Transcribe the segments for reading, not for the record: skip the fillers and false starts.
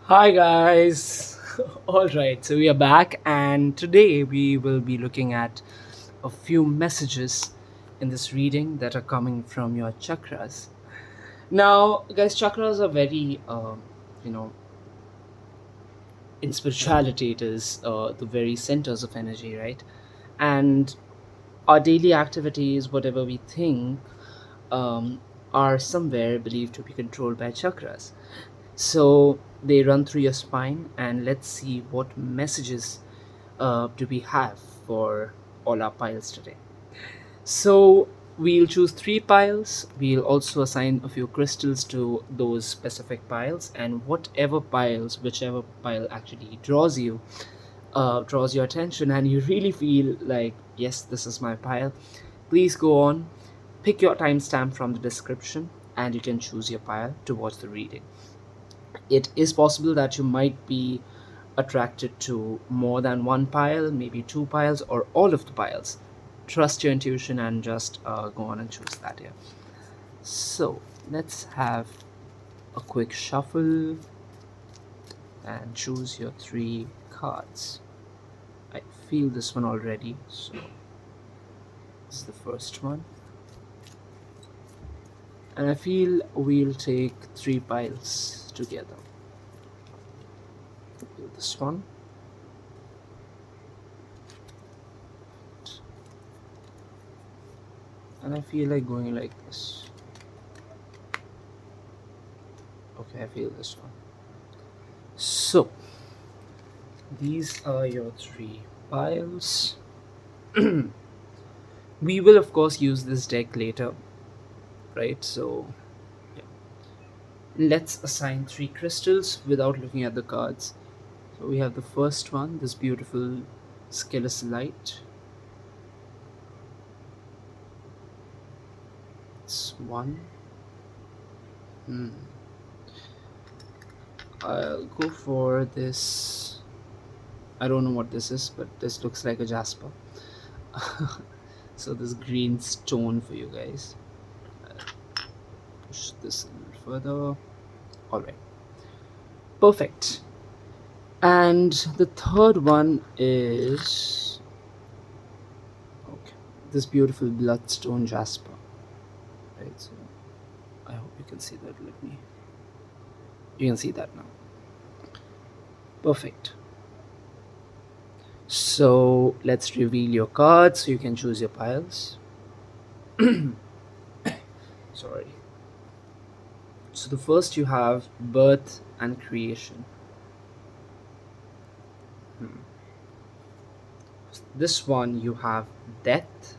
Hi guys. All right, so we are back, and today we will be looking at a few messages in this reading that are coming from your chakras. Now, guys, chakras are very, you know, in spirituality, it is the very centers of energy, right? And our daily activities, whatever we think, um, are somewhere believed to be controlled by chakras. So they run through your spine, and let's see what messages do we have for all our piles today. So we'll choose three piles. We'll also assign a few crystals to those specific piles, and whichever pile actually draws your attention, and you really feel like, yes, this is my pile. Please go on, pick your timestamp from the description, and you can choose your pile to watch the reading. It is possible that you might be attracted to more than one pile, maybe two piles, or all of the piles. Trust your intuition and just go on and choose that here. So let's have a quick shuffle and choose your three cards. I feel this one already, so this is the first one. And I feel we'll take three piles together. This one. And I feel like going like this. Okay, I feel this one. So these are your three piles. We will of course use this deck later, right? So yeah. Let's assign three crystals without looking at the cards. So we have the first one, this beautiful light. It's one. I'll go for this. I don't know what this is, but this looks like a jasper. So this green stone for you guys. Push this a little further. All right, perfect. And the third one is, okay, this beautiful bloodstone jasper. Right, so I hope you can see that. You can see that now. Perfect. So let's reveal your cards so you can choose your piles. Sorry. So the first you have birth and creation. This one you have death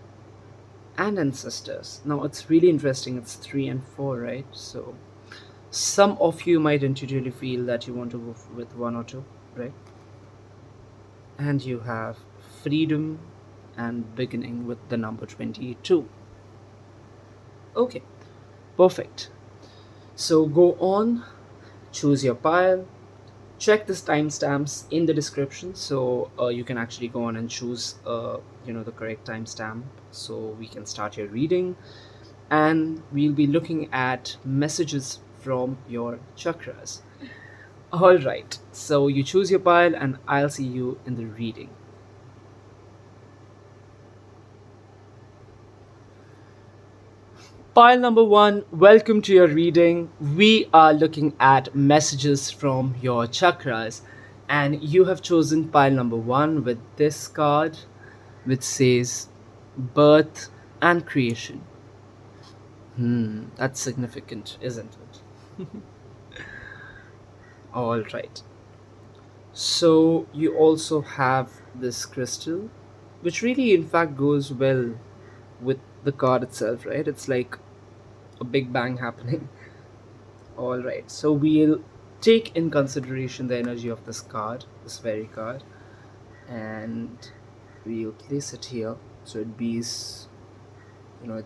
and ancestors. Now it's really interesting. It's 3 and 4, right? So some of you might intuitively feel that you want to go with one or two, right? And you have freedom and beginning with the number 22. Okay, perfect. So go on, choose your pile, check this timestamps in the description, so you can actually go on and choose the correct timestamp, so we can start your reading. And we'll be looking at messages from your chakras. All right, so you choose your pile, and I'll see you in the reading. Pile number one, welcome to your reading. We are looking at messages from your chakras, and you have chosen pile number one with this card, which says birth and creation. That's significant, isn't it? All right. So you also have this crystal, which really, in fact, goes well with the card itself, right? It's like a big bang happening. All right, so we'll take in consideration the energy of this very card, and we'll place it here so it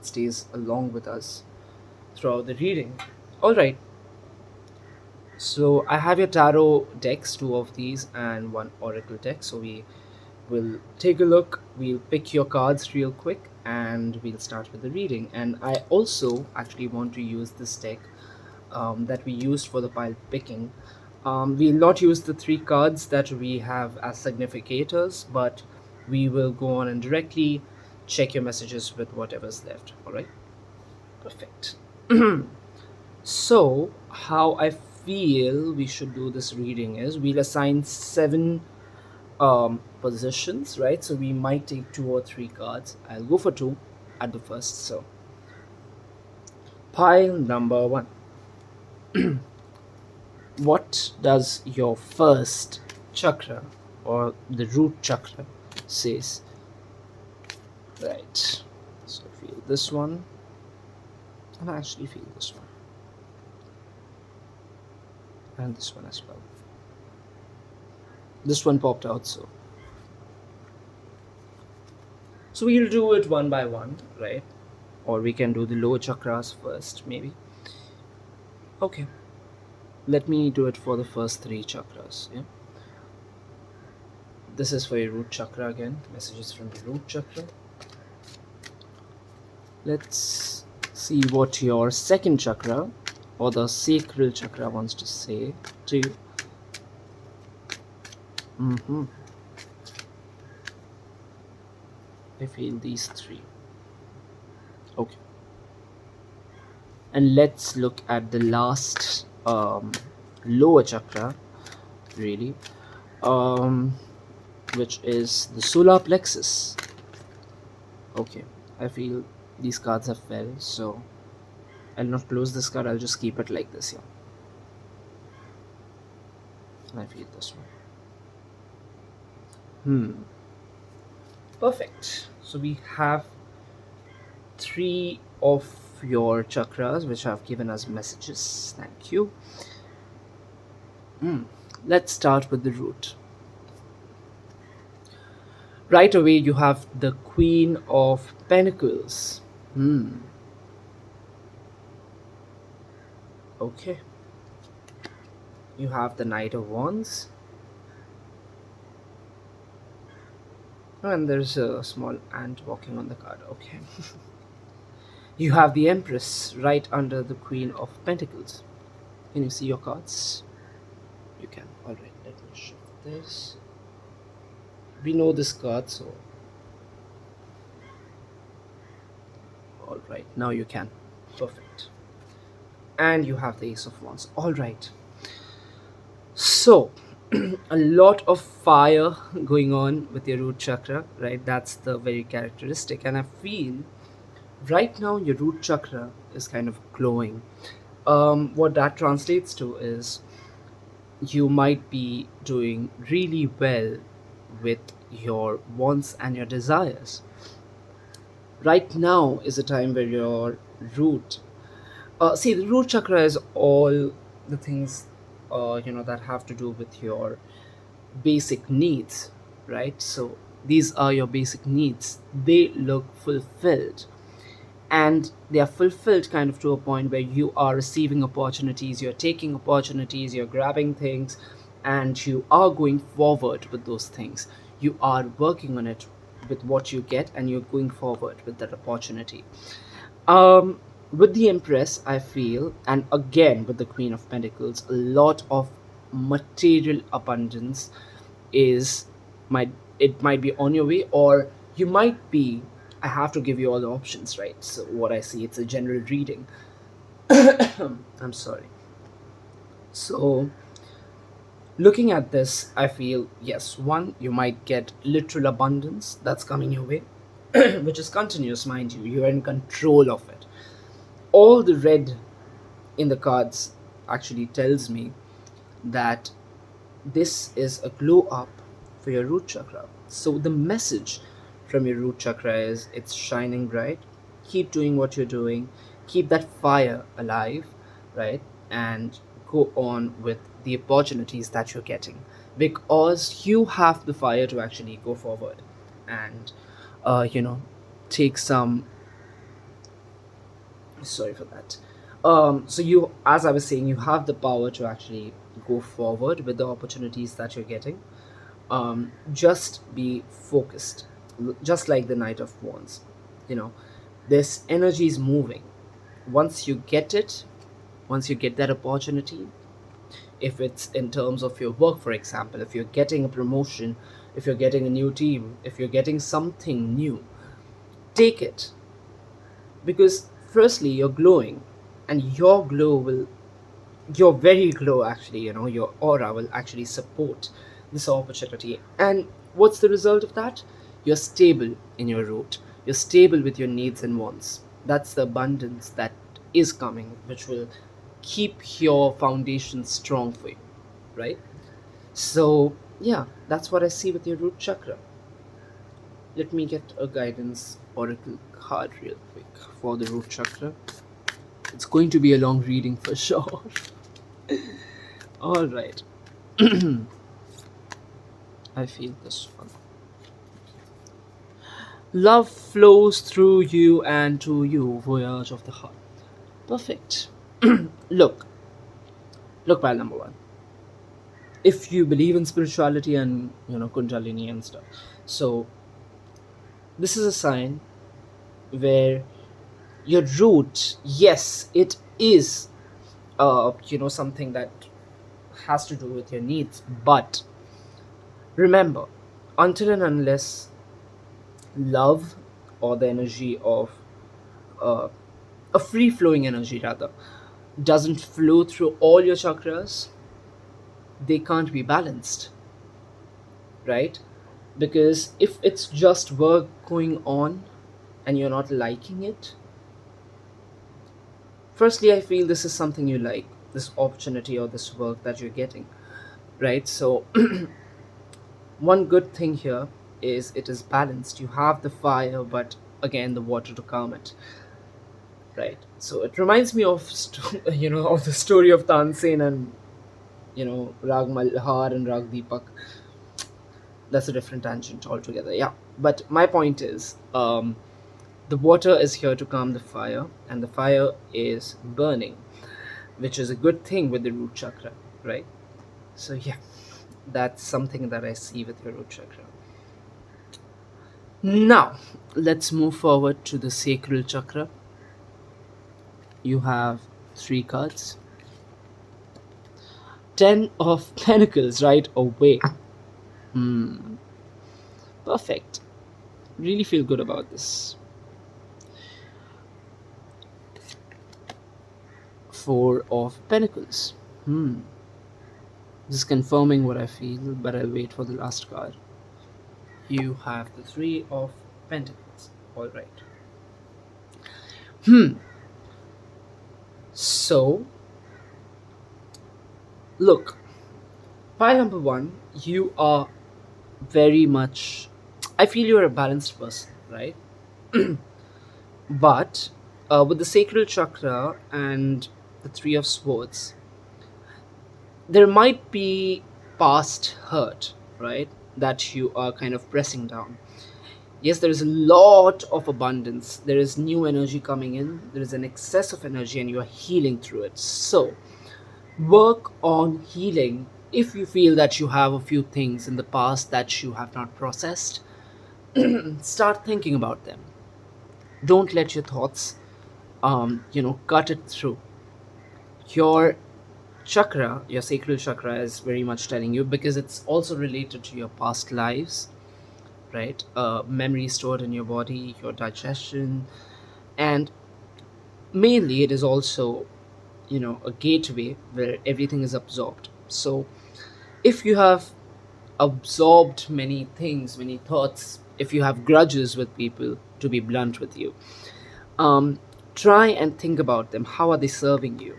stays along with us throughout the reading. All right, so I have your tarot decks, two of these, and one oracle deck. So we will take a look. We'll pick your cards real quick, and we'll start with the reading. And I also actually want to use this deck that we used for the pile picking. We'll not use the three cards that we have as significators, but we will go on and directly check your messages with whatever's left. All right, perfect. So, how I feel we should do this reading is we'll assign seven positions, right? So, we might take two or three cards. I'll go for two at the first. So, pile number one. What does your first chakra or the root chakra says? Right. So, I feel this one, and I actually feel this one, and this one as well. This one popped out, so we'll do it one by one, right? Or we can do the lower chakras first, maybe. Okay, let me do it for the first three chakras. Yeah, this is for your root chakra again. Messages from the root chakra. Let's see what your second chakra or the sacral chakra wants to say to you. I feel these three. Okay. And let's look at the last lower chakra, really, which is the solar plexus. Okay, I feel these cards have fell, so I'll not close this card, I'll just keep it like this here. And I feel this one. Perfect. So we have three of your chakras which have given us messages. Thank you. Let's start with the root. Right away, you have the Queen of Pentacles. Okay. You have the Knight of Wands. And there's a small ant walking on the card. Okay. You have the Empress right under the Queen of Pentacles. Can you see your cards? You can. Alright, let me shift this. We know this card, so. Alright, now you can. Perfect. And you have the Ace of Wands. Alright. So, a lot of fire going on with your root chakra, right? That's the very characteristic. And I feel right now your root chakra is kind of glowing. What that translates to is you might be doing really well with your wants and your desires. Right now is a time where your root, see, the root chakra is all the things, that have to do with your basic needs, right? So these are your basic needs. They look fulfilled, and they are fulfilled kind of to a point where you are receiving opportunities, you're taking opportunities, you're grabbing things, and you are going forward with those things. You are working on it with what you get, and you're going forward with that opportunity. With the Empress, I feel, and again with the Queen of Pentacles, a lot of material abundance is might it might be on your way, or you might be. I have to give you all the options, right? So what I see, it's a general reading. I'm sorry. So looking at this, I feel yes, one, you might get literal abundance that's coming your way, which is continuous, mind you. You're in control of it. All the red in the cards actually tells me that this is a glow up for your root chakra. So the message from your root chakra is it's shining bright. Keep doing what you're doing. Keep that fire alive, right? And go on with the opportunities that you're getting, because you have the fire to actually go forward and take some. Sorry for that. So you, as I was saying, you have the power to actually go forward with the opportunities that you're getting. Just be focused, just like the Knight of Wands. you know this energy is moving. Once you get it, once you get that opportunity, If it's in terms of your work, for example, if you're getting a promotion, if you're getting a new team, if you're getting something new, take it. Because firstly, you're glowing, and your glow will, your very glow actually, your aura will actually support this opportunity. And what's the result of that? You're stable in your root, you're stable with your needs and wants. That's the abundance that is coming, which will keep your foundation strong for you, right? So yeah, that's what I see with your root chakra. Let me get a guidance oracle card real quick for the root chakra. It's going to be a long reading for sure. All right. I feel this one. Love flows through you and to you, voyage of the heart. Perfect. Look, look, pile number one. If you believe in spirituality and Kundalini and stuff, so this is a sign where your root, yes, it is, something that has to do with your needs, but remember, until and unless love, or the energy of uh, a free flowing energy rather, doesn't flow through all your chakras, they can't be balanced, right? Because if it's just work going on and you're not liking it, firstly, I feel this is something you like, this opportunity or this work that you're getting, right? So one good thing here is it is balanced. You have the fire, but again, the water to calm it, right? So it reminds me of of the story of Tansen and Rag Malhar and Rag Deepak. That's a different tangent altogether. Yeah, but my point is, the water is here to calm the fire, and the fire is burning, which is a good thing with the root chakra, right? So yeah, that's something that I see with your root chakra. Now, let's move forward to the sacral chakra. You have three cards. Ten of Pentacles right away. Perfect. Really feel good about this. Four of Pentacles. Just confirming what I feel, but I'll wait for the last card. You have the Three of Pentacles. All right. So, look, pile number one, you are very much. I feel you're a balanced person, right? But with the sacral chakra and the Three of Swords, there might be past hurt, right? That you are kind of pressing down. Yes, there is a lot of abundance. There is new energy coming in. There is an excess of energy, and you are healing through it. So, work on healing. If you feel that you have a few things in the past that you have not processed, start thinking about them. Don't let your thoughts, cut it through. Your chakra, your sacral chakra, is very much telling you, because it's also related to your past lives, right? Memory stored in your body, your digestion, and mainly it is also, a gateway where everything is absorbed. So if you have absorbed many things, many thoughts, if you have grudges with people, to be blunt with you, um, try and think about them. How are they serving you?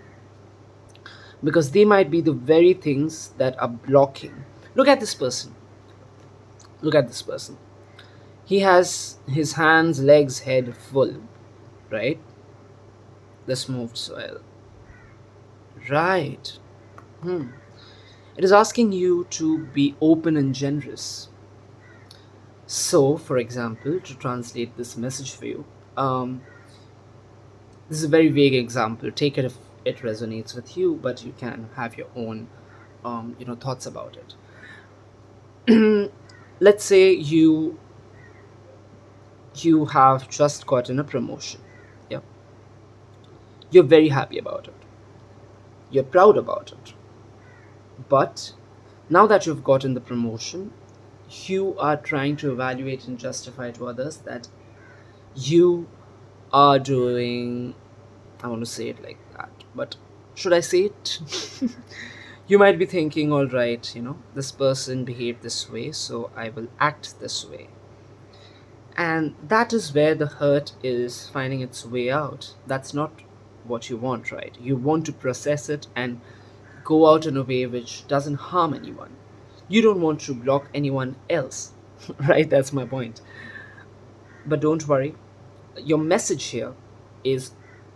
Because they might be the very things that are blocking. Look at this person. Look at this person. He has his hands, legs, head full, right? The smooth soil. Right. It is asking you to be open and generous. So, for example, to translate this message for you, this is a very vague example. Take it if it resonates with you, but you can have your own, thoughts about it. Let's say you have just gotten a promotion. Yeah, you're very happy about it. You're proud about it. But now that you've gotten the promotion, you are trying to evaluate and justify to others that you are doing, I want to say it like that, but should I say it? You might be thinking, all right, this person behaved this way, so I will act this way. And that is where the hurt is finding its way out. That's not what you want, right? You want to process it and go out in a way which doesn't harm anyone. You don't want to block anyone else, right? That's my point. But don't worry, your message here is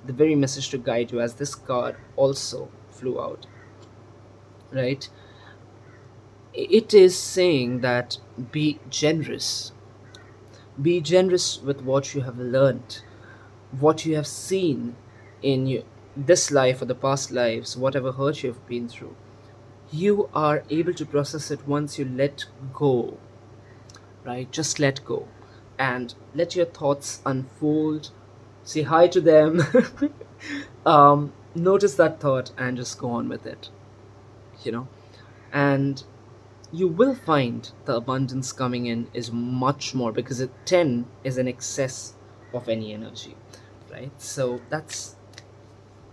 the very message to guide you, as this card also flew out, right? It is saying that be generous with what you have learned, what you have seen in this life or the past lives, whatever hurt you have been through. You are able to process it once you let go, right? Just let go and let your thoughts unfold. Say hi to them. Notice that thought and just go on with it, you know. And you will find the abundance coming in is much more, because 10 is an excess of any energy, right? So that's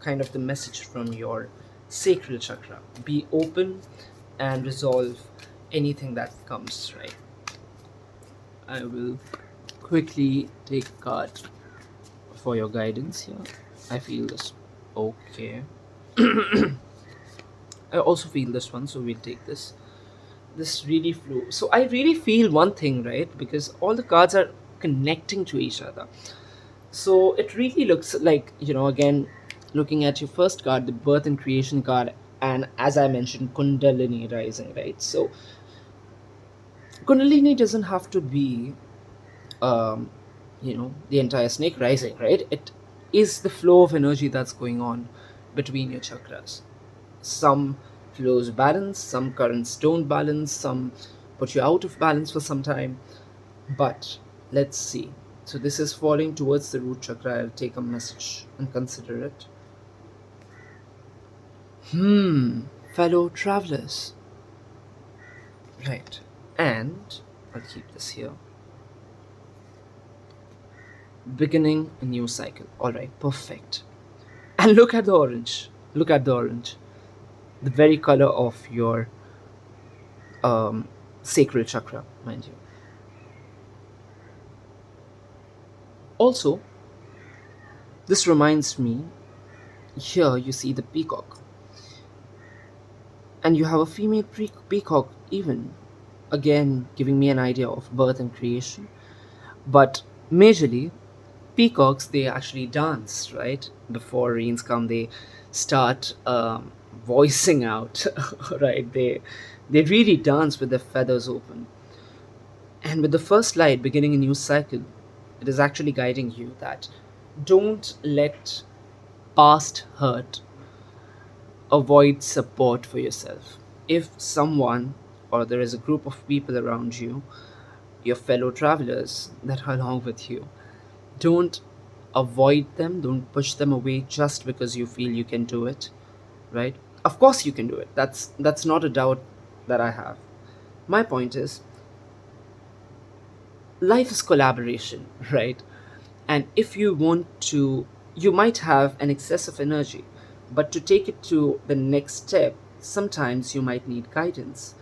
kind of the message from your sacral chakra. Be open and resolve anything that comes, right? I will quickly take a card for your guidance here. I feel this. Okay. I also feel this one, so we'll take this. This really flew. So I really feel one thing, right? Because all the cards are connecting to each other. So it really looks like, again, looking at your first card, the birth and creation card, and as I mentioned, Kundalini rising, right? So Kundalini doesn't have to be, the entire snake rising, right? It is the flow of energy that's going on between your chakras. Some flows balance, some currents don't balance, some put you out of balance for some time. But let's see. So this is falling towards the root chakra. I'll take a message and consider it. Fellow travelers. Right. And I'll keep this here. Beginning a new cycle. Alright, perfect. And look at the orange. Look at the orange. The very color of your sacral chakra, mind you. Also, this reminds me, here you see the peacock. And you have a female peacock, even. Again, giving me an idea of birth and creation. But majorly, peacocks, they actually dance, right? Before rains come, they start voicing out, right? They really dance with their feathers open. And with the first light beginning a new cycle, it is actually guiding you that don't let past hurt avoid support for yourself. If someone, or there is a group of people around you, your fellow travelers that are along with you, don't avoid them, don't push them away just because you feel you can do it, right? Of course you can do it. That's not a doubt that I have. My point is, life is collaboration, right? And if you want to, you might have an excess of energy, but to take it to the next step, sometimes you might need guidance.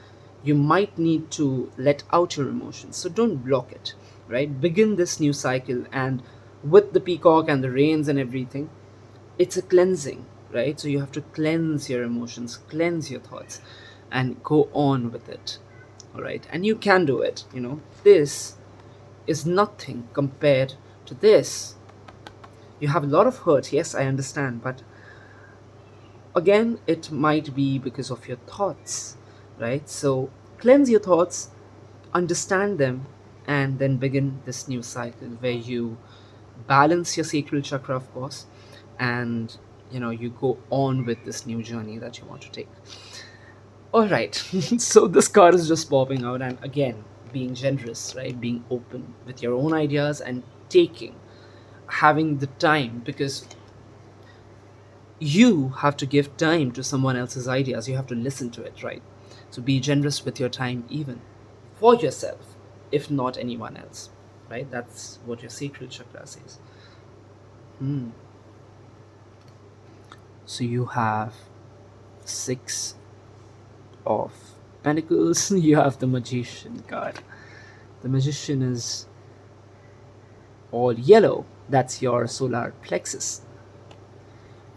You might need to let out your emotions. So don't block it, right? Begin this new cycle, and with the peacock and the rains and everything, it's a cleansing, right? So you have to cleanse your emotions, cleanse your thoughts, and go on with it. All right. And you can do it. This is nothing compared to this. You have a lot of hurt, yes, I understand, but again, it might be because of your thoughts, right? So cleanse your thoughts, understand them, and then begin this new cycle where you balance your sacral chakra, of course, and you go on with this new journey that you want to take. All right. So this card is just popping out, and again, being generous, right? Being open with your own ideas and taking, having the time, because you have to give time to someone else's ideas. You have to listen to it, right? So be generous with your time, even for yourself, if not anyone else, right? That's what your sacral chakra says. Hmm. So you have six of pentacles. You have the magician card. The magician is all yellow. That's your solar plexus.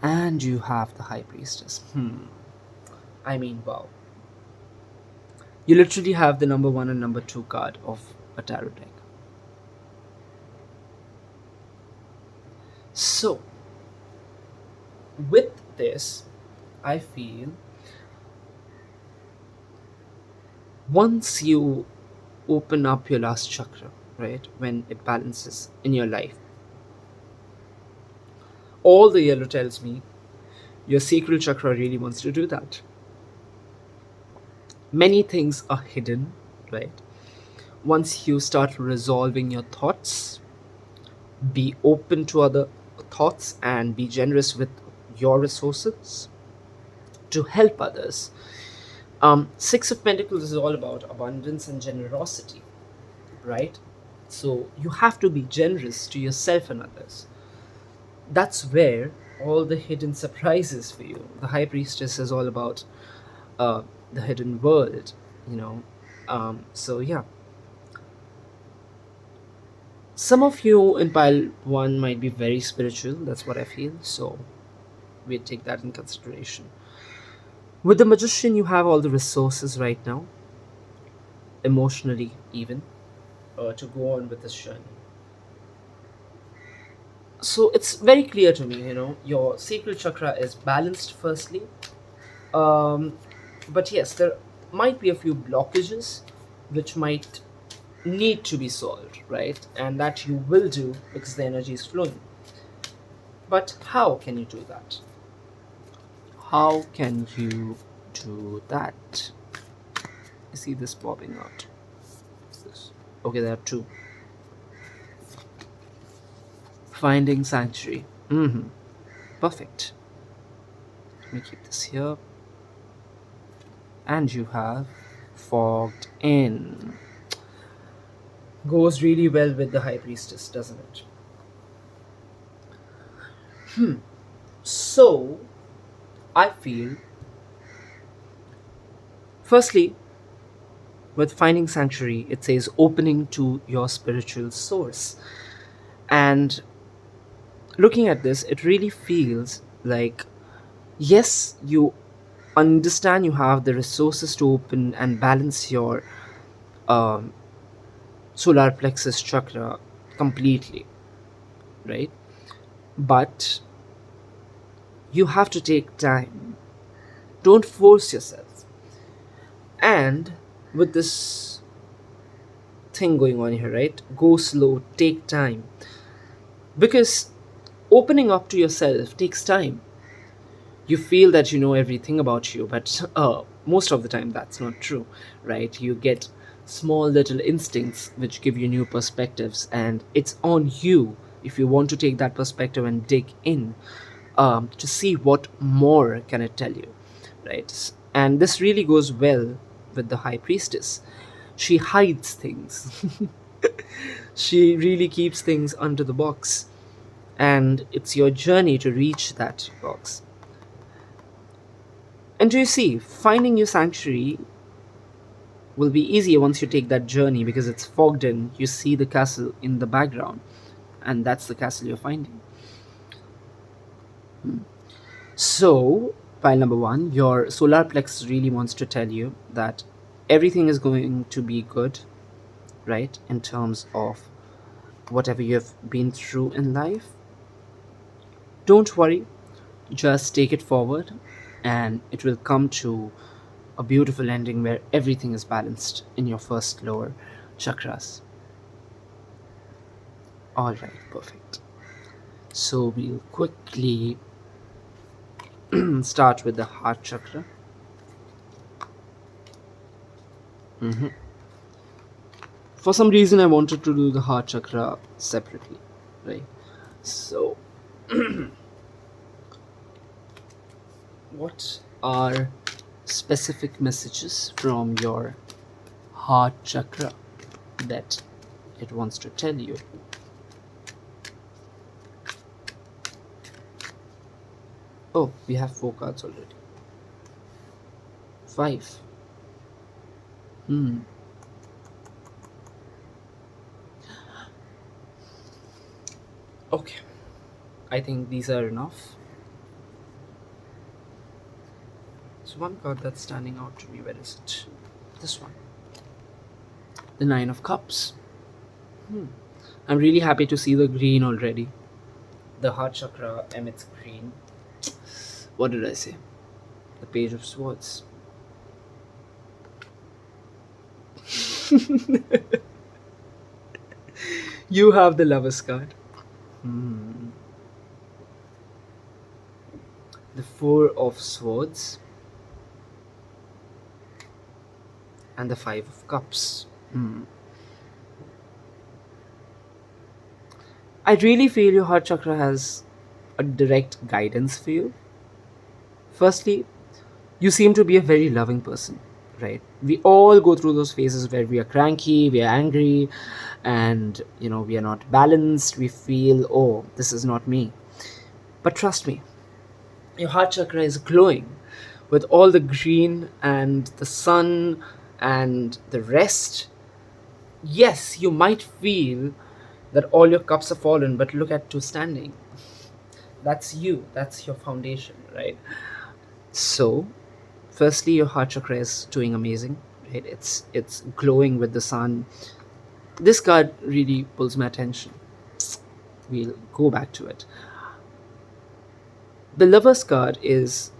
And you have the high priestess. I mean, wow. You literally have the number one and number two card of a tarot deck. So, with this, I feel once you open up your last chakra, right, when it balances in your life, all the yellow tells me your sacral chakra really wants to do that. Many things are hidden, right? Once you start resolving your thoughts, be open to other thoughts and be generous with your resources to help others. Six of Pentacles is all about abundance and generosity, right? So you have to be generous to yourself and others. That's where all the hidden surprises for you. The High Priestess is all about uh, the hidden world, you know. So yeah, some of you in pile one might be very spiritual. That's what I feel. So we take that in consideration. With the magician, you have all the resources right now, emotionally even, to go on with this journey. So it's very clear to me, your sacral chakra is balanced firstly. Um, but yes, there might be a few blockages which might need to be solved, right? And that you will do because the energy is flowing. But how can you do that? How can you do that? I see this popping out. What's this? Okay, there are two. Finding sanctuary. Perfect. Let me keep this here. And you have fogged in. Goes really well with the high priestess, doesn't it? So, I feel, firstly, with finding sanctuary, it says opening to your spiritual source. And looking at this, it really feels like, yes, you understand you have the resources to open and balance your um, solar plexus chakra completely, right? But you have to take time. Don't force yourself. And with this thing going on here, right? Go slow, take time. Because opening up to yourself takes time. You feel that you know everything about you, but most of the time that's not true, right? You get small little instincts which give you new perspectives, and it's on you if you want to take that perspective and dig in, to see what more can it tell you, right? And this really goes well with the high priestess. She hides things. She really keeps things under the box, and it's your journey to reach that box. And do you see, finding your sanctuary will be easier once you take that journey because it's fogged in. You see the castle in the background, and that's the castle you're finding. So, pile number one, your solar plexus really wants to tell you that everything is going to be good, right? In terms of whatever you've been through in life. Don't worry, just take it forward, and it will come to a beautiful ending where everything is balanced in your first lower chakras. All right, perfect. So we'll quickly start with the heart chakra. For some reason, I wanted to do the heart chakra separately, right? So What are specific messages from your heart chakra that it wants to tell you? Oh, we have four cards already. Five. Hmm. Okay. I think these are enough. So one card that's standing out to me. Where is it? This one. The Nine of Cups. Hmm. I'm really happy to see the green already. The heart chakra emits green. What did I say? The Page of Swords. You have the Lover's card. Hmm. The Four of Swords. And the Five of Cups. Hmm. I really feel your heart chakra has a direct guidance for you. Firstly, you seem to be a very loving person, right? We all go through those phases where we are cranky, we are angry, and we are not balanced. We feel, oh, this is not me. But trust me, your heart chakra is glowing with all the green and the sun and the rest. Yes, you might feel that all your cups are fallen, but look at two standing. That's you, that's your foundation, right? So firstly, your heart chakra is doing amazing, right? It's glowing with the sun. This card really pulls my attention. We'll go back to it. The Lover's card is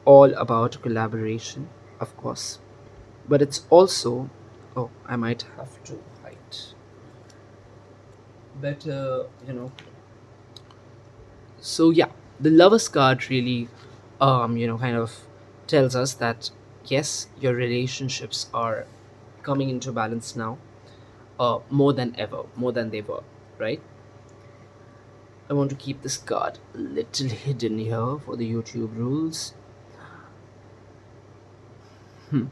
all about collaboration, of course, but it's also, oh, I might have to hide better, So yeah, the Lover's card really, kind of tells us that yes, your relationships are coming into balance now, more than ever, more than they were, right? I want to keep this card a little hidden here for the YouTube rules. Hmm.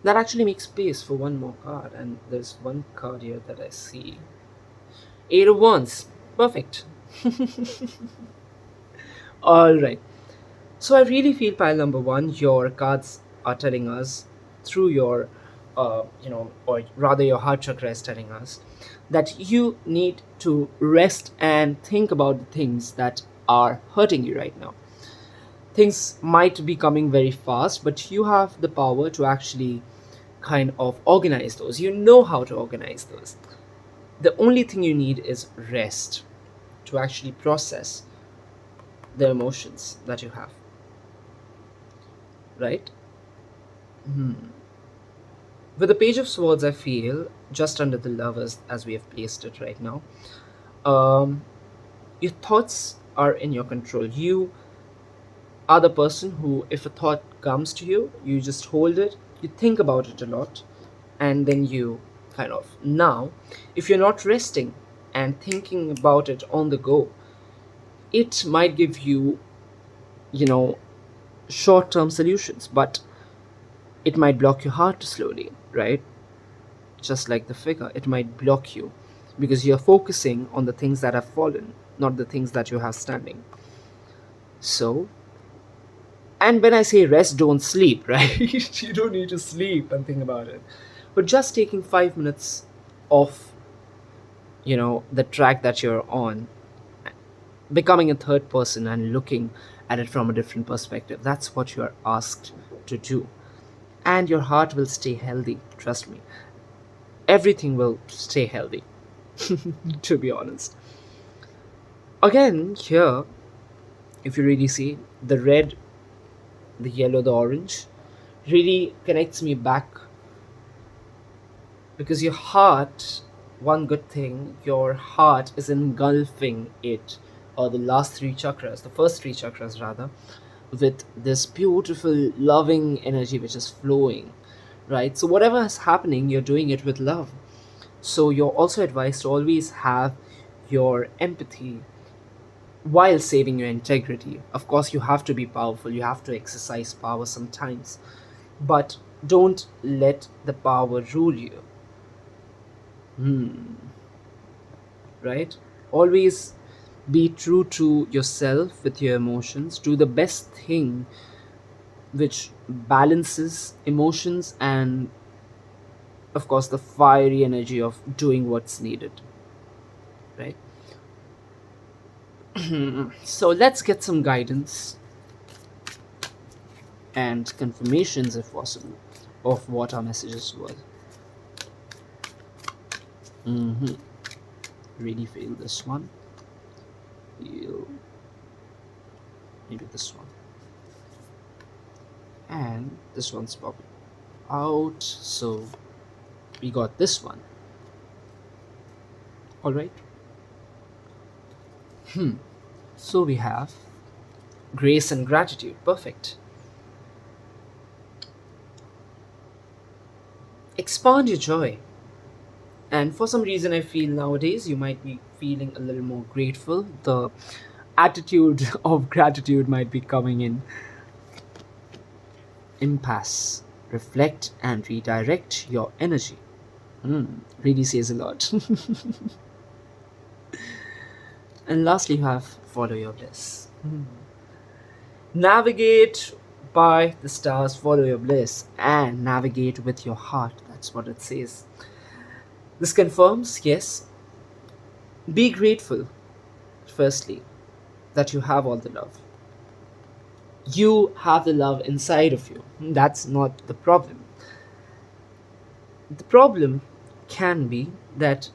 That actually makes space for one more card, and there's one card here that I see. Eight of Wands. Perfect. Alright. So I really feel pile number one, your cards are telling us through your, or rather your heart chakra is telling us that you need to rest and think about the things that are hurting you right now. Things might be coming very fast, but you have the power to actually kind of organize those. You know how to organize those. The only thing you need is rest to actually process the emotions that you have, right? With the Page of Swords, I feel just under the Lovers, as we have placed it right now, um, your thoughts are in your control. You are the person who, if a thought comes to you, you just hold it, you think about it a lot, and then you kind of. Now, if you're not resting and thinking about it on the go, it might give you, you know, short term solutions, but it might block your heart slowly, right? Just like the figure, it might block you because you're focusing on the things that have fallen, not the things that you have standing. So, and when I say rest, don't sleep, right? You don't need to sleep and think about it. But just taking 5 minutes off, the track that you're on, becoming a third person and looking at it from a different perspective, that's what you're asked to do. And your heart will stay healthy, trust me. Everything will stay healthy, to be honest. Again, here, if you really see, the red, the yellow, the orange really connects me back because your heart, one good thing, your heart is engulfing it, or the last three chakras, the first three chakras rather, with this beautiful, loving energy which is flowing, right? So, whatever is happening, you're doing it with love. So, you're also advised to always have your empathy while saving your integrity. Of course, you have to be powerful, you have to exercise power sometimes, but don't let the power rule you. Right? Always be true to yourself with your emotions. Do the best thing which balances emotions and, of course, the fiery energy of doing what's needed. Right? So let's get some guidance and confirmations, if possible, of what our messages were. Really feel this one. Feel maybe this one. And this one's popping out. So we got this one. Alright. So we have grace and gratitude. Perfect. Expand your joy. And for some reason, I feel nowadays you might be feeling a little more grateful. The attitude of gratitude might be coming in. Impasse. Reflect and redirect your energy. Really says a lot. And lastly, you have follow your bliss. Navigate by the stars, follow your bliss, and navigate with your heart. That's what it says. This confirms, yes, be grateful, firstly, that you have all the love. You have the love inside of you. That's not the problem. The problem can be that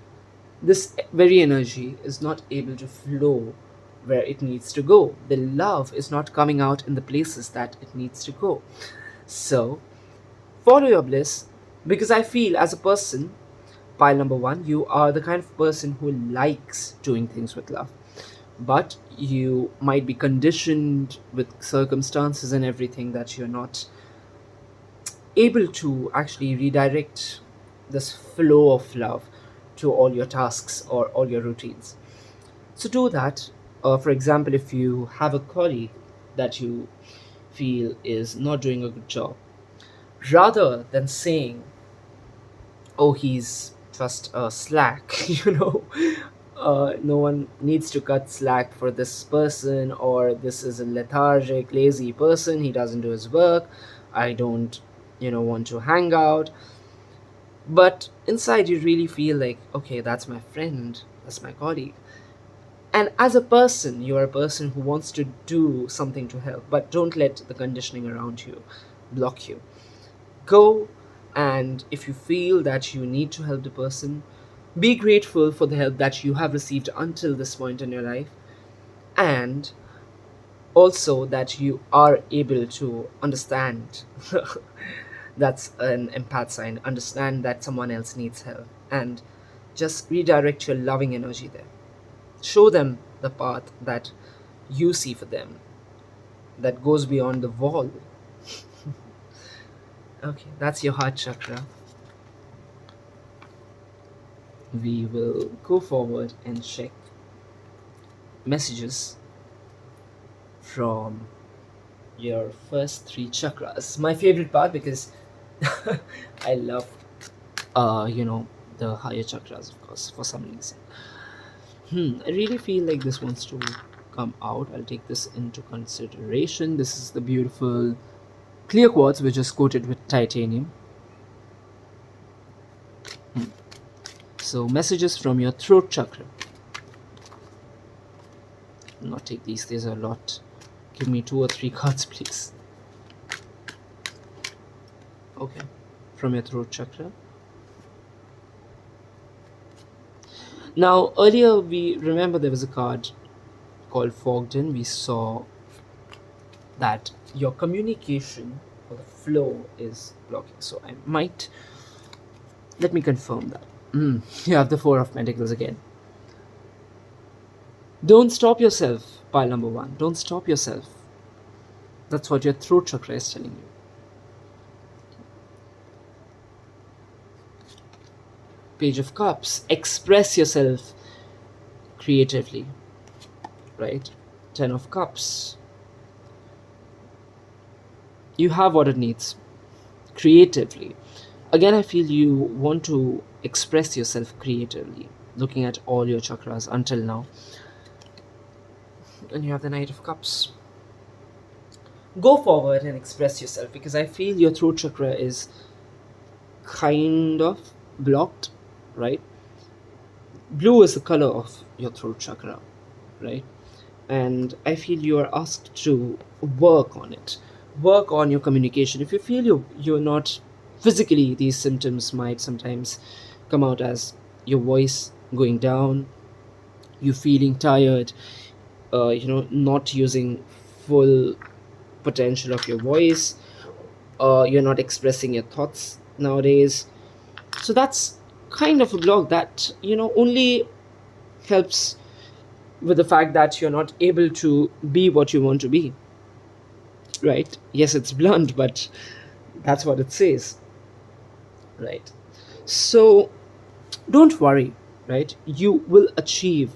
this very energy is not able to flow where it needs to go. The love is not coming out in the places that it needs to go. So, follow your bliss, because I feel as a person, pile number one, you are the kind of person who likes doing things with love. But you might be conditioned with circumstances and everything that you're not able to actually redirect this flow of love to all your tasks or all your routines. So do that. For example, if you have a colleague that you feel is not doing a good job, rather than saying, oh, he's just slack, no one needs to cut slack for this person, or this is a lethargic, lazy person, he doesn't do his work, I don't, want to hang out. But inside, you really feel like, okay, that's my friend, that's my colleague. And as a person, you are a person who wants to do something to help, but don't let the conditioning around you block you. Go, and if you feel that you need to help the person, be grateful for the help that you have received until this point in your life, and also that you are able to understand. That's an empath sign. Understand that someone else needs help, and just redirect your loving energy there. Show them the path that you see for them, that goes beyond the wall. Okay, that's your heart chakra. We will go forward and check messages from your first three chakras. My favorite part, because I love, the higher chakras, of course, for some reason. I really feel like this wants to come out. I'll take this into consideration. This is the beautiful clear quartz, which is coated with titanium. So, messages from your throat chakra. I'll not take these, there's a lot. Give me 2 or 3 cards, please. Okay, from your throat chakra. Now, earlier we remember there was a card called Fogged In. We saw that your communication or the flow is blocking. So I might, let me confirm that. You have the Four of Pentacles again. Don't stop yourself, pile number one. Don't stop yourself. That's what your throat chakra is telling you. Page of Cups. Express yourself creatively, right? Ten of Cups. You have what it needs creatively. Again, I feel you want to express yourself creatively, looking at all your chakras until now. And you have the Knight of Cups. Go forward and express yourself, because I feel your throat chakra is kind of blocked, right? Blue is the color of your throat chakra, right? And I feel you are asked to work on it, work on your communication. If you feel you're not physically, these symptoms might sometimes come out as your voice going down, you feeling tired, not using full potential of your voice, you're not expressing your thoughts nowadays. So that's kind of a block that only helps with the fact that you're not able to be what you want to be, right? Yes, it's blunt, but that's what it says, right? So don't worry, right? You will achieve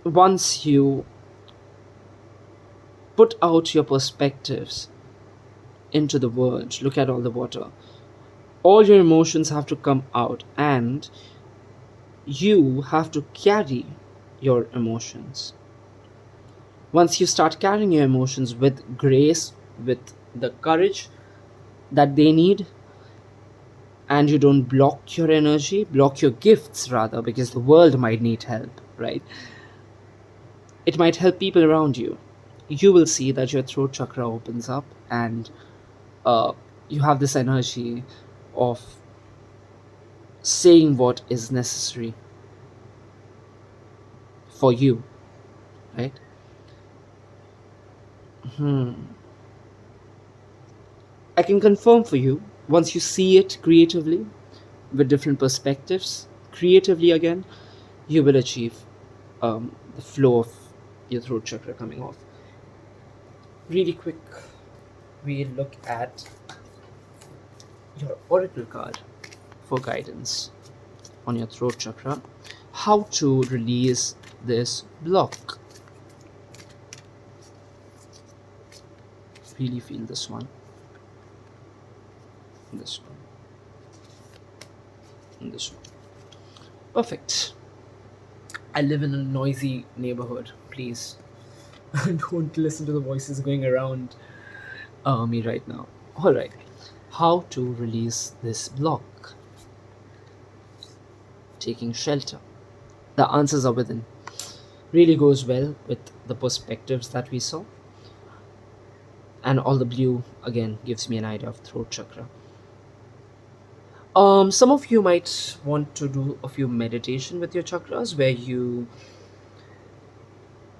once you put out your perspectives into the world. Look at all the water. All your emotions have to come out, and you have to carry your emotions. Once you start carrying your emotions with grace, with the courage that they need, and you don't block your energy, block your gifts rather, because the world might need help, right? It might help people around you. You will see that your throat chakra opens up, and uh, you have this energy of saying what is necessary for you, right? I can confirm for you, once you see it creatively with different perspectives, creatively again, you will achieve the flow of your throat chakra coming off. Really quick, we look at your oracle card for guidance on your throat chakra. How to release this block. Really feel this one, this one, and this one. Perfect. I live in a noisy neighborhood. Please don't listen to the voices going around me right now. All right. How to release this block? Taking shelter. The answers are within. Really goes well with the perspectives that we saw. And all the blue again gives me an idea of throat chakra. Some of you might want to do a few meditation with your chakras, where you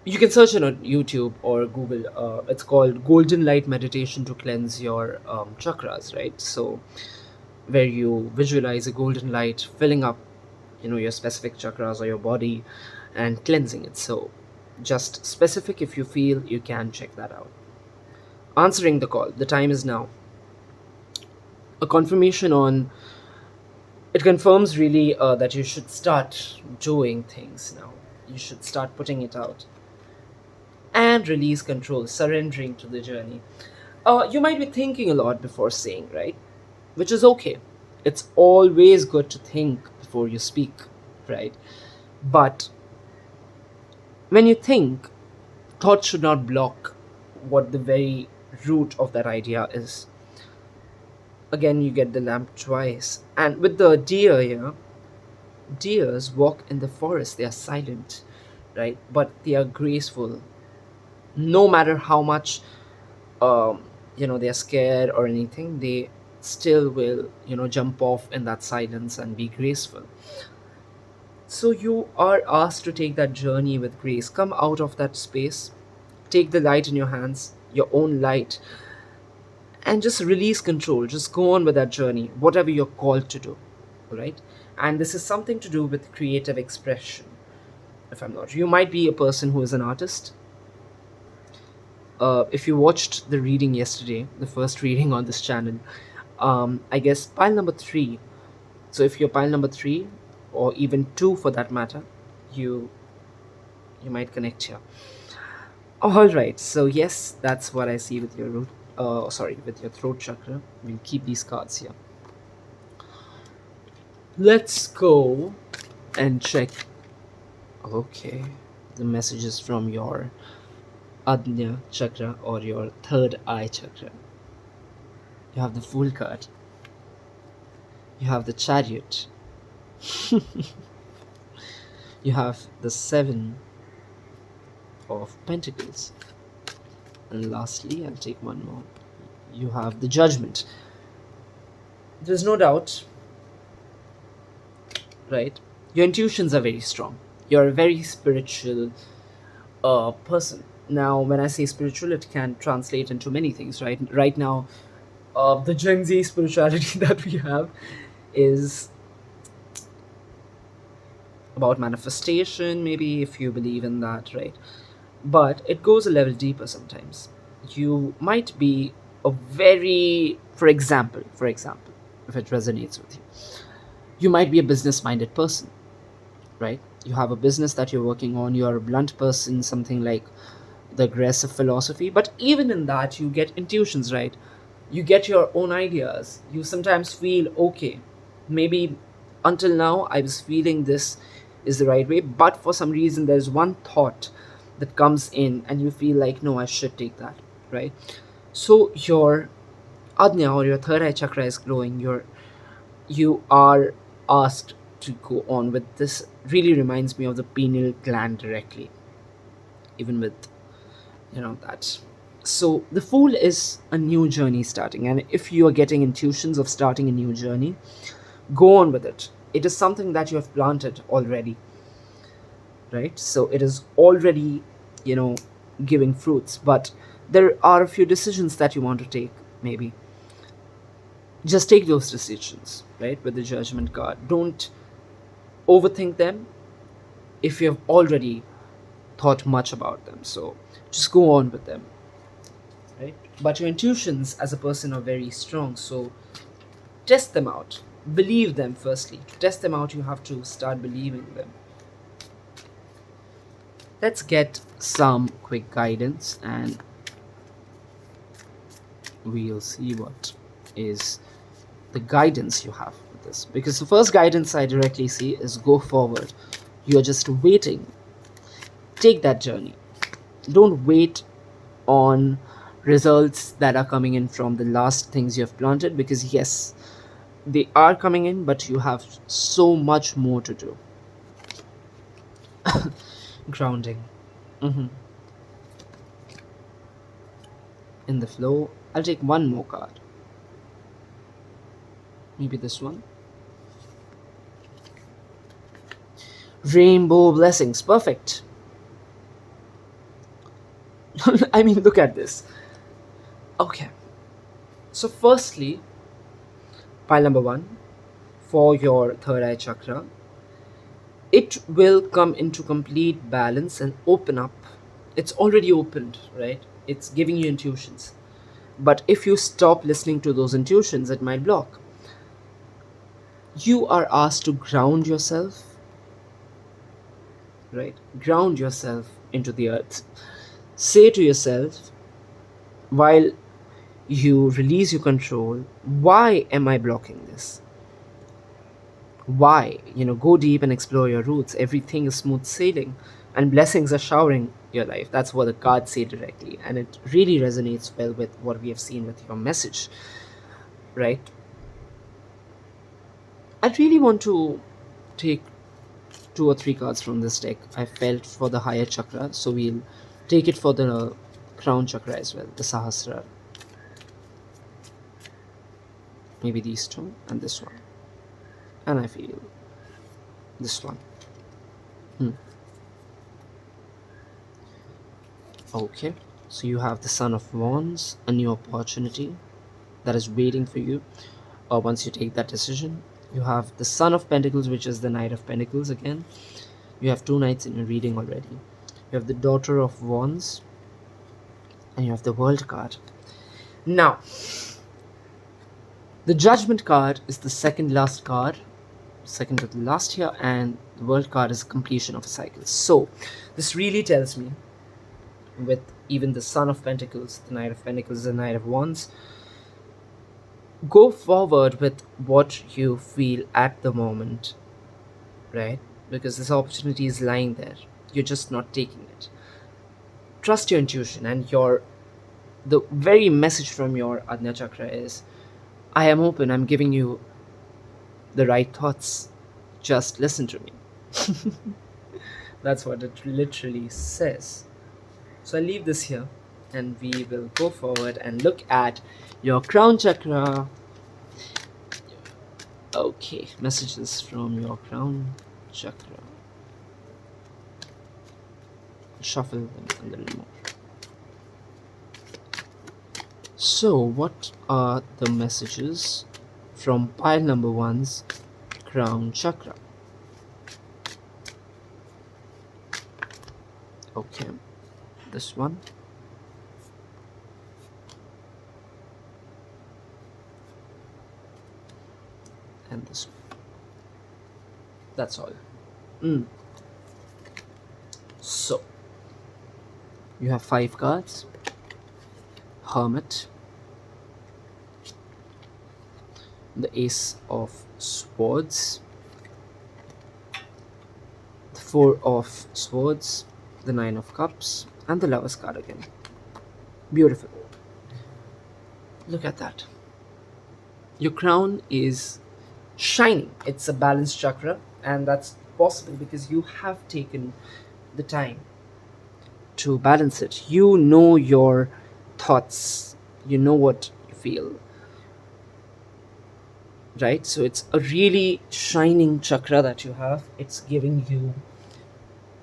can search it on YouTube or Google. It's called Golden Light Meditation to cleanse your chakras, right? So where you visualize a golden light filling up, your specific chakras or your body, and cleansing it. So just specific, if you feel, you can check that out. Answering the call. The time is now. A confirmation on it confirms really that you should start doing things now. You should start putting it out and release control, surrendering to the journey. You might be thinking a lot before saying, right? Which is okay. It's always good to think before you speak, right? But when you think, thought should not block what the very root of that idea is. Again, you get the lamp twice. And with the deer here, deers walk in the forest, they are silent, right? But they are graceful. No matter how much they are scared or anything, they still will jump off in that silence and be graceful. So you are asked to take that journey with grace. Come out of that space, take the light in your hands, your own light, and just release control. Just go on with that journey, whatever you're called to do. All right. And this is something to do with creative expression. If I'm not, you might be a person who is an artist. If you watched the reading yesterday, the first reading on this channel, I guess pile number 3. So if you're pile number 3, or even 2 for that matter, you might connect here. All right. So yes, that's what I see with your root. Sorry, with your throat chakra. We'll keep these cards here. Let's go and check. Okay, the messages from your Adnya chakra or your third eye chakra. You have the Fool card. You have the Chariot. You have the Seven of Pentacles. And lastly, I'll take one more. You have the Judgment. There's no doubt, right? Your intuitions are very strong. You're a very spiritual person. Now, when I say spiritual, it can translate into many things, right? Right now, the Gen Z spirituality that we have is about manifestation, maybe if you believe in that, right? But it goes a level deeper sometimes. You might be a very, for example, if it resonates with you, you might be a business minded person, right? You have a business that you're working on, you're a blunt person, something like the aggressive philosophy, but even in that, you get intuitions, right? You get your own ideas. You sometimes feel, okay, maybe until now I was feeling this is the right way, but for some reason there's one thought that comes in and you feel like, no, I should take that, right? So your Adnya or your third eye chakra is glowing. You are asked to go on with this. Really reminds me of the pineal gland directly, even with that. So the Fool is a new journey starting, and if you are getting intuitions of starting a new journey, go on with it. It is something that you have planted already, right? So it is already you know giving fruits, but there are a few decisions that you want to take. Maybe just take those decisions, right? With the Judgment card, don't overthink them if you have already thought much about them. So just go on with them, right? But your intuitions as a person are very strong, so test them out. Believe them firstly. To test them out, you have to start believing them. Let's get some quick guidance and we'll see what is the guidance you have with this. Because the first guidance I directly see is go forward. You're just waiting. Take that journey. Don't wait on results that are coming in from the last things you have planted, because yes, they are coming in, but you have so much more to do. Grounding. hmm In the flow, I'll take one more card. Maybe this one. Rainbow blessings. Perfect. I mean, look at this. Okay. So, firstly, pile number one for your third eye chakra, it will come into complete balance and open up. It's already opened, right? It's giving you intuitions. But if you stop listening to those intuitions, it might block. You are asked to ground yourself, right? Ground yourself into the earth. Say to yourself, while you release your control, why am I blocking this? Why? Go deep and explore your roots. Everything is smooth sailing and blessings are showering your life. That's what the cards say directly. And it really resonates well with what we have seen with your message, right? I really want to take two or three cards from this deck. I felt for the higher chakra, so we'll take it for the crown chakra as well, the Sahasrara. Maybe these two and this one. And I feel this one. Okay, so you have the Son of Wands, a new opportunity that is waiting for you once you take that decision. You have the Son of Pentacles, which is the Knight of Pentacles again. You have two knights in your reading already. You have the Daughter of Wands, and you have the World card. Now, the Judgment card is the second last card, second to the last here, and the World card is completion of a cycle. So, this really tells me with even the Son of Pentacles, the Knight of Pentacles, the Knight of Wands. Go forward with what you feel at the moment, right? Because this opportunity is lying there. You're just not taking it. Trust your intuition, and the very message from your Ajna Chakra is, I am open, I'm giving you the right thoughts. Just listen to me. That's what it literally says. So I'll leave this here and we will go forward and look at your crown chakra. Okay, messages from your crown chakra. Shuffle them a little more. So, what are the messages from pile number one's crown chakra? Okay, this one. And this one. That's all. So, you have 5 cards. Hermit, the Ace of Swords, the 4 of Swords, the 9 of Cups, and the Lover's card again. Beautiful. Look at that. Your crown is shining. It's a balanced chakra, and that's possible because you have taken the time to balance it. You know your thoughts, you know what you feel, right? So it's a really shining chakra that you have. It's giving you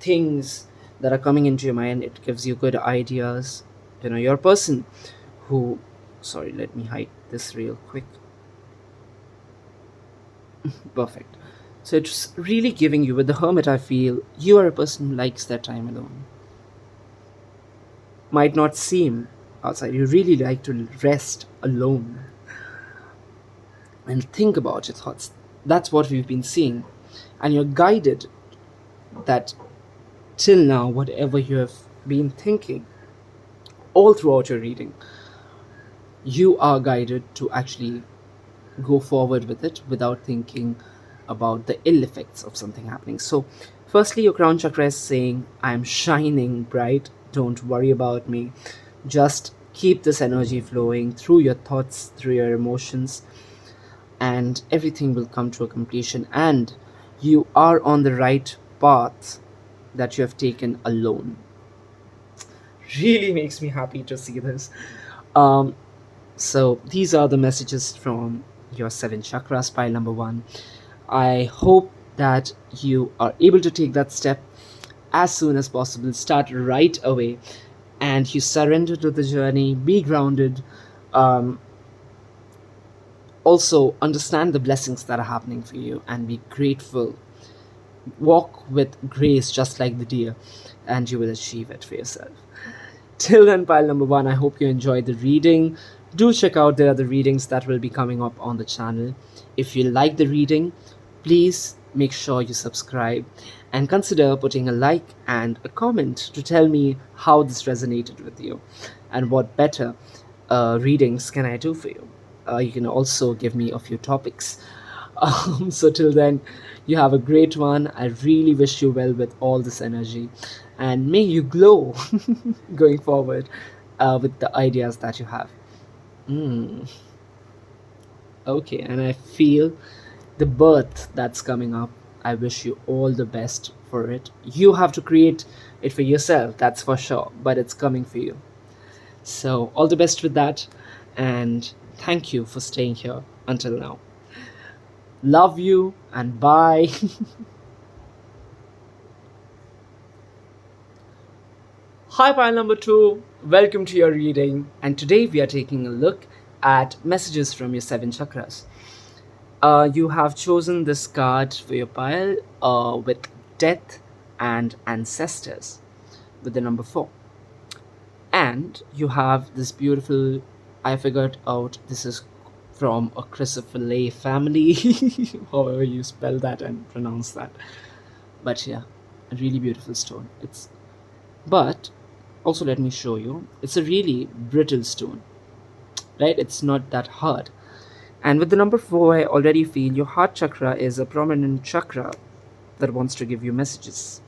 things that are coming into your mind. It gives you good ideas. You're a person who, sorry, let me hide this real quick. Perfect. So it's really giving you, with the Hermit, I feel you are a person who likes that time alone. Might not seem outside, you really like to rest alone and think about your thoughts. That's what we've been seeing, and you're guided that till now, whatever you have been thinking all throughout your reading, you are guided to actually go forward with it without thinking about the ill effects of something happening. So firstly, your crown chakra is saying, I'm shining bright, don't worry about me, just keep this energy flowing through your thoughts, through your emotions, and everything will come to a completion, and you are on the right path that you have taken alone. Really makes me happy to see this. So these are the messages from your 7 chakras, pile number 1. I hope that you are able to take that step as soon as possible. Start right away, and you surrender to the journey. Be grounded. Also understand the blessings that are happening for you and be grateful. Walk with grace just like the deer, and you will achieve it for yourself. Till then, pile number 1, I hope you enjoyed the reading. Do check out the other readings that will be coming up on the channel. If you like the reading, please make sure you subscribe and consider putting a like and a comment to tell me how this resonated with you and what better readings can I do for you. You can also give me a few topics. So till then, you have a great one. I really wish you well with all this energy, and may you glow going forward with the ideas that you have. Okay, and I feel the birth that's coming up. I wish you all the best for it. You have to create it for yourself, that's for sure, but it's coming for you. So, all the best with that, and thank you for staying here until now. Love you, and bye. Hi, pile number 2. Welcome to your reading, and today we are taking a look at messages from your 7 chakras. You have chosen this card for your pile with death and ancestors with the number 4. And you have this beautiful, I figured out this is from a chrysoprase family, however you spell that and pronounce that. But yeah, a really beautiful stone. But Also, let me show you. It's a really brittle stone, right? It's not that hard. And with the number 4, I already feel your heart chakra is a prominent chakra that wants to give you messages.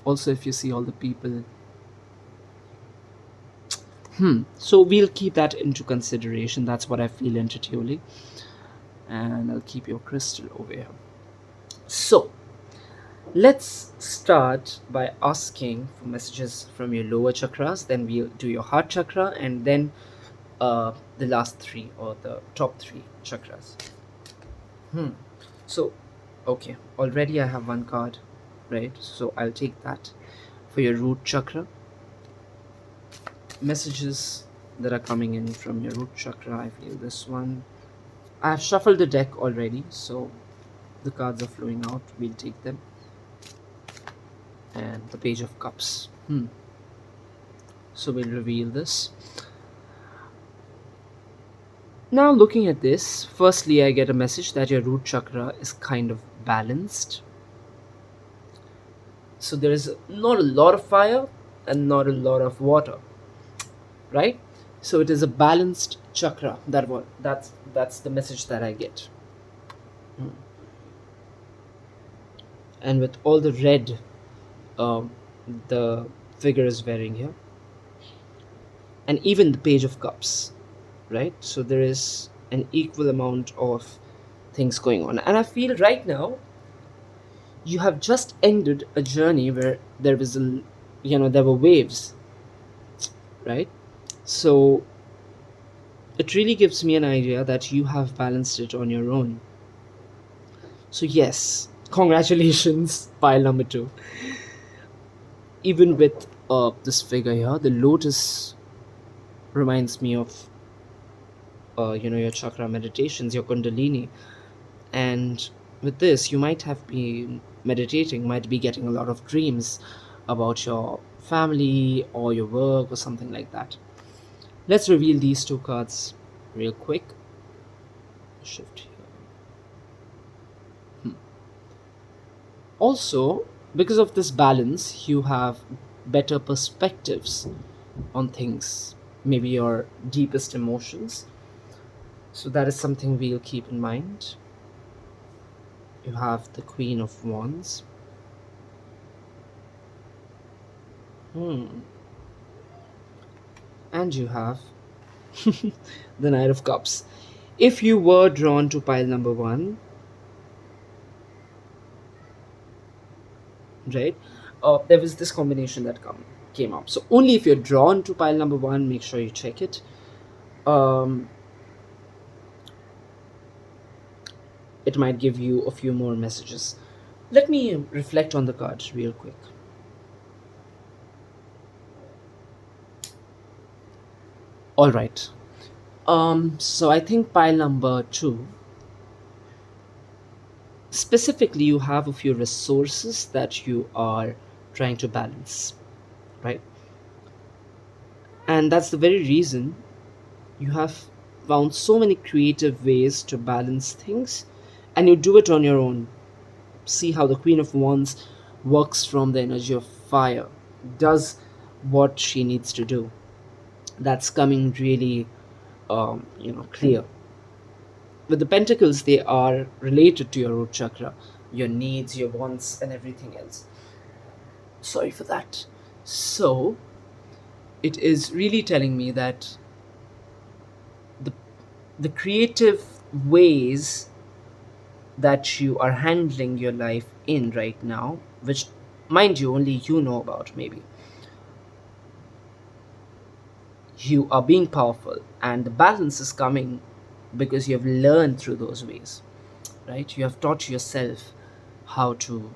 Also, if you see all the people. So we'll keep that into consideration. That's what I feel intuitively. And I'll keep your crystal over here. So, let's start by asking for messages from your lower chakras, then we'll do your heart chakra, and then the last 3 or the top 3 chakras. So, okay, already I have one card, right? So I'll take that for your root chakra. Messages that are coming in from your root chakra, I feel this one. I have shuffled the deck already, so the cards are flowing out. We'll take them. And the Page of Cups. So we'll reveal this. Now looking at this, firstly I get a message that your root chakra is kind of balanced. So there is not a lot of fire and not a lot of water, right? So it is a balanced chakra. That's the message that I get. And with all the red the figure is wearing here, and even the Page of Cups, right? So there is an equal amount of things going on, and I feel right now you have just ended a journey where there was there were waves, right? So it really gives me an idea that you have balanced it on your own. So yes, congratulations, pile number 2. Even with this figure here, the lotus reminds me of your chakra meditations, your kundalini. And with this, you might have been meditating, might be getting a lot of dreams about your family or your work or something like that. Let's reveal these 2 cards real quick. Shift here. Also, because of this balance, you have better perspectives on things, maybe your deepest emotions. So that is something we'll keep in mind. You have the Queen of Wands. And you have the Knight of Cups. If you were drawn to pile number 1, right, there was this combination that came up. So only if you're drawn to pile number 1, make sure you check it. It might give you a few more messages. Let me reflect on the cards real quick. All right. So I think pile number 2, specifically, you have a few resources that you are trying to balance, right? And that's the very reason you have found so many creative ways to balance things, and you do it on your own. See how the Queen of Wands works from the energy of fire, does what she needs to do. That's coming really clear. With the pentacles, they are related to your root chakra, your needs, your wants, and everything else. Sorry for that. So it is really telling me that the the creative ways that you are handling your life in right now, which, mind you, only you know about, maybe you are being powerful, and the balance is coming because you have learned through those ways, right? You have taught yourself how to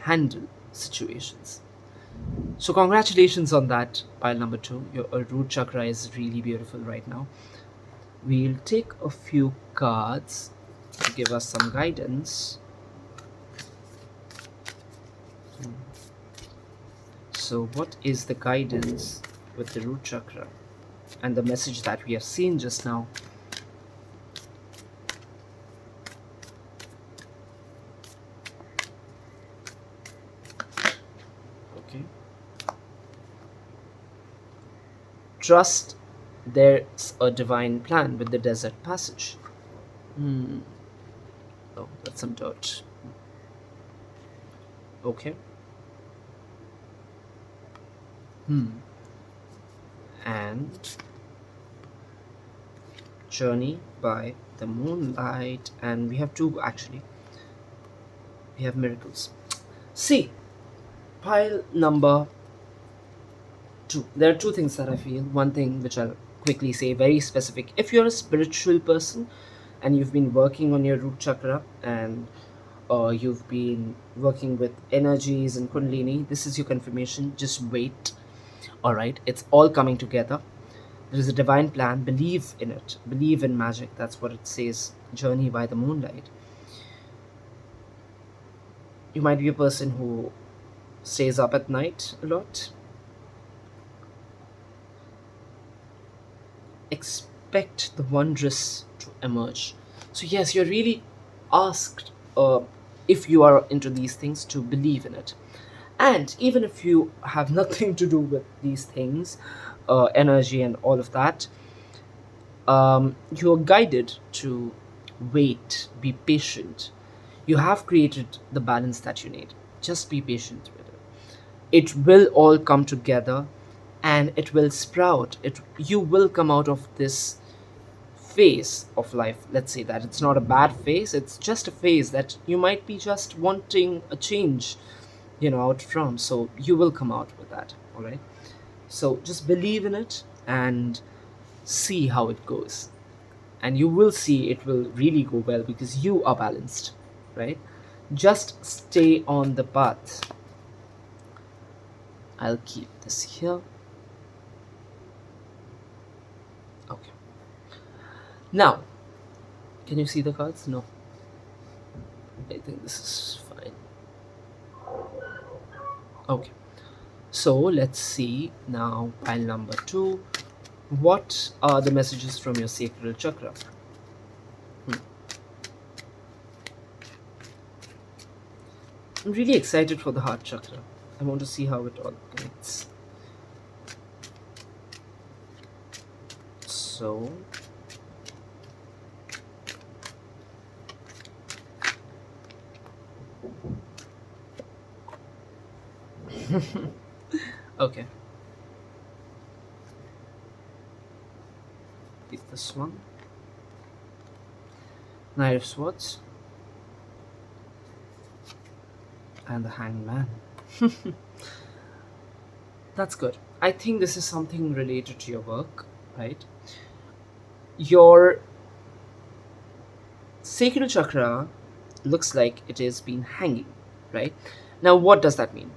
handle situations. So congratulations on that, pile number 2. Your root chakra is really beautiful right now. We'll take a few cards to give us some guidance. So what is the guidance with the root chakra and the message that we have seen just now? Okay. Trust there's a divine plan with the desert passage. Hmm. Oh, that's some dirt. Okay. Hmm. And journey by the moonlight. And we have two actually. We have miracles. See, pile number two. There are two things that I feel. One thing which I'll quickly say, very specific. If you're a spiritual person and you've been working on your root chakra and you've been working with energies and kundalini, this is your confirmation. Just wait. All right, it's all coming together. There is a divine plan. Believe in it. Believe in magic. That's what it says. Journey by the moonlight. You might be a person who stays up at night a lot. Expect the wondrous to emerge. So yes, you're really asked, if you are into these things, to believe in it. And even if you have nothing to do with these things, energy and all of that, you're guided to wait, be patient. You have created the balance that you need. Just be patient with it. It will all come together and it will sprout. You will come out of this phase of life. Let's say that it's not a bad phase, it's just a phase that you might be just wanting a change, out from. So you will come out with that, all right? So just believe in it and see how it goes. And you will see it will really go well because you are balanced, right? Just stay on the path. I'll keep this here. Okay. Now, can you see the cards? No. I think this is fine. Okay. So let's see now pile number 2. What are the messages from your sacral chakra? I'm really excited for the heart chakra. I want to see how it all connects. So, okay. Is this one? Knight of Swords. And the Hangman. That's good. I think this is something related to your work, right? Your sacral chakra looks like it is been hanging, right? Now, what does that mean?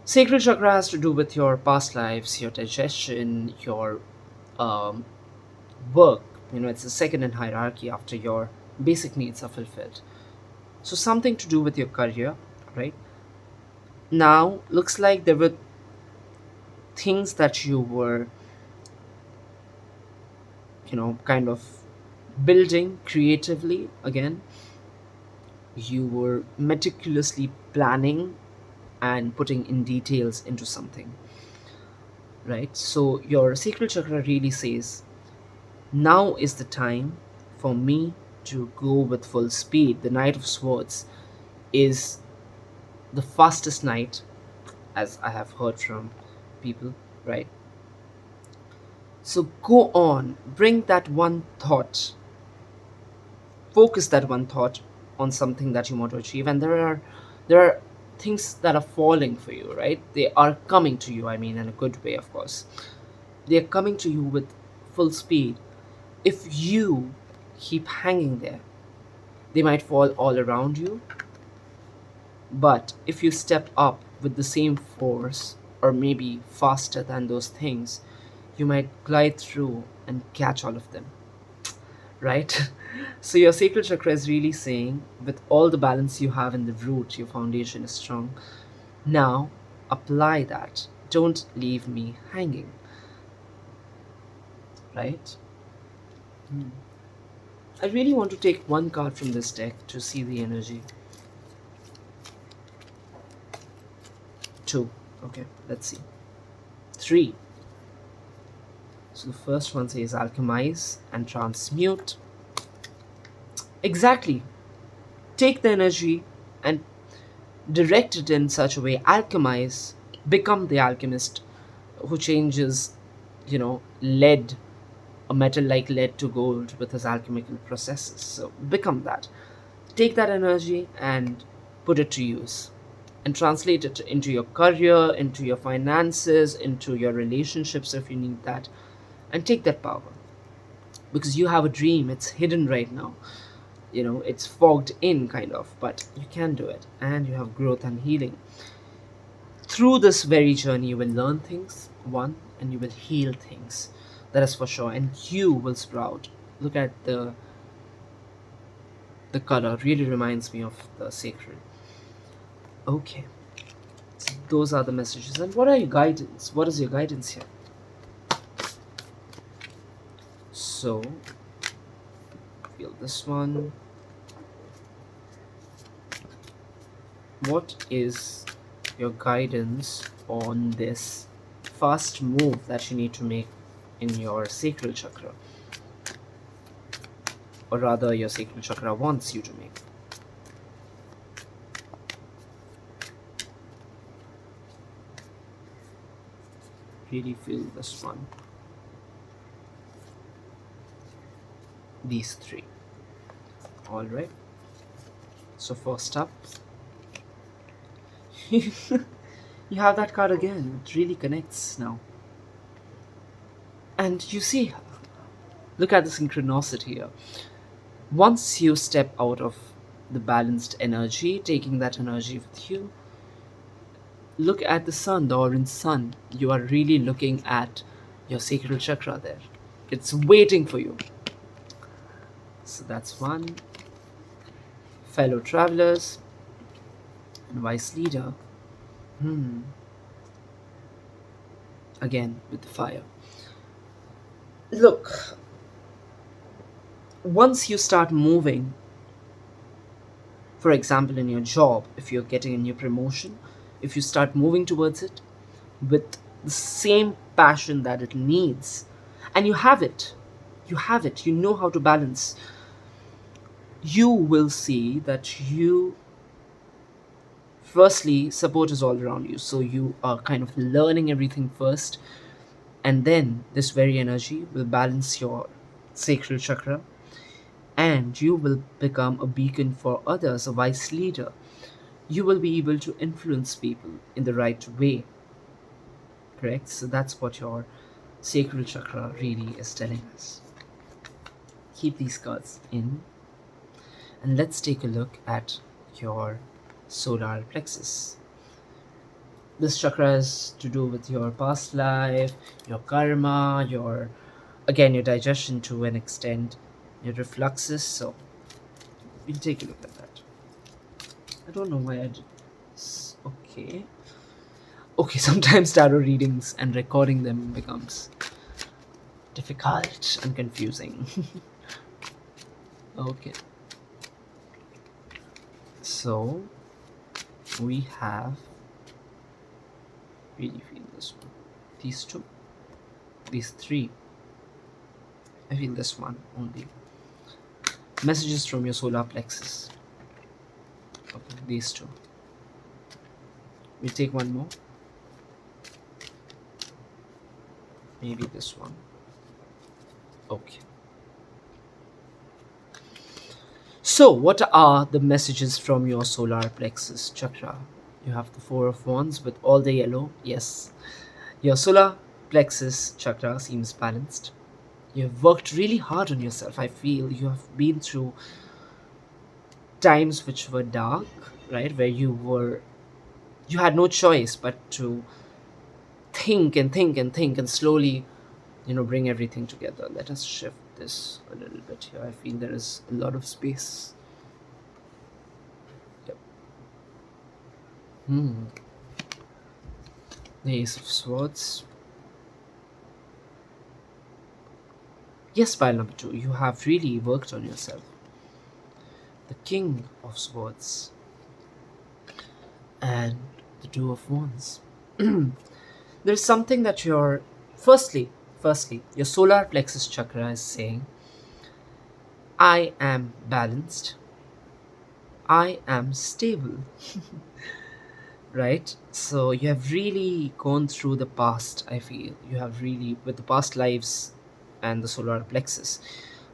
Sacral chakra has to do with your past lives, your digestion, your um, work. It's the second in hierarchy after your basic needs are fulfilled. So, something to do with your career, right? Now, looks like there were things that you were, kind of building creatively again. You were meticulously planning and putting in details into something, right? So your sacral chakra really says, now is the time for me to go with full speed. The Knight of Swords is the fastest knight, as I have heard from people, right? So go on, bring that one thought, focus that one thought on something that you want to achieve, and there are things that are falling for you, right? They are coming to you, I mean, in a good way, of course. They are coming to you with full speed. If you keep hanging there, they might fall all around you, but if you step up with the same force or maybe faster than those things, you might glide through and catch all of them, right? So your sacral chakra is really saying, with all the balance you have in the root, your foundation is strong. Now apply that. Don't leave me hanging, right? I really want to take one card from this deck to see the energy. 2. Okay, let's see. 3. So the first one says alchemize and transmute. Exactly. Take the energy and direct it in such a way, alchemize, become the alchemist who changes, lead, a metal like lead to gold with his alchemical processes. So become that. Take that energy and put it to use and translate it into your career, into your finances, into your relationships if you need that, and take that power because you have a dream. It's hidden right now, it's fogged in kind of, but you can do it, and you have growth and healing. Through this very journey you will learn things, one, and you will heal things, that is for sure, and you will sprout. Look at the color, really reminds me of the sacred. Okay, so those are the messages. And what are your guidance? What is your guidance here? So feel this one. What is your guidance on this fast move that you need to make in your sacral chakra, or rather your sacral chakra wants you to make? Really feel this one. These three. All right. So first up, you have that card again. It really connects now. And you see, look at the synchronicity here. Once you step out of the balanced energy, taking that energy with you, look at the sun, the orange sun. You are really looking at your sacral chakra there. It's waiting for you. So that's one. Fellow travelers and wise leader. Again with the fire. Look, once you start moving, for example, in your job, if you're getting a new promotion, if you start moving towards it with the same passion that it needs, and you know how to balance, you will see that you, firstly, support is all around you. So you are kind of learning everything first, and then this very energy will balance your sacral chakra, and you will become a beacon for others, a wise leader. You will be able to influence people in the right way, correct? So that's what your sacral chakra really is telling us. Keep these cards in, and let's take a look at your solar plexus. This chakra is to do with your past life, your karma, your, again, your digestion to an extent, your refluxes. So we'll take a look at that. I don't know why I did this. Okay. Okay, sometimes tarot readings and recording them becomes difficult and confusing. Okay. So we have, really feel this one. These two. These three. I feel this one only. Messages from your solar plexus. Okay, these two. We'll take one more. Maybe this one. Okay. So, what are the messages from your solar plexus chakra? You have the Four of Wands with all the yellow. Yes. Your solar plexus chakra seems balanced. You have worked really hard on yourself. I feel you have been through times which were dark, right? Where you had no choice but to think and think and think and slowly, bring everything together. Let us shift this a little bit here. I feel there is a lot of space. Yep. The Ace of Swords. Yes, pile number 2. You have really worked on yourself. The King of Swords. And the Two of Wands. There's something that you're, firstly, Firstly, your solar plexus chakra is saying, I am balanced, I am stable, right? So you have really gone through the past, I feel. You have really, with the past lives and the solar plexus,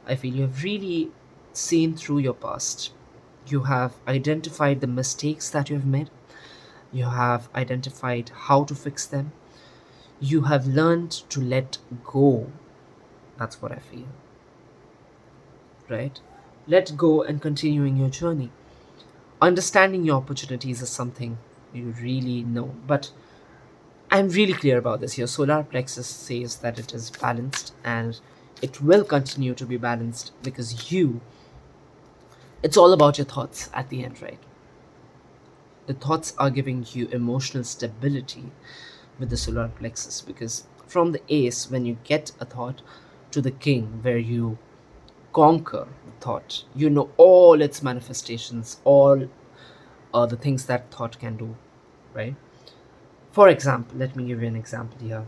I feel you have really seen through your past. You have identified the mistakes that you have made, you have identified how to fix them, you have learned to let go. That's what I feel, right? Let go and continuing your journey. Understanding your opportunities is something you really know. But I'm really clear about this. Your solar plexus says that it is balanced and it will continue to be balanced because it's all about your thoughts at the end, right? The thoughts are giving you emotional stability with the solar plexus because from the ace, when you get a thought, to the king, where you conquer thought, you know all its manifestations, all the things that thought can do, right? For example, let me give you an example here.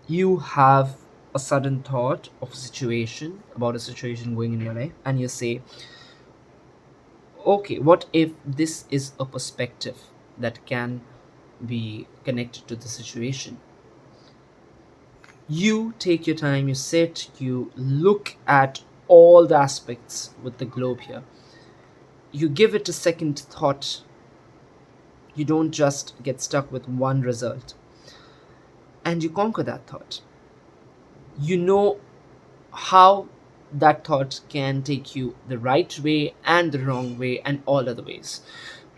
You have a sudden thought of a situation, about a situation going in your life, and you say, okay, what if this is a perspective that can be connected to the situation? You take your time, you sit, you look at all the aspects with the globe here. You give it a second thought. You don't just get stuck with one result. And you conquer that thought. You know how that thought can take you the right way and the wrong way and all other ways,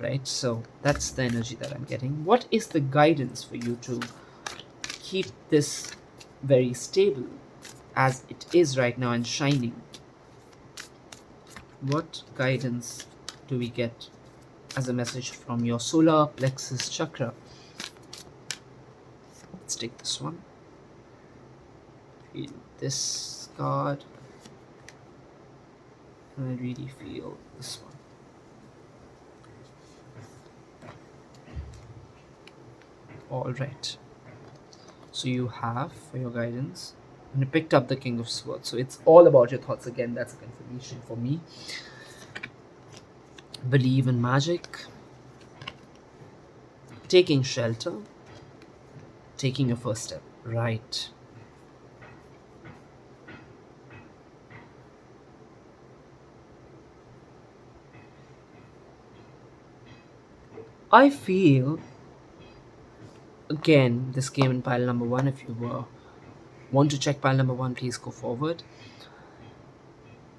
right? So that's the energy that I'm getting. What is the guidance for you to keep this very stable as it is right now and shining? What guidance do we get as a message from your solar plexus chakra? Let's take this one. Feel this card. And I really feel this one. All right. So you have for your guidance, and you picked up the King of Swords. So it's all about your thoughts again. That's a confirmation for me. Believe in magic, taking shelter, taking your first step. Right. I feel, again, this came in pile number one. If you want to check pile number one, please go forward.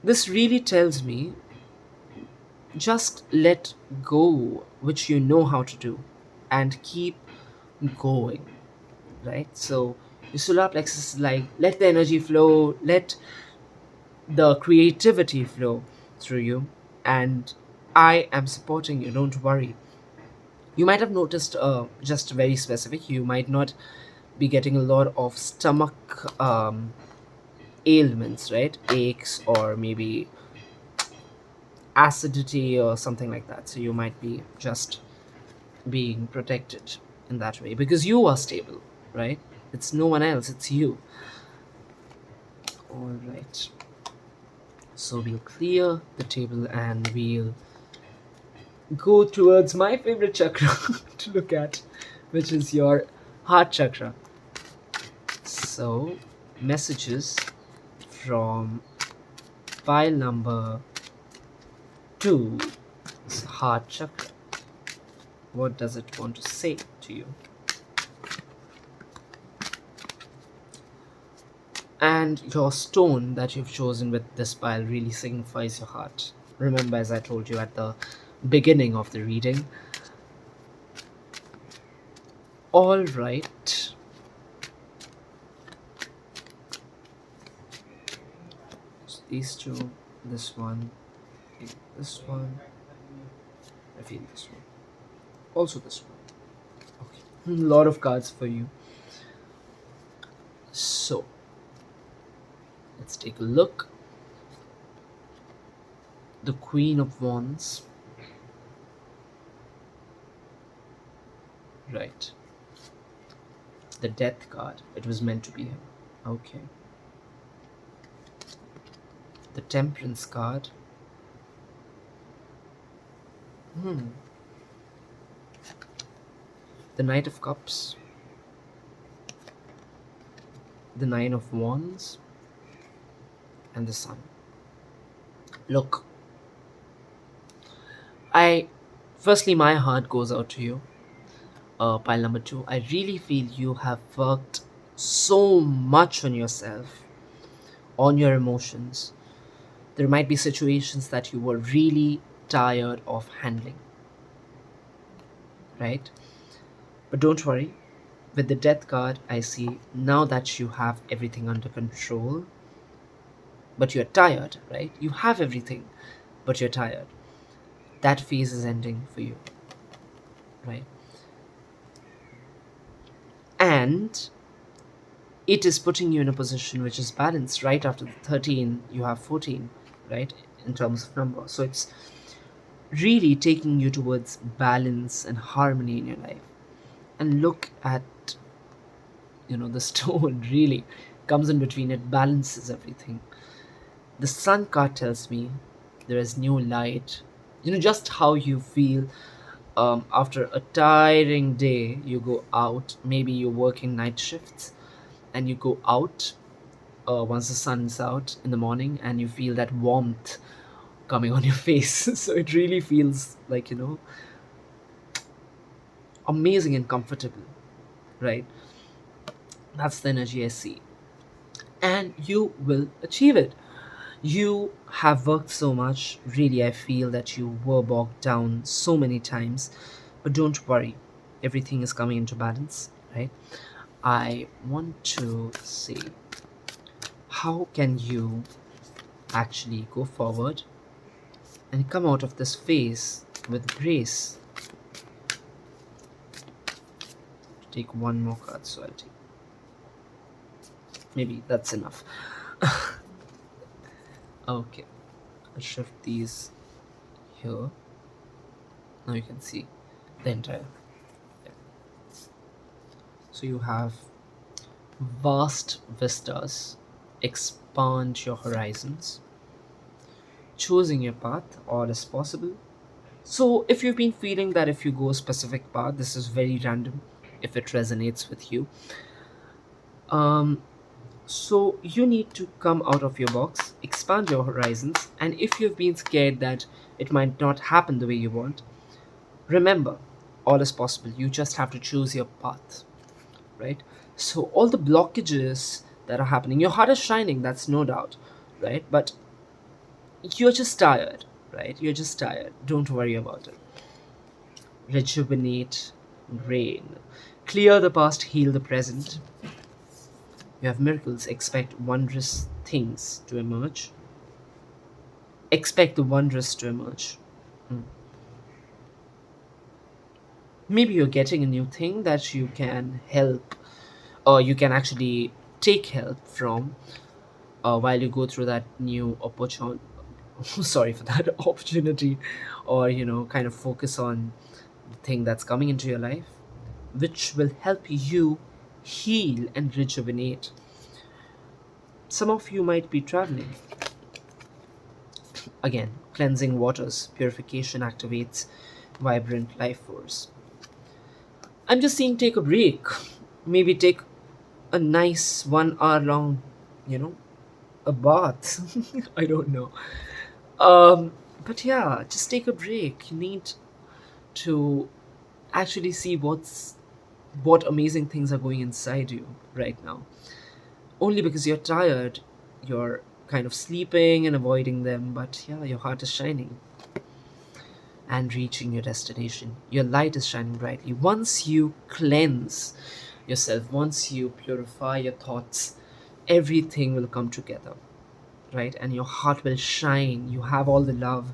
This really tells me just let go, which you know how to do, and keep going, right? So your solar plexus is like, let the energy flow, let the creativity flow through you, and I am supporting you, don't worry. You might have noticed, just very specific, you might not be getting a lot of stomach ailments, right? Aches or maybe acidity or something like that. So you might be just being protected in that way because you are stable, right? It's no one else, it's you. All right. So we'll clear the table and we'll go towards my favorite chakra to look at, which is your heart chakra. So, messages from pile number 2 is heart chakra. What does it want to say to you? And your stone that you've chosen with this pile really signifies your heart. Remember, as I told you at the beginning of the reading. All right. So these two, this one, this one. I feel this one. Also this one. Okay. A lot of cards for you. So let's take a look. The Queen of Wands. Right. The Death card. It was meant to be him. Okay. The Temperance card. Hmm. The Knight of Cups. The Nine of Wands. And the Sun. Look, I. Firstly, my heart goes out to you. Pile number two. I really feel you have worked so much on yourself, on your emotions. There might be situations that you were really tired of handling, right? But don't worry. With the Death card, I see now that you have everything under control, but you're tired, right? You have everything, but you're tired. That phase is ending for you, right? And it is putting you in a position which is balanced. Right after the 13, you have 14, right? In terms of number. So it's really taking you towards balance and harmony in your life. And look at, the stone really comes in between, it balances everything. The Sun card tells me there is new light. Just how you feel after a tiring day. You go out, maybe you're working night shifts, and you go out once the sun's out in the morning, and you feel that warmth coming on your face. So it really feels like, amazing and comfortable, right? That's the energy I see. And you will achieve it. You have worked so much. Really, I feel that you were bogged down so many times. But don't worry, everything is coming into balance, right? I want to see how can you actually go forward and come out of this phase with grace. Take one more card, so I'll take. Maybe that's enough. Okay, I'll shift these here. Now you can see the entire. Yeah. So you have vast vistas, expand your horizons, choosing your path, all is possible. So if you've been feeling that if you go a specific path, this is very random, if it resonates with you, um, so you need to come out of your box, expand your horizons, and if you've been scared that it might not happen the way you want, remember, all is possible. You just have to choose your path, right? So all the blockages that are happening, your heart is shining, that's no doubt, right? But you're just tired, right? You're just tired. Don't worry about it. Rejuvenate, rain. Clear the past, heal the present. You have miracles, expect wondrous things to emerge. Expect the wondrous to emerge. Mm. Maybe you're getting a new thing that you can help, or you can actually take help from while you go through that new opportunity. Sorry for that opportunity, or kind of focus on the thing that's coming into your life, which will help you heal and rejuvenate. Some of you might be traveling. Again, cleansing waters, purification activates vibrant life force. I'm just saying take a break. Maybe take a nice 1 hour long, you know, a bath. I don't know. But yeah, just take a break. You need to actually see what amazing things are going inside you right now. Only because you're tired, you're kind of sleeping and avoiding them, but yeah, your heart is shining and reaching your destination. Your light is shining brightly. Once you cleanse yourself, once you purify your thoughts, everything will come together, right? And your heart will shine. You have all the love.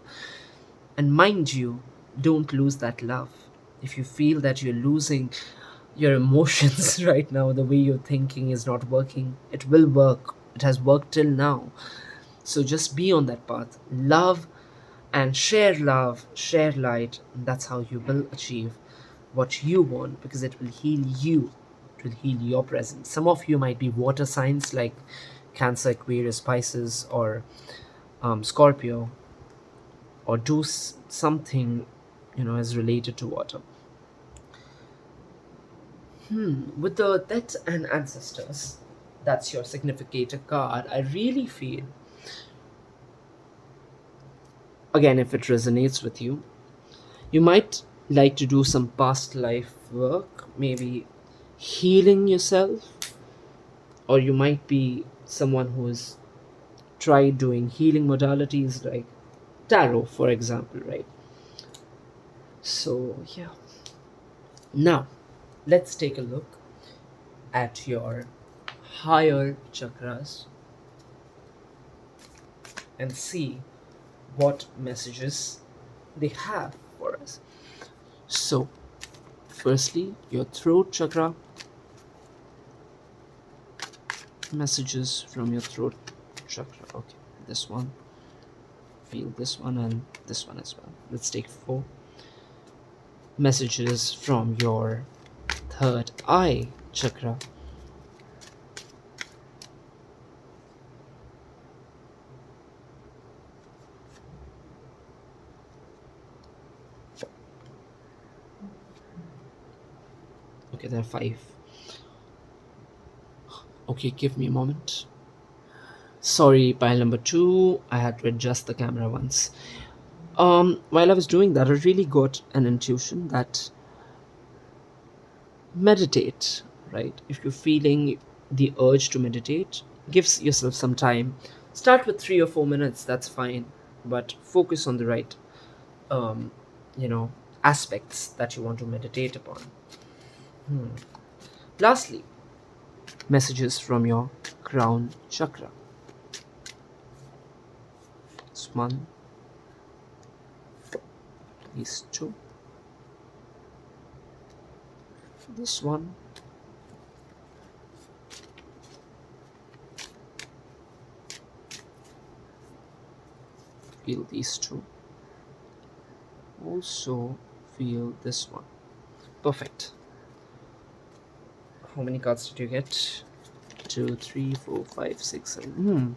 And mind you, don't lose that love. If you feel that you're losing your emotions right now, the way you're thinking is not working, it will work. It has worked till now. So just be on that path. Love, share light. And that's how you will achieve what you want because it will heal you. it will heal your presence. Some of you might be water signs like Cancer, Aquarius, Pisces, or Scorpio, or do something is related to water. With the death and ancestors, that's your significator card. I really feel, again, if it resonates with you, you might like to do some past life work, maybe healing yourself, or you might be someone who's tried doing healing modalities like tarot, for example, right? So, yeah. Now, let's take a look at your higher chakras and see what messages they have for us. So, firstly, your throat chakra, messages from your throat chakra. Okay, this one, feel this one, and this one as well. Let's take 4 messages from your third eye chakra. Okay, there are 5. Okay, give me a moment. Sorry, pile number 2. I had to adjust the camera once. While I was doing that, I really got an intuition that meditate, right? If you're feeling the urge to meditate, give yourself some time. Start with 3 or 4 minutes, that's fine, but focus on the right, um, you know, aspects that you want to meditate upon. Lastly, messages from your crown chakra. This one, these 2, this one, feel these 2, also feel this one. Perfect. How many cards did you get? 2, 3, 4, 5, 6, 7.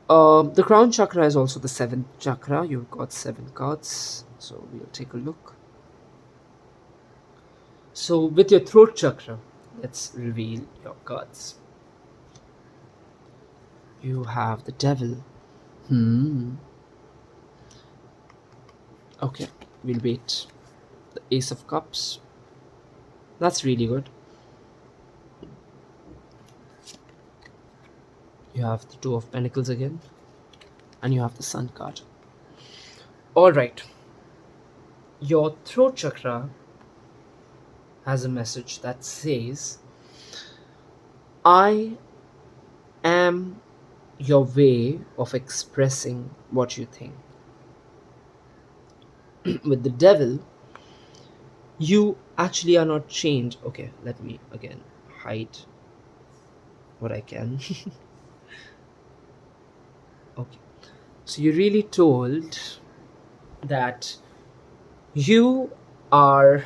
The crown chakra is also the 7th chakra. You've got 7 cards, so we'll take a look. So with your throat chakra, let's reveal your cards. You have the devil. Okay, we'll wait. The ace of cups. That's really good. You have the 2 of pentacles again, and you have the sun card. All right. Your throat chakra has a message that says, I am your way of expressing what you think. With the devil, you actually are not chained. Okay, let me again hide what I can. Okay, so you're really told that you are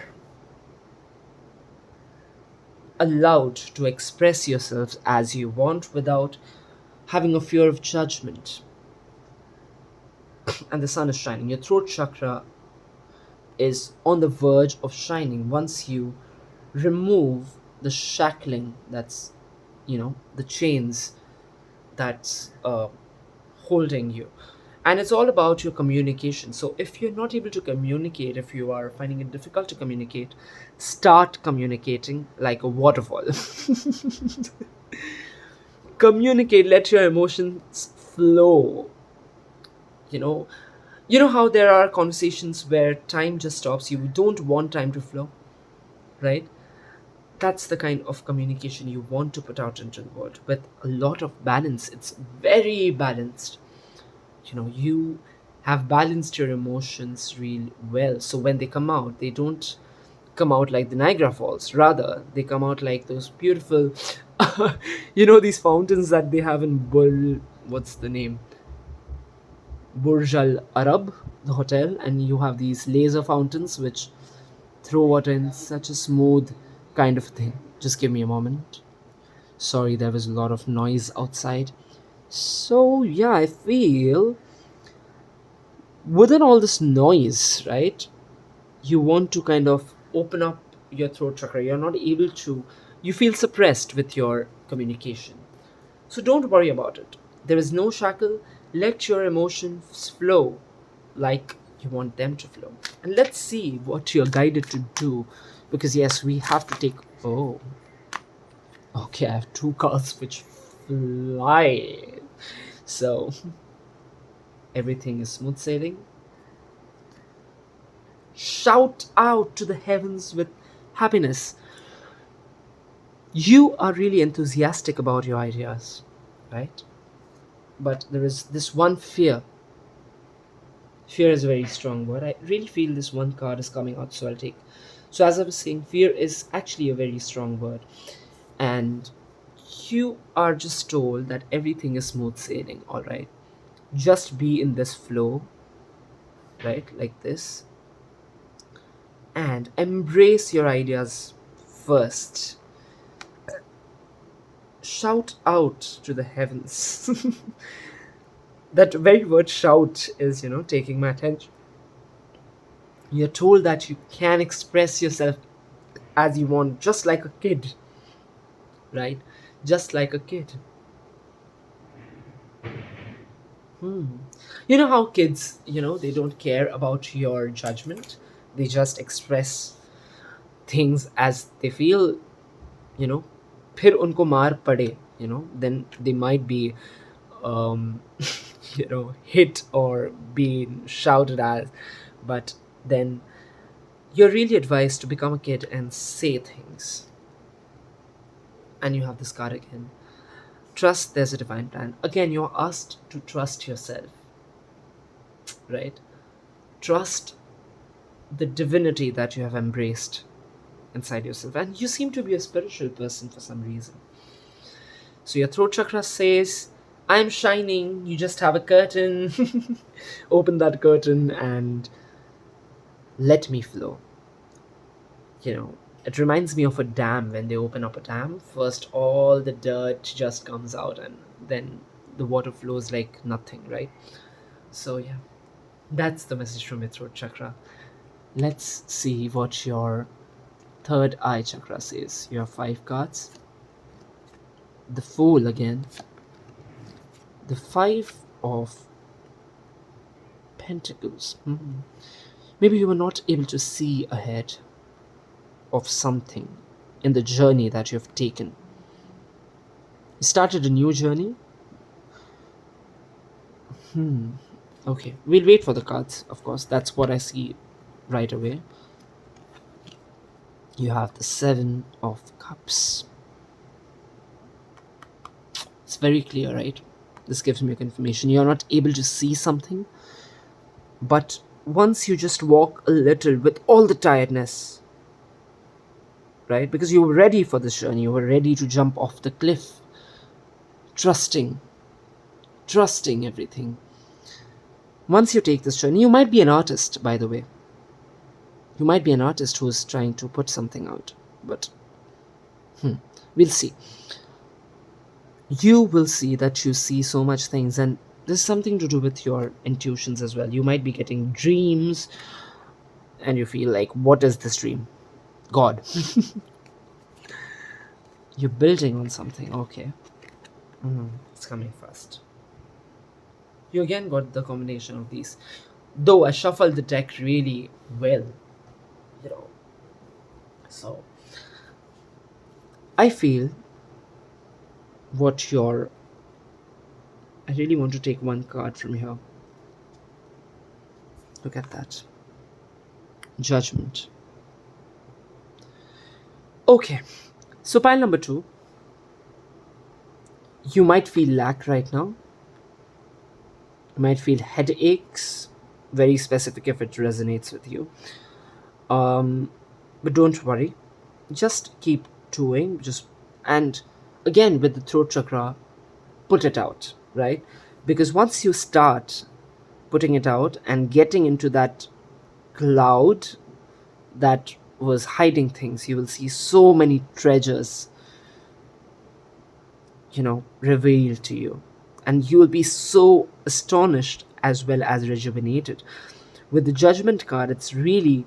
allowed to express yourselves as you want without having a fear of judgment. And the sun is shining. Your throat chakra is on the verge of shining once you remove the shackling that's, the chains that's holding you. And it's all about your communication. So if you're not able to communicate, if you are finding it difficult to communicate, start communicating like a waterfall. Communicate, let your emotions flow. You know how there are conversations where time just stops. You don't want time to flow, right? That's the kind of communication you want to put out into the world with a lot of balance. It's very balanced. You have balanced your emotions real well, so when they come out, they don't come out like the Niagara Falls. Rather, they come out like those beautiful these fountains that they have in what's the name, Burj Al Arab, the hotel, and you have these laser fountains which throw water in such a smooth kind of thing. Just give me a moment. Sorry, there was a lot of noise outside. So, yeah, I feel within all this noise, right, you want to kind of open up your throat chakra. You're not able to, you feel suppressed with your communication. So, don't worry about it. There is no shackle. Let your emotions flow like you want them to flow. And let's see what you're guided to do. Because, yes, we have to take. Oh, okay, I have two cards which fly. So, everything is smooth sailing. Shout out to the heavens with happiness. You are really enthusiastic about your ideas, right? But there is this one fear. Fear is a very strong word. I really feel this one card is coming out, so I'll take. So, as I was saying, fear is actually a very strong word. And you are just told that everything is smooth sailing, all right? Just be in this flow, right? Like this. And embrace your ideas first. Shout out to the heavens. That very word shout is, taking my attention. You're told that you can express yourself as you want, just like a kid, right? Just like a kid. You know how kids, they don't care about your judgment. They just express things as they feel, you know. फिर उनको मार पड़े, then they might be um, hit or being shouted at, but then you're really advised to become a kid and say things. And you have this card again. Trust there's a divine plan. Again, you're asked to trust yourself, right? Trust the divinity that you have embraced inside yourself. And you seem to be a spiritual person for some reason. So your throat chakra says, I'm shining, you just have a curtain. Open that curtain and let me flow. It reminds me of a dam. When they open up a dam, first all the dirt just comes out and then the water flows like nothing, right? So yeah, that's the message from your throat chakra. Let's see what your third eye chakra says. You have 5 cards. The Fool again. The 5 of Pentacles. Maybe you were not able to see ahead of something in the journey that you have taken. You started a new journey. Okay, we'll wait for the cards, of course. That's what I see right away. You have the 7 of Cups. It's very clear, right? This gives me a confirmation. You're not able to see something, but once you just walk a little with all the tiredness, right? Because you were ready for this journey. You were ready to jump off the cliff. Trusting everything. Once you take this journey, you might be an artist, by the way. You might be an artist who's trying to put something out, but we'll see. You will see that you see so much things, and there's something to do with your intuitions as well. You might be getting dreams, and you feel like, what is this dream? God. You're building on something, okay. It's coming fast. You again got the combination of these. Though I shuffled the deck really well, So, I feel what your... I really want to take one card from here. Look at that. Judgment. Okay, so pile number 2. You might feel lack right now. You might feel headaches. Very specific if it resonates with you. But don't worry. Just keep doing. And again, with the throat chakra, put it out, right? Because once you start putting it out and getting into that cloud, that was hiding things, you will see so many treasures, revealed to you. And you will be so astonished as well as rejuvenated. With the Judgment card, it's really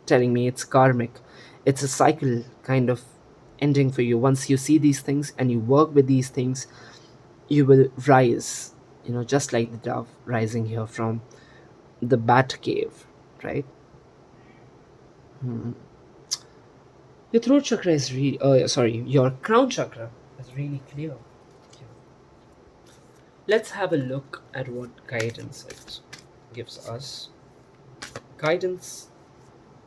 telling me it's karmic. It's a cycle kind of ending for you. Once you see these things and you work with these things, you will rise, just like the dove rising here from the bat cave, right? Your throat chakra is really, sorry, your crown chakra is really clear. Let's have a look at what guidance it gives us. Guidance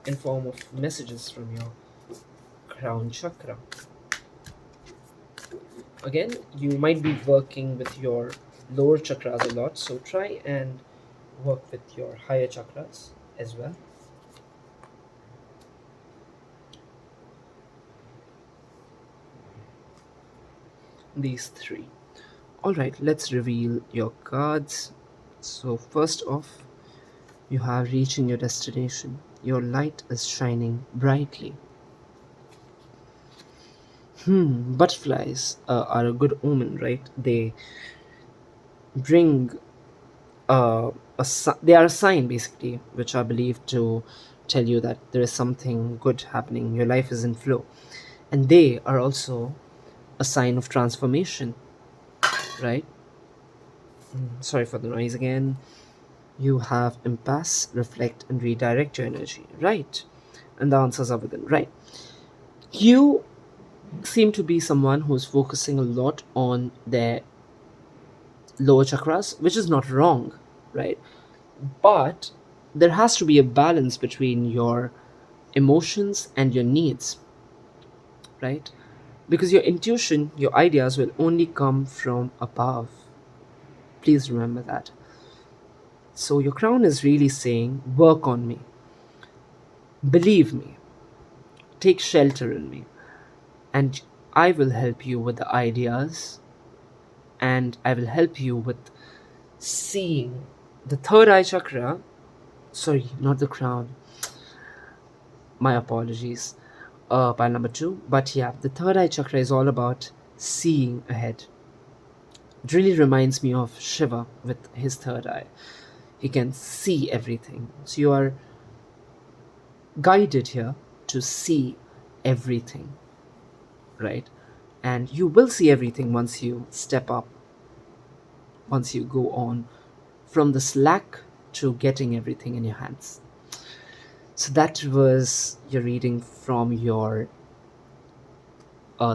in form of messages from your crown chakra. Again, you might be working with your lower chakras a lot, so try and work with your higher chakras as well. These three. Alright, let's reveal your cards. So, first off, you have reaching your destination. Your light is shining brightly. Butterflies are a good omen, right? They bring they are a sign basically, which are believed to tell you that there is something good happening. Your life is in flow, and they are also a sign of transformation, right? Sorry for the noise again. You have impasse, reflect, and redirect your energy, right? And the answers are within, right? You seem to be someone who is focusing a lot on their lower chakras, which is not wrong, right? But there has to be a balance between your emotions and your needs, right? Because your intuition, your ideas will only come from above. Please remember that. So your crown is really saying, work on me, believe me, take shelter in me, and I will help you with the ideas, and I will help you with seeing the third eye chakra. Sorry, not the crown. My apologies. Pile number two. But yeah, the third eye chakra is all about seeing ahead. It really reminds me of Shiva with his third eye. He can see everything. So you are guided here to see everything, right? And you will see everything once you step up, once you go on from the slack to getting everything in your hands. So that was your reading from your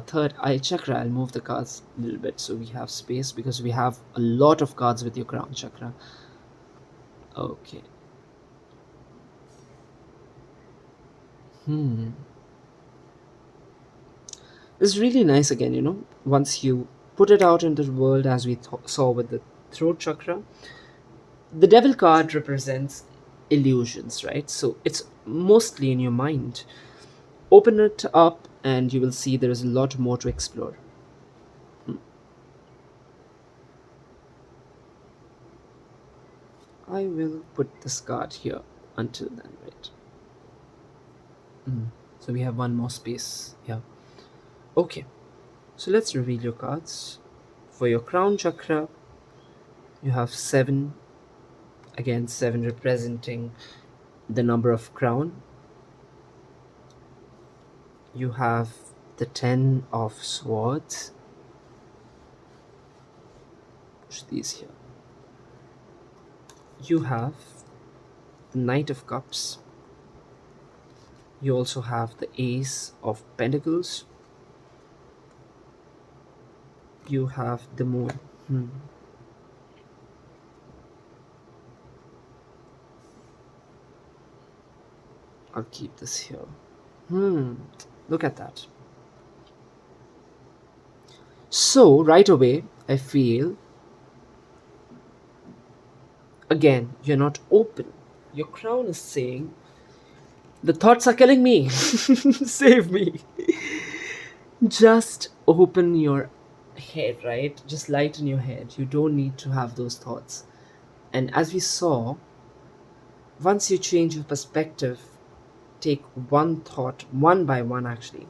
third eye chakra. I'll move the cards a little bit so we have space because we have a lot of cards with your crown chakra. Okay. It's really nice again, once you put it out into the world, as we saw with the throat chakra. The devil card represents illusions, right? So it's mostly in your mind. Open it up and you will see there is a lot more to explore. I will put this card here until then, right? So we have one more space here. Okay, so let's reveal your cards. For your crown chakra, you have seven. Again, seven representing the number of crown. You have the 10 of swords. Push these here. You have the Knight of Cups. You also have the Ace of Pentacles. You have the Moon. I'll keep this here. Look at that. So, right away, I feel again, you're not open. Your crown is saying, the thoughts are killing me. Save me. Just open your head, right? Just lighten your head. You don't need to have those thoughts. And as we saw, once you change your perspective, take one thought, one by one actually,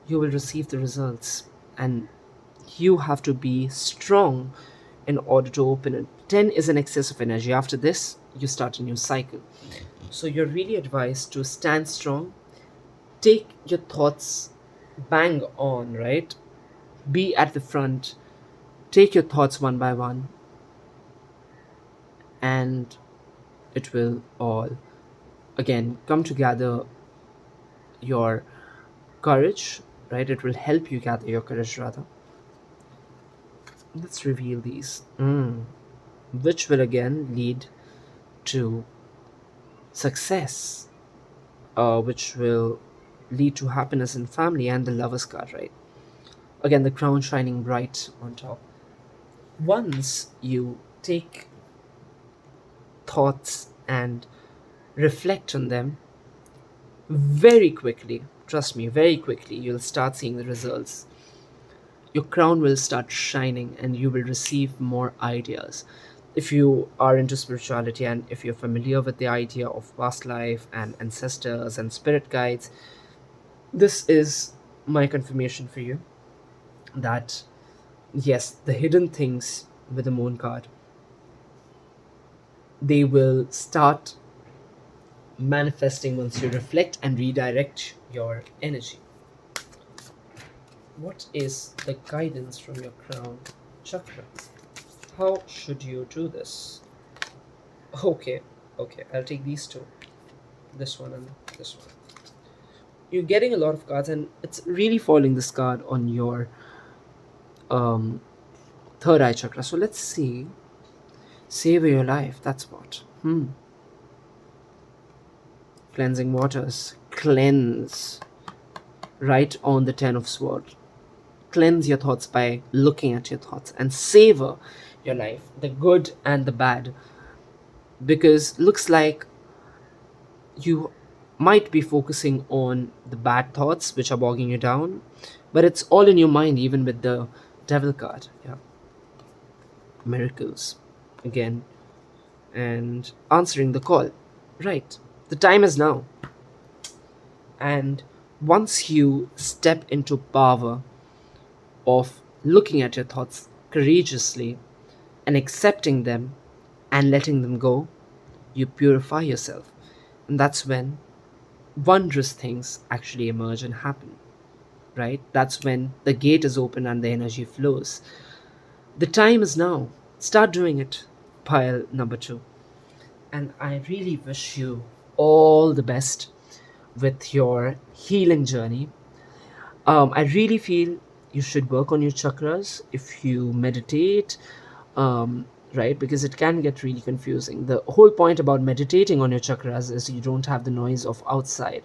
you will receive the results. And you have to be strong in order to open it. 10 is an excess of energy. After this, you start a new cycle. So you're really advised to stand strong, take your thoughts bang on, right? Be at the front, take your thoughts one by one, and it will all again come to gather your courage, right? It will help you gather your courage rather. Let's reveal these. Which will again lead to success, which will lead to happiness in family, and the lover's card, right? Again, the crown shining bright on top. Once you take thoughts and reflect on them very quickly, trust me, very quickly, you'll start seeing the results. Your crown will start shining and you will receive more ideas. If you are into spirituality and if you're familiar with the idea of past life and ancestors and spirit guides, this is my confirmation for you that yes, the hidden things with the moon card, they will start manifesting once you reflect and redirect your energy. What is the guidance from your crown chakra? How should you do this? Okay, okay, I'll take these two. This one and this one. You're getting a lot of cards, and it's really falling this card on your um, third eye chakra. So let's see. Savor your life. That's what. Cleansing waters. Cleanse. Right on the Ten of Swords. Cleanse your thoughts by looking at your thoughts and savor your life, the good and the bad. Because looks like you might be focusing on the bad thoughts which are bogging you down, but it's all in your mind, even with the devil card. Yeah. Miracles again, and answering the call. Right. The time is now. And once you step into power of looking at your thoughts courageously and accepting them and letting them go, you purify yourself. And that's when wondrous things actually emerge and happen, right? That's when the gate is open and the energy flows. The time is now. Start doing it, pile number two. And I really wish you all the best with your healing journey. I really feel you should work on your chakras if you meditate, right? Because it can get really confusing. The whole point about meditating on your chakras is you don't have the noise of outside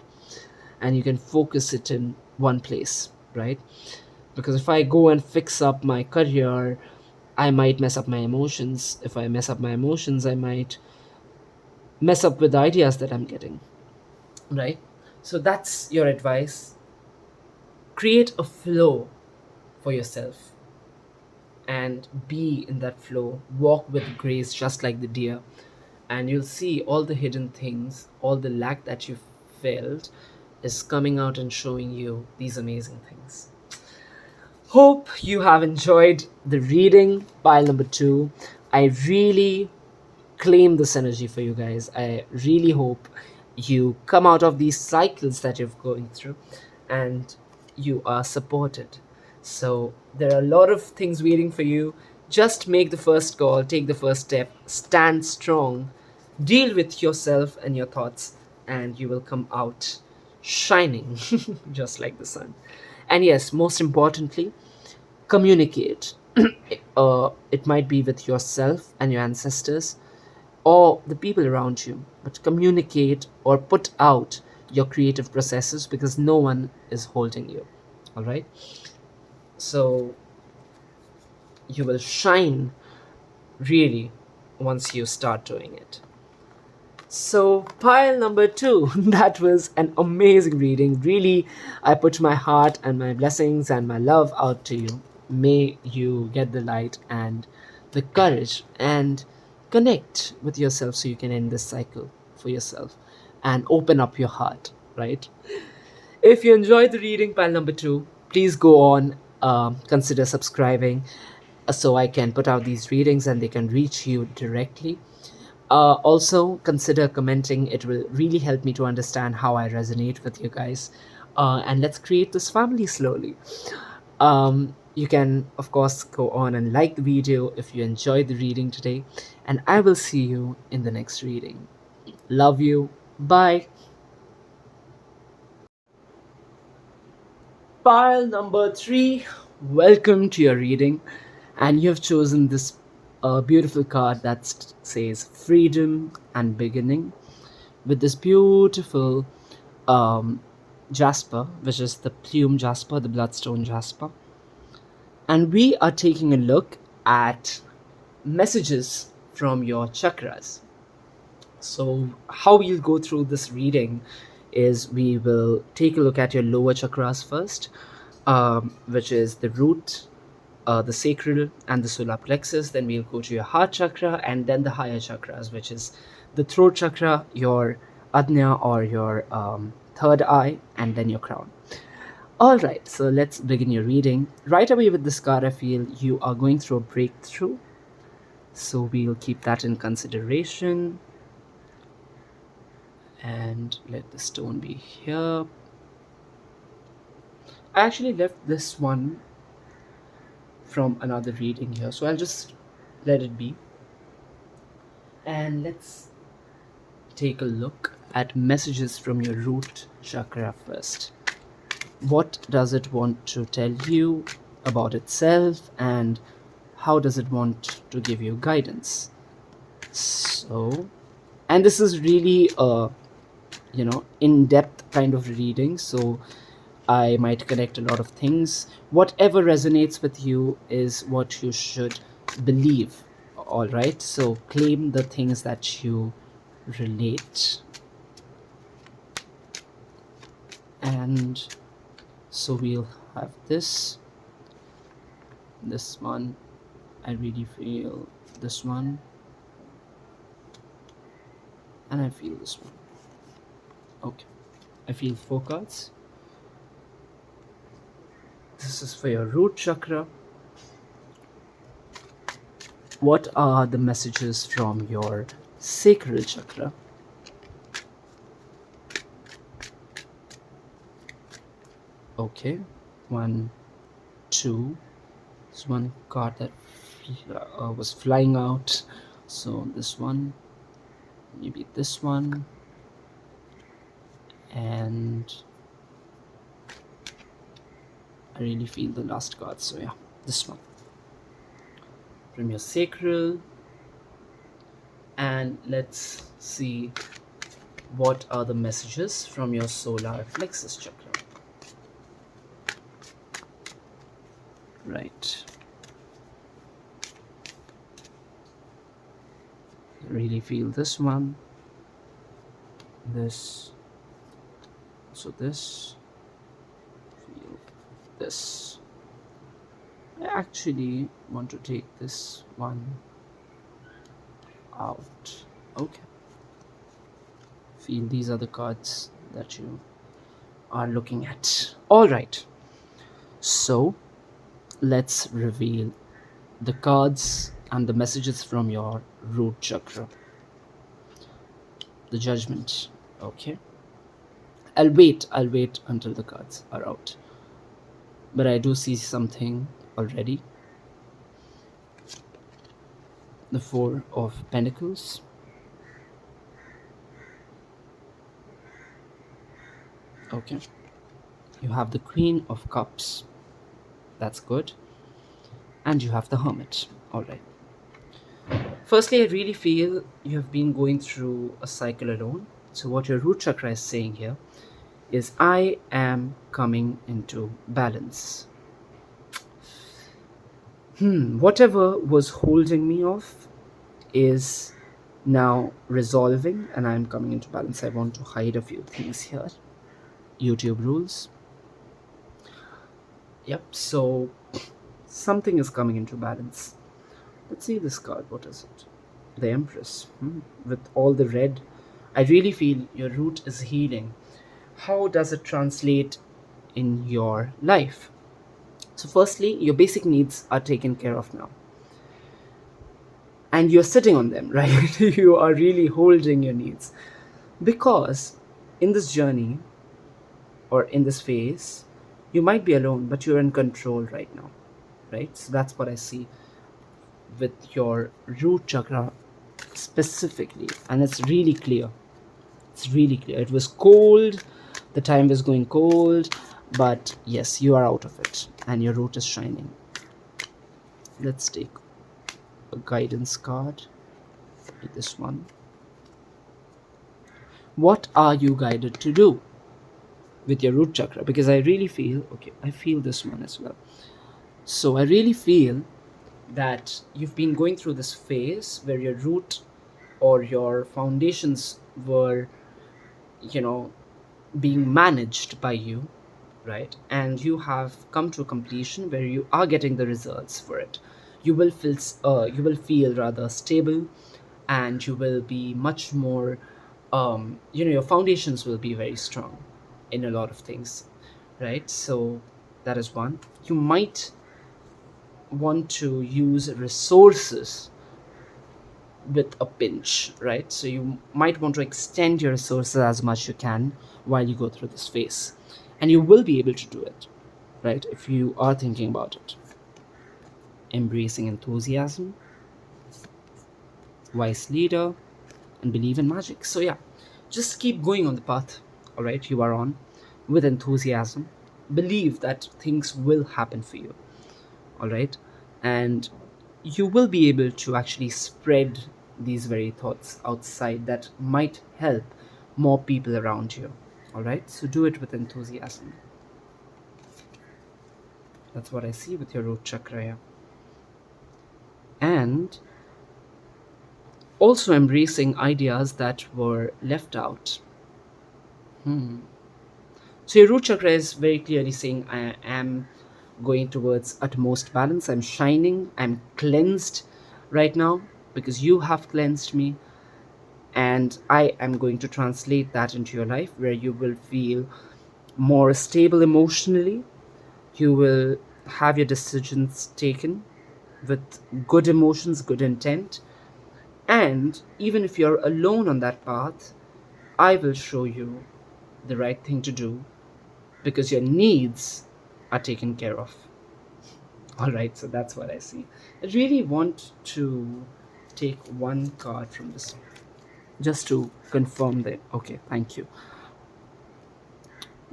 and you can focus it in one place, right? Because if I go and fix up my career, I might mess up my emotions. If I mess up my emotions, I might mess up with the ideas that I'm getting, right? So that's your advice. Create a flow for yourself and be in that flow. Walk with grace, just like the deer, and you'll see all the hidden things, all the lack that you felt is coming out and showing you these amazing things. Hope you have enjoyed the reading, pile number two. I really claim this energy for you guys. I really hope you come out of these cycles that you're going through and you are supported. So there are a lot of things waiting for you. Just make the first call, take the first step, stand strong, deal with yourself and your thoughts, and you will come out shining just like the sun. And yes, most importantly, communicate. It might be with yourself and your ancestors or the people around you, but communicate or put out your creative processes because no one is holding you. All right. So you will shine really once you start doing it. So, pile number two, that was an amazing reading. Really, I put my heart and my blessings and my love out to you. May you get the light and the courage and connect with yourself so you can end this cycle for yourself. and open up your heart, right? If you enjoyed the reading, pile number two, please go on, consider subscribing so I can put out these readings and they can reach you directly. Also, consider commenting. It will really help me to understand how I resonate with you guys. And let's create this family slowly. You can, of course, go on and like the video if you enjoyed the reading today. And I will see you in the next reading. Love you. Bye. Pile number three, welcome to your reading. And you have chosen this beautiful card that says freedom and beginning with this beautiful jasper, which is the plume jasper, the bloodstone jasper. And we are taking a look at messages from your chakras. So, how we'll go through this reading is we will take a look at your lower chakras first, which is the root, the sacral, and the solar plexus. Then we'll go to your heart chakra, and then the higher chakras, which is the throat chakra, your ajna or your third eye, and then your crown. All right, so let's begin your reading. Right away with this card, I feel you are going through a breakthrough. So we'll keep that in consideration. And let the stone be here. I actually left this one from another reading here, so I'll just let it be. And let's take a look at messages from your root chakra first. What does it want to tell you about itself, and how does it want to give you guidance? So, and this is really a in-depth kind of reading, so I might connect a lot of things. Whatever resonates with you is what you should believe. All right, so claim the things that you relate. And so we'll have this one. I really feel this one, and I feel this one. Okay, I feel 4 cards. This is for your root chakra. What are the messages from your sacral chakra? Okay, 1, 2. This one card that was flying out. So this one, maybe this one, and I really feel the last card. So yeah, this one from your sacral. And let's see what are the messages from your solar plexus chakra. Right. I really feel this one, this, so this, feel this. I actually want to take this one out. Okay. Feel these are the cards that you are looking at. All right. So let's reveal the cards and the messages from your root chakra. The judgment. Okay. I'll wait until the cards are out. But I do see something already. The 4 of Pentacles. Okay. You have the Queen of Cups. That's good. And you have the Hermit. Alright. Firstly, I really feel you have been going through a cycle alone. So what your root chakra is saying here is, I am coming into balance. Whatever was holding me off is now resolving, and I'm coming into balance. I want to hide a few things here. YouTube rules. Yep, so something is coming into balance. Let's see this card. What is it? The Empress. With all the red. I really feel your root is healing. How does it translate in your life? So, firstly, your basic needs are taken care of now, and you're sitting on them, right? You are really holding your needs because in this journey or in this phase, you might be alone, but you're in control right now, right? So, that's what I see with your root chakra specifically, and it's really clear. It's really clear. It was cold, the time was going cold, but yes, you are out of it and your root is shining. Let's take a guidance card, this one. What are you guided to do with your root chakra? Because I really feel, okay, I feel this one as well. So I really feel that you've been going through this phase where your root or your foundations were, you know, being managed by you, right? And you have come to a completion where you are getting the results for it. You will feel rather stable, and you will be much more, your foundations will be very strong in a lot of things, right? So that is one. You might want to use resources with a pinch, right? So you might want to extend your resources as much you can while you go through this phase. And you will be able to do it, right? If you are thinking about it. Embracing enthusiasm, wise leader, and believe in magic. So yeah, just keep going on the path, all right, you are on with enthusiasm. Believe that things will happen for you, all right? And you will be able to actually spread these very thoughts outside that might help more people around you, all right? So do it with enthusiasm. That's what I see with your root chakra here. And also embracing ideas that were left out. So your root chakra is very clearly saying, I am going towards utmost balance. I'm shining. I'm cleansed right now because you have cleansed me. And I am going to translate that into your life where you will feel more stable emotionally. You will have your decisions taken with good emotions, good intent. And even if you're alone on that path, I will show you the right thing to do because your needs are taken care of. All right, so that's what I see. I really want to take one card from this just to confirm that. Okay, thank you.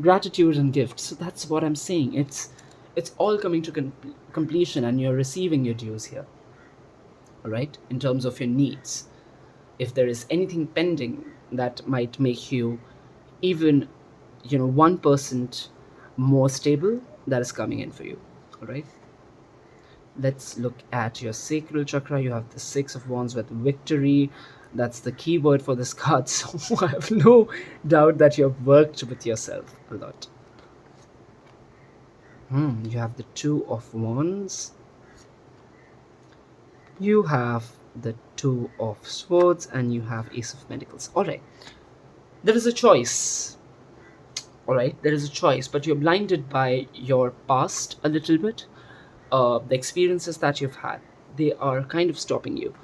Gratitude and gift. So that's what I'm saying. It's all coming to completion, and you're receiving your dues here. All right, in terms of your needs. If there is anything pending that might make you even 1% more stable, that is coming in for you. All right, let's look at your sacral chakra. You have the Six of Wands with victory. That's the key word for this card. So I have no doubt that you have worked with yourself a lot. You have the Two of Wands. You have the Two of Swords, and you have Ace of Pentacles. All right, there is a choice. All right, there is a choice, but you're blinded by your past a little bit. The experiences that you've had, they are kind of stopping you.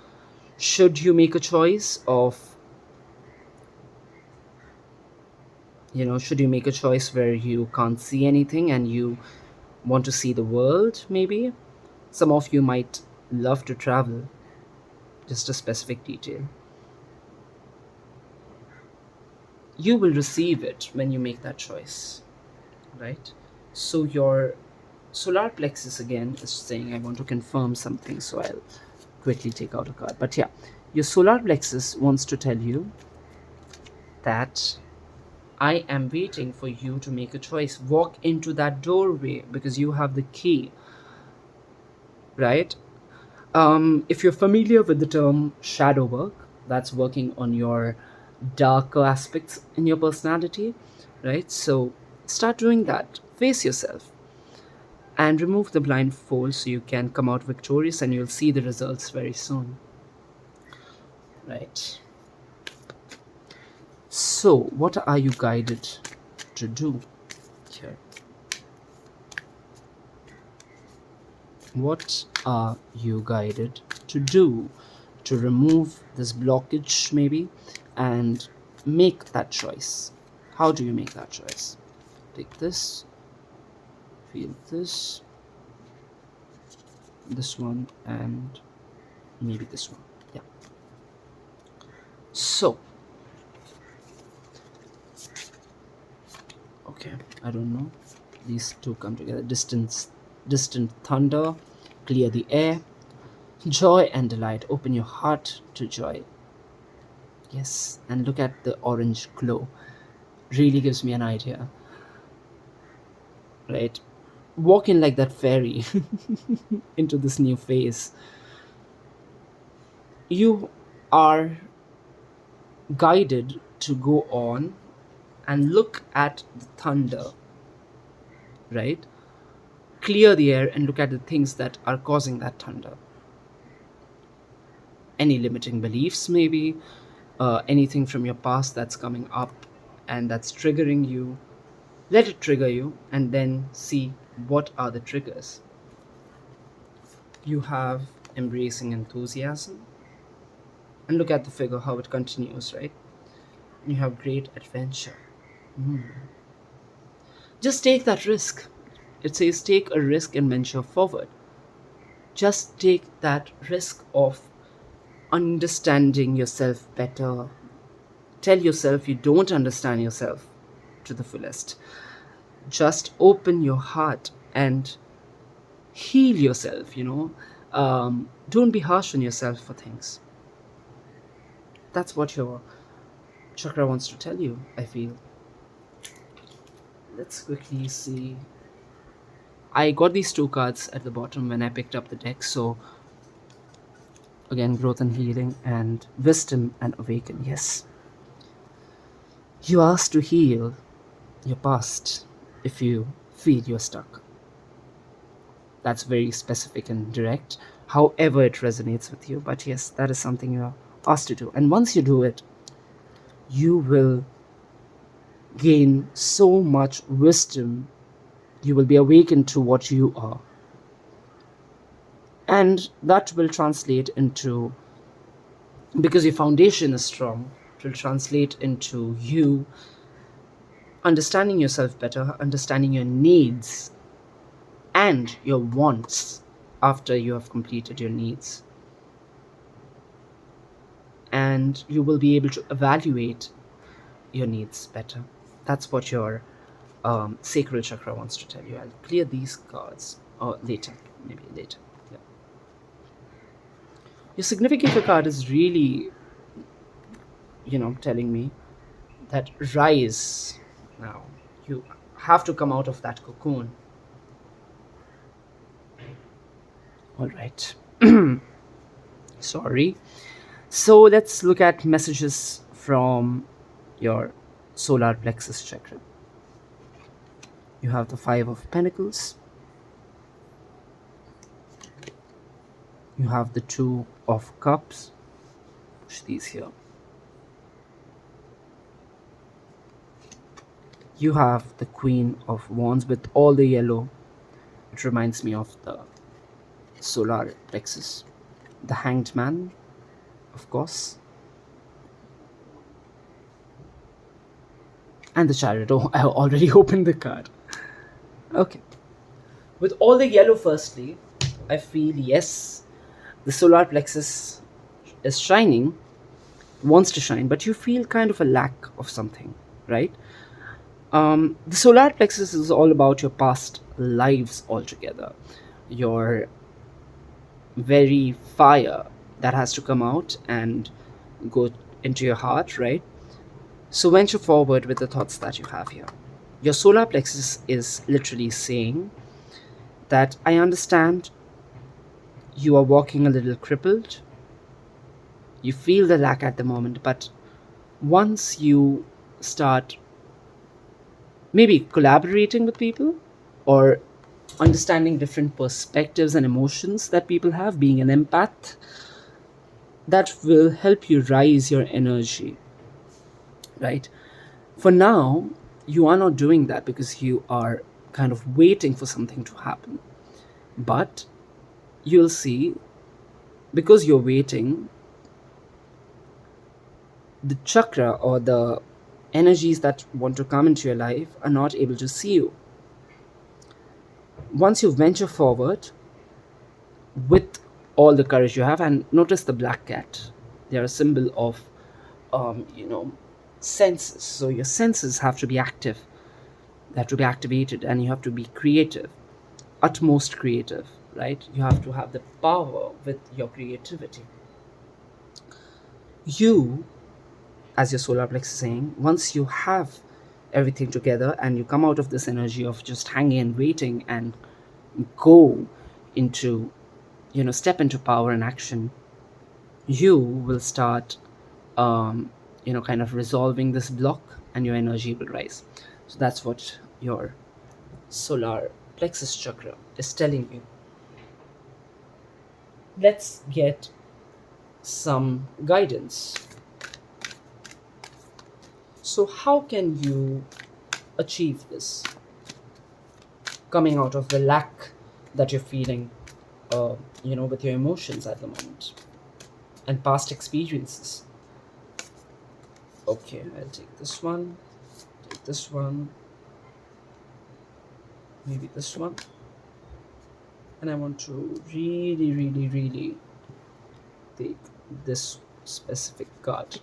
Should you make a choice of, should you make a choice where you can't see anything and you want to see the world, maybe? Some of you might love to travel, just a specific detail. You will receive it when you make that choice, right? So your solar plexus again is saying, I want to confirm something, so I'll quickly take out a card. But yeah, your solar plexus wants to tell you that I am waiting for you to make a choice. Walk into that doorway because you have the key, right? If you're familiar with the term shadow work, that's working on your darker aspects in your personality, right? So start doing that. Face yourself and remove the blindfold so you can come out victorious, and you'll see the results very soon, right? So, what are you guided to do here? What are you guided to do to remove this blockage, maybe, and make that choice? How do you make that choice? Take this, feel this one, and maybe this one. Yeah. So, okay, I don't know. These two come together. Distant thunder, clear the air. Joy and delight. Open your heart to joy. Yes, and look at the orange glow. Really gives me an idea, right? Walk in like that fairy into this new phase. You are guided to go on and look at the thunder, right? Clear the air and look at the things that are causing that thunder. Any limiting beliefs, maybe, anything from your past that's coming up and that's triggering you. Let it trigger you and then see what are the triggers. You have embracing enthusiasm, and look at the figure, how it continues, right? You have great adventure. Just take that risk. It says take a risk and venture forward. Just take that risk of understanding yourself better. Tell yourself you don't understand yourself to the fullest. Just open your heart and heal yourself, don't be harsh on yourself for things. That's what your chakra wants to tell you, I feel. Let's quickly see. I got these two cards at the bottom when I picked up the deck. So again, growth and healing, and wisdom and awaken. Yes, you asked to heal your past if you feel you're stuck. That's very specific and direct, however it resonates with you. But yes, that is something you're asked to do. And once you do it, you will gain so much wisdom. You will be awakened to what you are. And that will translate into, because your foundation is strong, it will translate into you understanding yourself better, understanding your needs and your wants after you have completed your needs. And you will be able to evaluate your needs better. That's what your sacral chakra wants to tell you. I'll clear these cards later, maybe later. Yeah. Your significant card is really, telling me that rise now. You have to come out of that cocoon. All right. Sorry. So let's look at messages from your solar plexus chakra. You have the Five of Pentacles. You have the Two of Cups. Push these here. You have the Queen of Wands with all the yellow. It reminds me of the solar plexus. The Hanged Man, of course. And the Chariot. Oh, I already opened the card. Okay. With all the yellow, firstly, I feel, yes, the solar plexus is shining, wants to shine, but you feel kind of a lack of something, right? The solar plexus is all about your past lives altogether. Your very fire that has to come out and go into your heart, right? So venture forward with the thoughts that you have here. Your solar plexus is literally saying that I understand you are walking a little crippled. You feel the lack at the moment, but once you start maybe collaborating with people or understanding different perspectives and emotions that people have, being an empath, that will help you rise your energy. right? For now, you are not doing that because you are kind of waiting for something to happen. But you'll see, because you're waiting, the chakra or the energies that want to come into your life are not able to see you. Once you venture forward with all the courage you have, and notice the black cat, they are a symbol of, you know, senses. So your senses have to be active, they have to be activated, and you have to be creative, utmost creative, right? You have to have the power with your creativity. You, as your solar plex is saying, once you have everything together and you come out of this energy of just hanging and waiting and go into, step into power and action, you will start, kind of resolving this block, and your energy will rise. So that's what your solar plexus chakra is telling you. Let's get some guidance. So, how can you achieve this? Coming out of the lack that you're feeling, with your emotions at the moment and past experiences. Okay, I'll take this one, maybe this one, and I want to really, really, really take this specific card.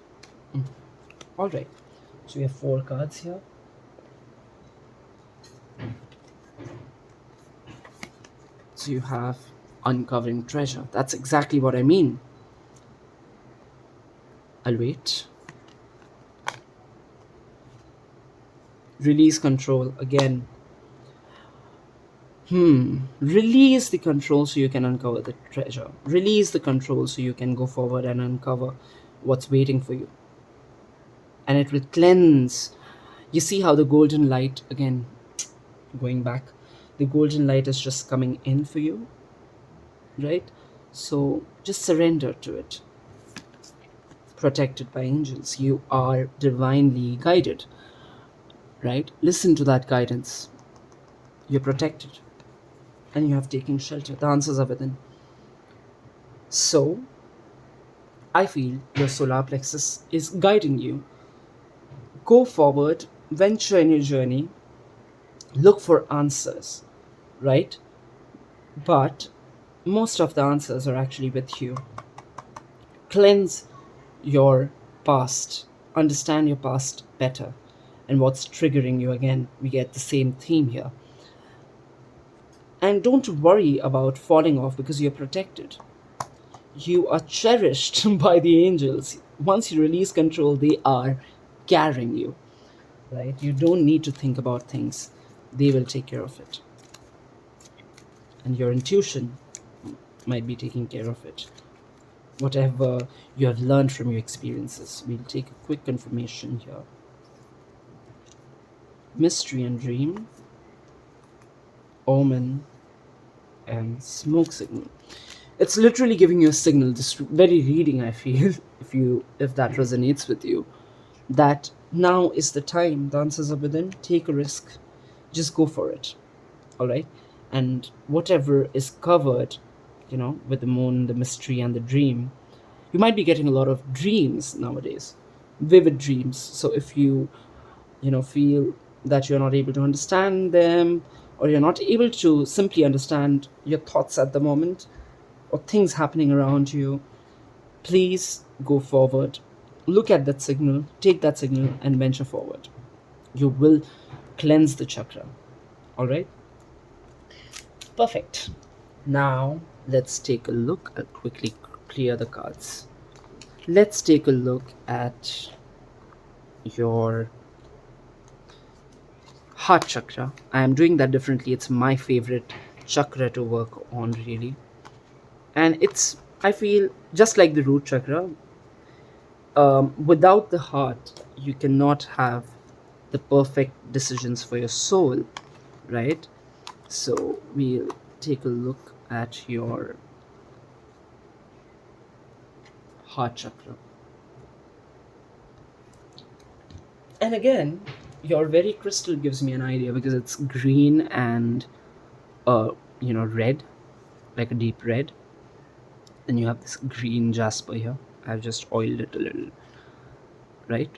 All right, so we have 4 cards here. So you have uncovering treasure. That's exactly what I mean. I'll wait. Release control again. Release the control so you can uncover the treasure. Release the control so you can go forward and uncover what's waiting for you. And it will cleanse. You see how the golden light, again, going back, the golden light is just coming in for you, right? So just surrender to it. Protected by angels. You are divinely guided, right? Listen to that guidance. You're protected and you have taken shelter. The answers are within. So I feel your solar plexus is guiding you. Go forward, venture in your journey, look for answers, right? But most of the answers are actually with you. Cleanse your past, understand your past better, and what's triggering you. Again, we get the same theme here. And don't worry about falling off because you're protected. You are cherished by the angels. Once you release control, they are carrying you, right? You don't need to think about things, they will take care of it. And your intuition might be taking care of it. Whatever you have learned from your experiences. We'll take a quick confirmation here. Mystery and dream, omen, and smoke signal. It's literally giving you a signal, this very reading, I feel, if that resonates with you, that now is the time. The answers are within. Take a risk, just go for it. All right. And whatever is covered, with the moon, the mystery, and the dream, you might be getting a lot of dreams nowadays, vivid dreams. So if you feel that you're not able to understand them, or you're not able to simply understand your thoughts at the moment, or things happening around you, please go forward. Look at that signal, take that signal, and venture forward. You will cleanse the chakra. All right? Perfect. Now, let's take a look. I'll quickly clear the cards. Let's take a look at your heart chakra. I am doing that differently. It's my favorite chakra to work on, really. And it's, I feel, just like the root chakra, without the heart, you cannot have the perfect decisions for your soul, right? So we'll take a look at your heart chakra. And again, your very crystal gives me an idea because it's green and uh red, like a deep red. Then you have this green jasper here. I've just oiled it a little, right?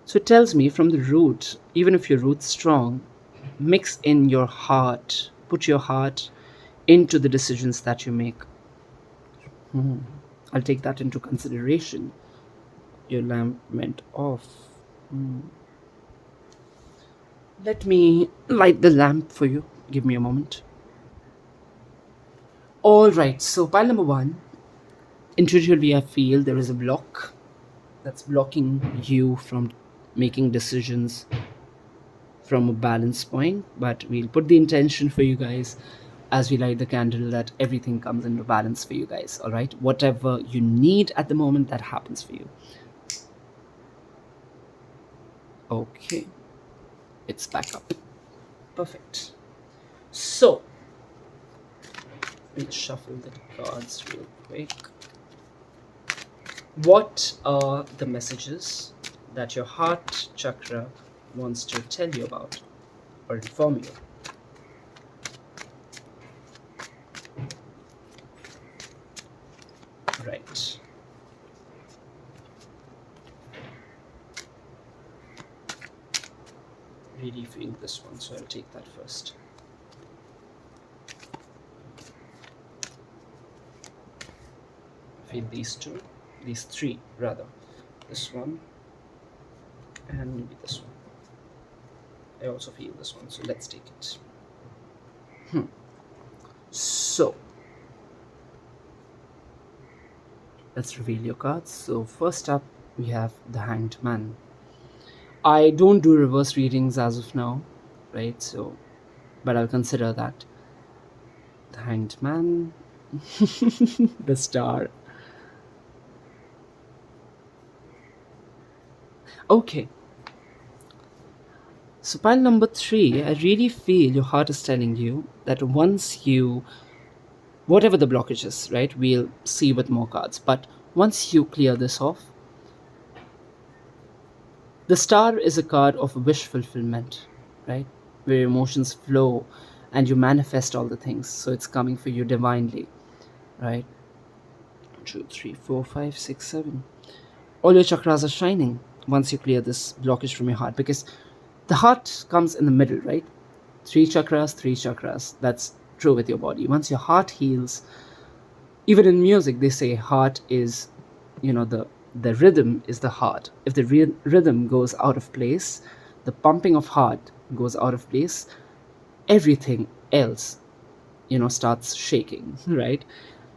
So it tells me from the root, even if your root's strong, mix in your heart, put your heart into the decisions that you make. I'll take that into consideration. Your lamp went off. Let me light the lamp for you. Give me a moment. All right, so pile number one. Intuitively, I feel there is a block that's blocking you from making decisions from a balance point, but we'll put the intention for you guys as we light the candle that everything comes into balance for you guys. All right, whatever you need at the moment, that happens for you. Okay, it's back up. Perfect. So we'll shuffle the cards real quick. What are the messages that your heart chakra wants to tell you about or inform you? Right. Really feel this one, so I'll take that first. Feel these two, these three rather. This one and maybe this one. I also feel this one, so let's take it. So let's reveal your cards. So first up we have the Hanged Man. I don't do reverse readings as of now, right? So, but I'll consider that. The Hanged Man, the Star. Okay. So pile number three, I really feel your heart is telling you that once you, whatever the blockage is, right? We'll see with more cards. But once you clear this off, the Star is a card of wish fulfillment, right? Where emotions flow and you manifest all the things. So it's coming for you divinely, right? 2, 3, 4, 5, 6, 7. All your chakras are shining once you clear this blockage from your heart, because the heart comes in the middle, right? Three chakras. That's true with your body. Once your heart heals, even in music, they say heart is, the rhythm is the heart. If the rhythm goes out of place, the pumping of heart goes out of place, everything else, starts shaking, right?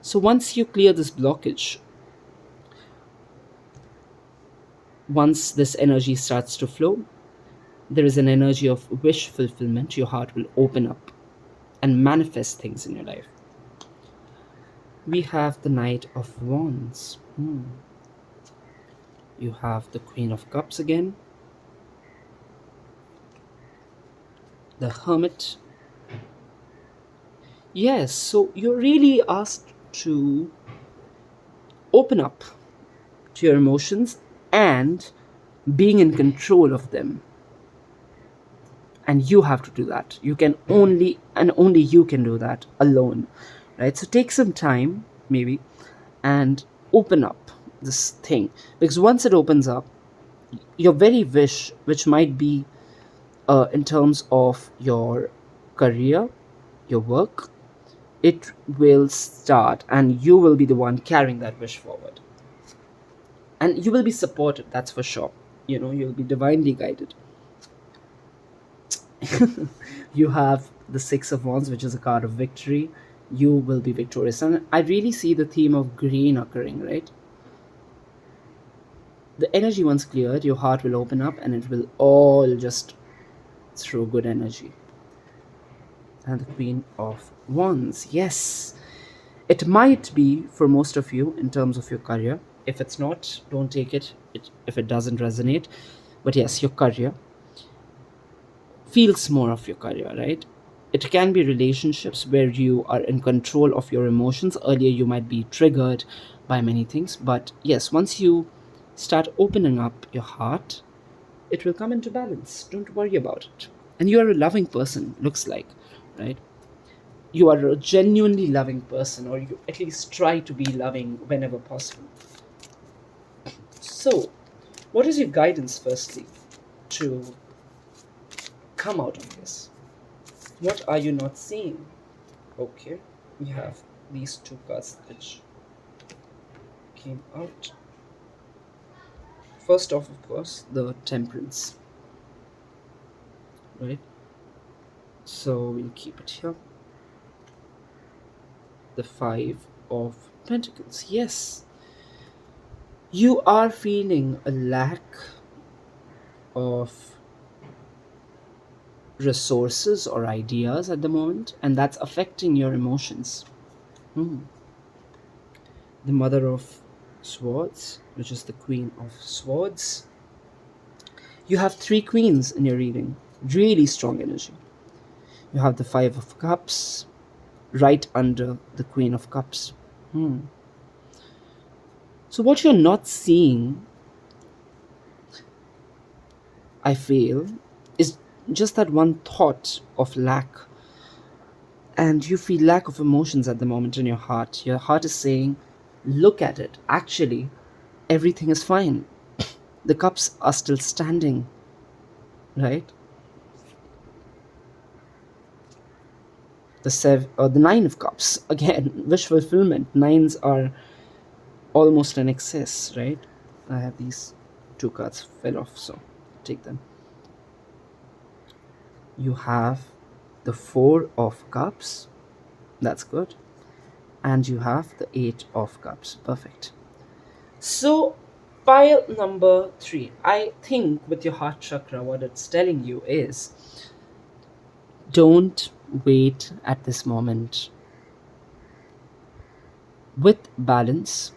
So once you clear this blockage, once this energy starts to flow, there is an energy of wish fulfillment. Your heart will open up and manifest things in your life. We have the Knight of Wands. You have the Queen of Cups again. The Hermit. Yes, so you're really asked to open up to your emotions and being in control of them. And you have to do that. You can only you can do that alone, right? So take some time maybe and open up this thing, because once it opens up, your very wish, which might be in terms of your career, your work, it will start and you will be the one carrying that wish forward, and you will be supported, that's for sure. You'll be divinely guided. You have the Six of Wands, which is a card of victory. You will be victorious, and I really see the theme of green occurring, right? The energy, once cleared, your heart will open up and it will all just throw good energy. And the Queen of Wands, yes, it might be for most of you in terms of your career. If it's not, don't take it if it doesn't resonate. But yes, your career feels more of your career, right? It can be relationships where you are in control of your emotions. Earlier, you might be triggered by many things, but yes, once you start opening up your heart, it will come into balance. Don't worry about it. And you are a loving person, looks like, right? You are a genuinely loving person, or you at least try to be loving whenever possible. So, what is your guidance, firstly, to come out of this? What are you not seeing? Okay, we have these two cards which came out. First off, of course, the Temperance, right? So we'll keep it here. The Five of Pentacles. Yes, you are feeling a lack of resources or ideas at the moment, and that's affecting your emotions. Hmm. The Mother of Swords, which is the Queen of Swords. You have three queens in your reading. Really strong energy. You have the Five of Cups right under the Queen of Cups. Hmm. So, what you're not seeing, I feel, is just that one thought of lack. And you feel lack of emotions at the moment in your heart. Your heart is saying, look at it. Actually, everything is fine. The cups are still standing, right? The Nine of Cups, again, wish fulfillment. Nines are almost an excess, right? I have these two cards fell off, so take them. You have the Four of Cups, that's good, and you have the Eight of Cups, perfect. So, pile number 3, I think with your heart chakra, what it's telling you is don't wait at this moment. With balance,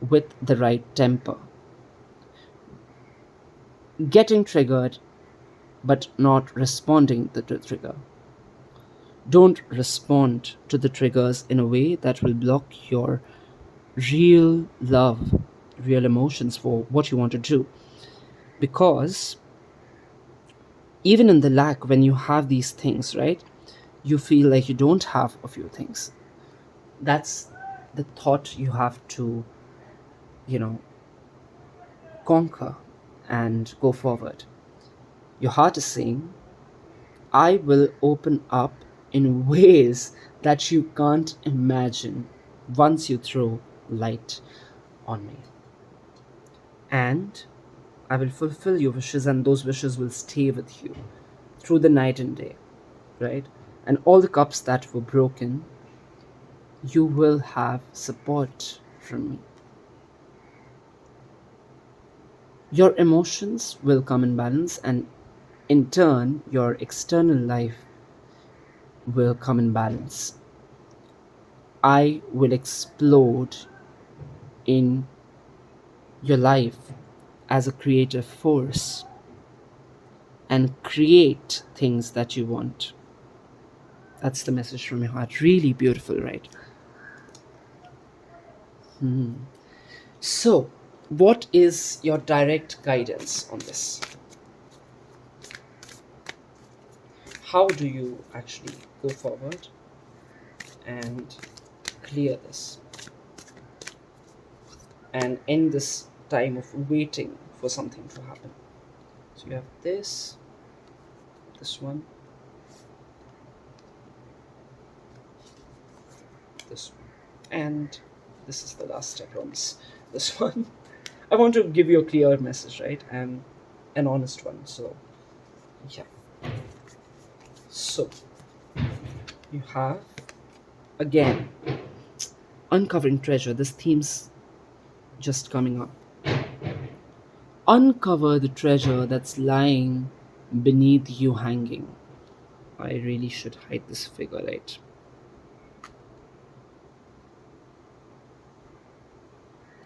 with the right temper, getting triggered but not responding to the trigger. Don't respond to the triggers in a way that will block your real love, real emotions for what you want to do. Because even in the lack, when you have these things, right, you feel like you don't have a few things. That's the thought you have to, you know, conquer and go forward. Your heart is saying, I will open up in ways that you can't imagine once you throw light on me. And I will fulfill your wishes, and those wishes will stay with you through the night and day, right? And all the cups that were broken, you will have support from me. Your emotions will come in balance, and in turn, your external life will come in balance. I will explode in your life as a creative force and create things that you want. That's the message from your heart. Really beautiful, right? So, what is your direct guidance on this? How do you actually go forward and clear this and end this time of waiting for something to happen? So, you have this one, this one, and this is the last, I promise. This one. I want to give you a clear message, right? And an honest one. So, yeah. So, you have, again, uncovering treasure. This theme's just coming up. Uncover the treasure that's lying beneath you hanging. I really should hide this figure, right?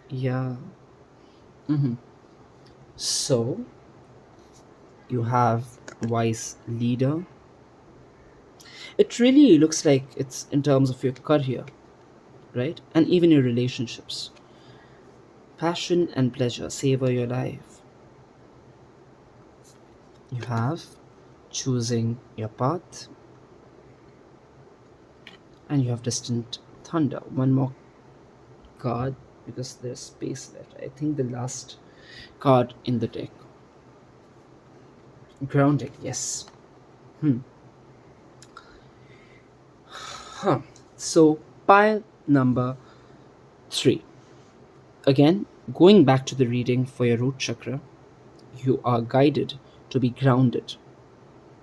Yeah. So, you have wise leader. It really looks like it's in terms of your career, right? And even your relationships. Passion and pleasure savor your life. You have choosing your path, and you have distant thunder. One more card because there's space left. I think the last card in the deck. Grounding, yes. Hmm. Huh. So pile number 3. Again, going back to the reading for your root chakra, you are guided to be grounded.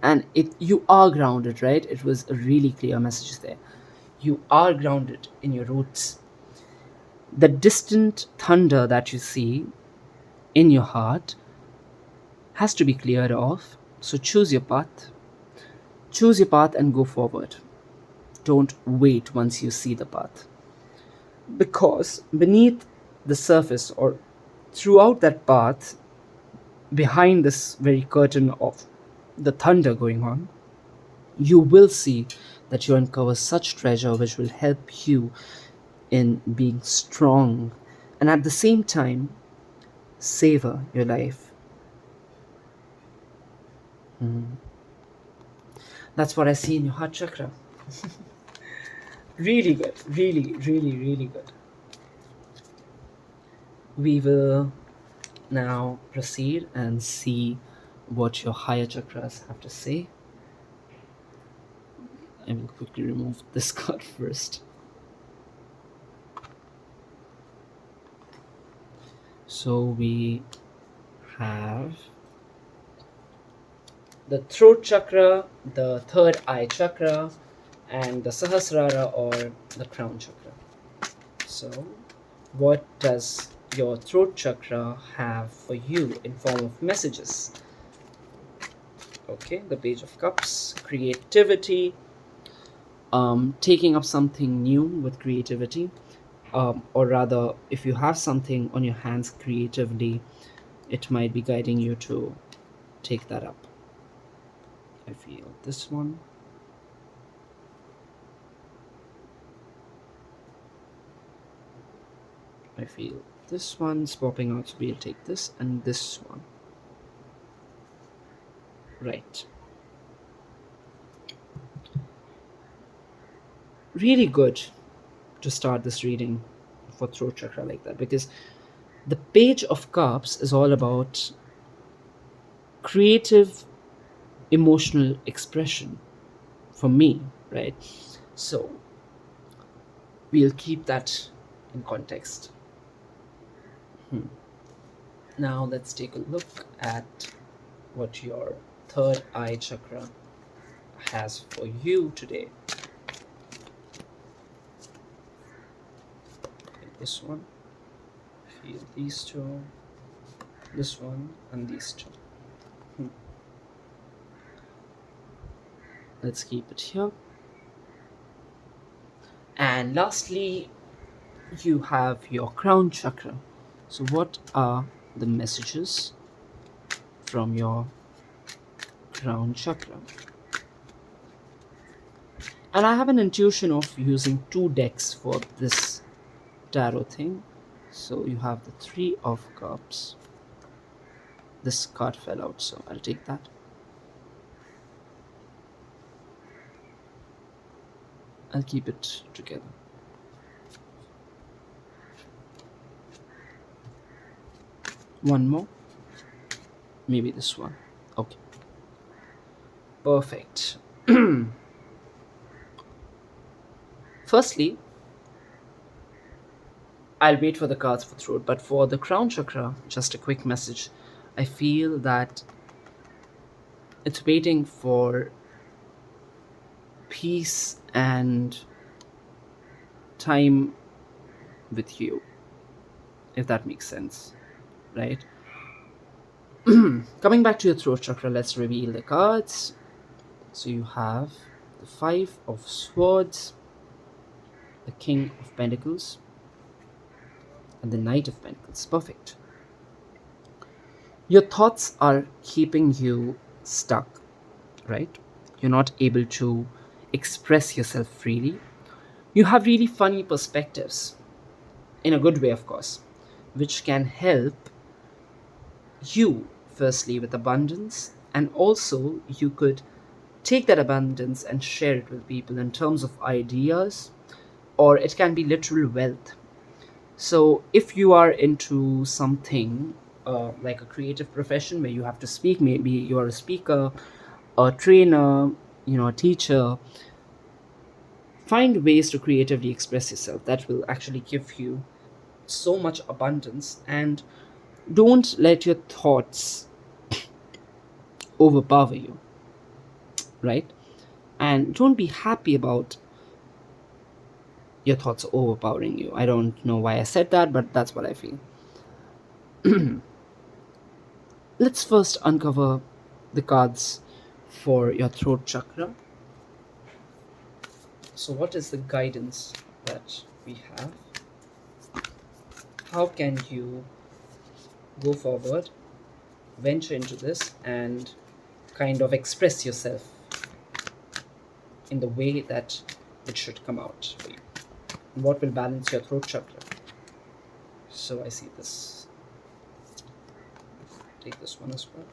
And you are grounded, right? It was a really clear message there. You are grounded in your roots. The distant thunder that you see in your heart has to be cleared off. So choose your path. Choose your path and go forward. Don't wait once you see the path. Because beneath the surface or throughout that path, behind this very curtain of the thunder going on, you will see that you uncover such treasure which will help you in being strong and at the same time savor your life. That's what I see in your heart chakra. Really good. Really, really, really good. We will now proceed and see what your higher chakras have to say. I will quickly remove this card first. So we have the throat chakra, the third eye chakra, and the Sahasrara or the crown chakra. So, what does your throat chakra have for you in form of messages? Okay, the Page of Cups, creativity, taking up something new with creativity, or rather, if you have something on your hands creatively, it might be guiding you to take that up. I feel this one. I feel this one's popping out, so we'll take this and this one. Right. Really good to start this reading for throat chakra like that, because the Page of Cups is all about creative emotional expression for me, right? So we'll keep that in context. Now let's take a look at what your third eye chakra has for you today. This one, feel these two, this one, and these two. Let's keep it here. And lastly, you have your crown chakra. So, what are the messages from your crown chakra? And I have an intuition of using 2 decks for this tarot thing. So, you have the 3 of Cups. This card fell out, so I'll take that. I'll keep it together. One more. Maybe this one. Okay. Perfect. Firstly, I'll wait for the cards for throat, but for the crown chakra, just a quick message. I feel that it's waiting for peace and time with you, if that makes sense, right? Coming back to your throat chakra, let's reveal the cards. So you have the 5 of Swords, the King of Pentacles, and the Knight of Pentacles. Perfect. Your thoughts are keeping you stuck, right? You're not able to express yourself freely. You have really funny perspectives, in a good way, of course, which can help you, firstly, with abundance, And also, you could take that abundance and share it with people in terms of ideas, or it can be literal wealth. So, if you are into something like a creative profession where you have to speak, maybe you are a speaker, a trainer, a teacher, find ways to creatively express yourself. That will actually give you so much abundance. And don't let your thoughts overpower you, right? And don't be happy about your thoughts overpowering you. I don't know why I said that, but that's what I feel. Let's first uncover the cards for your throat chakra. So, what is the guidance that we have? How can you go forward, venture into this, and kind of express yourself in the way that it should come out for you? And what will balance your throat chakra? So, I see this. Take this one as well.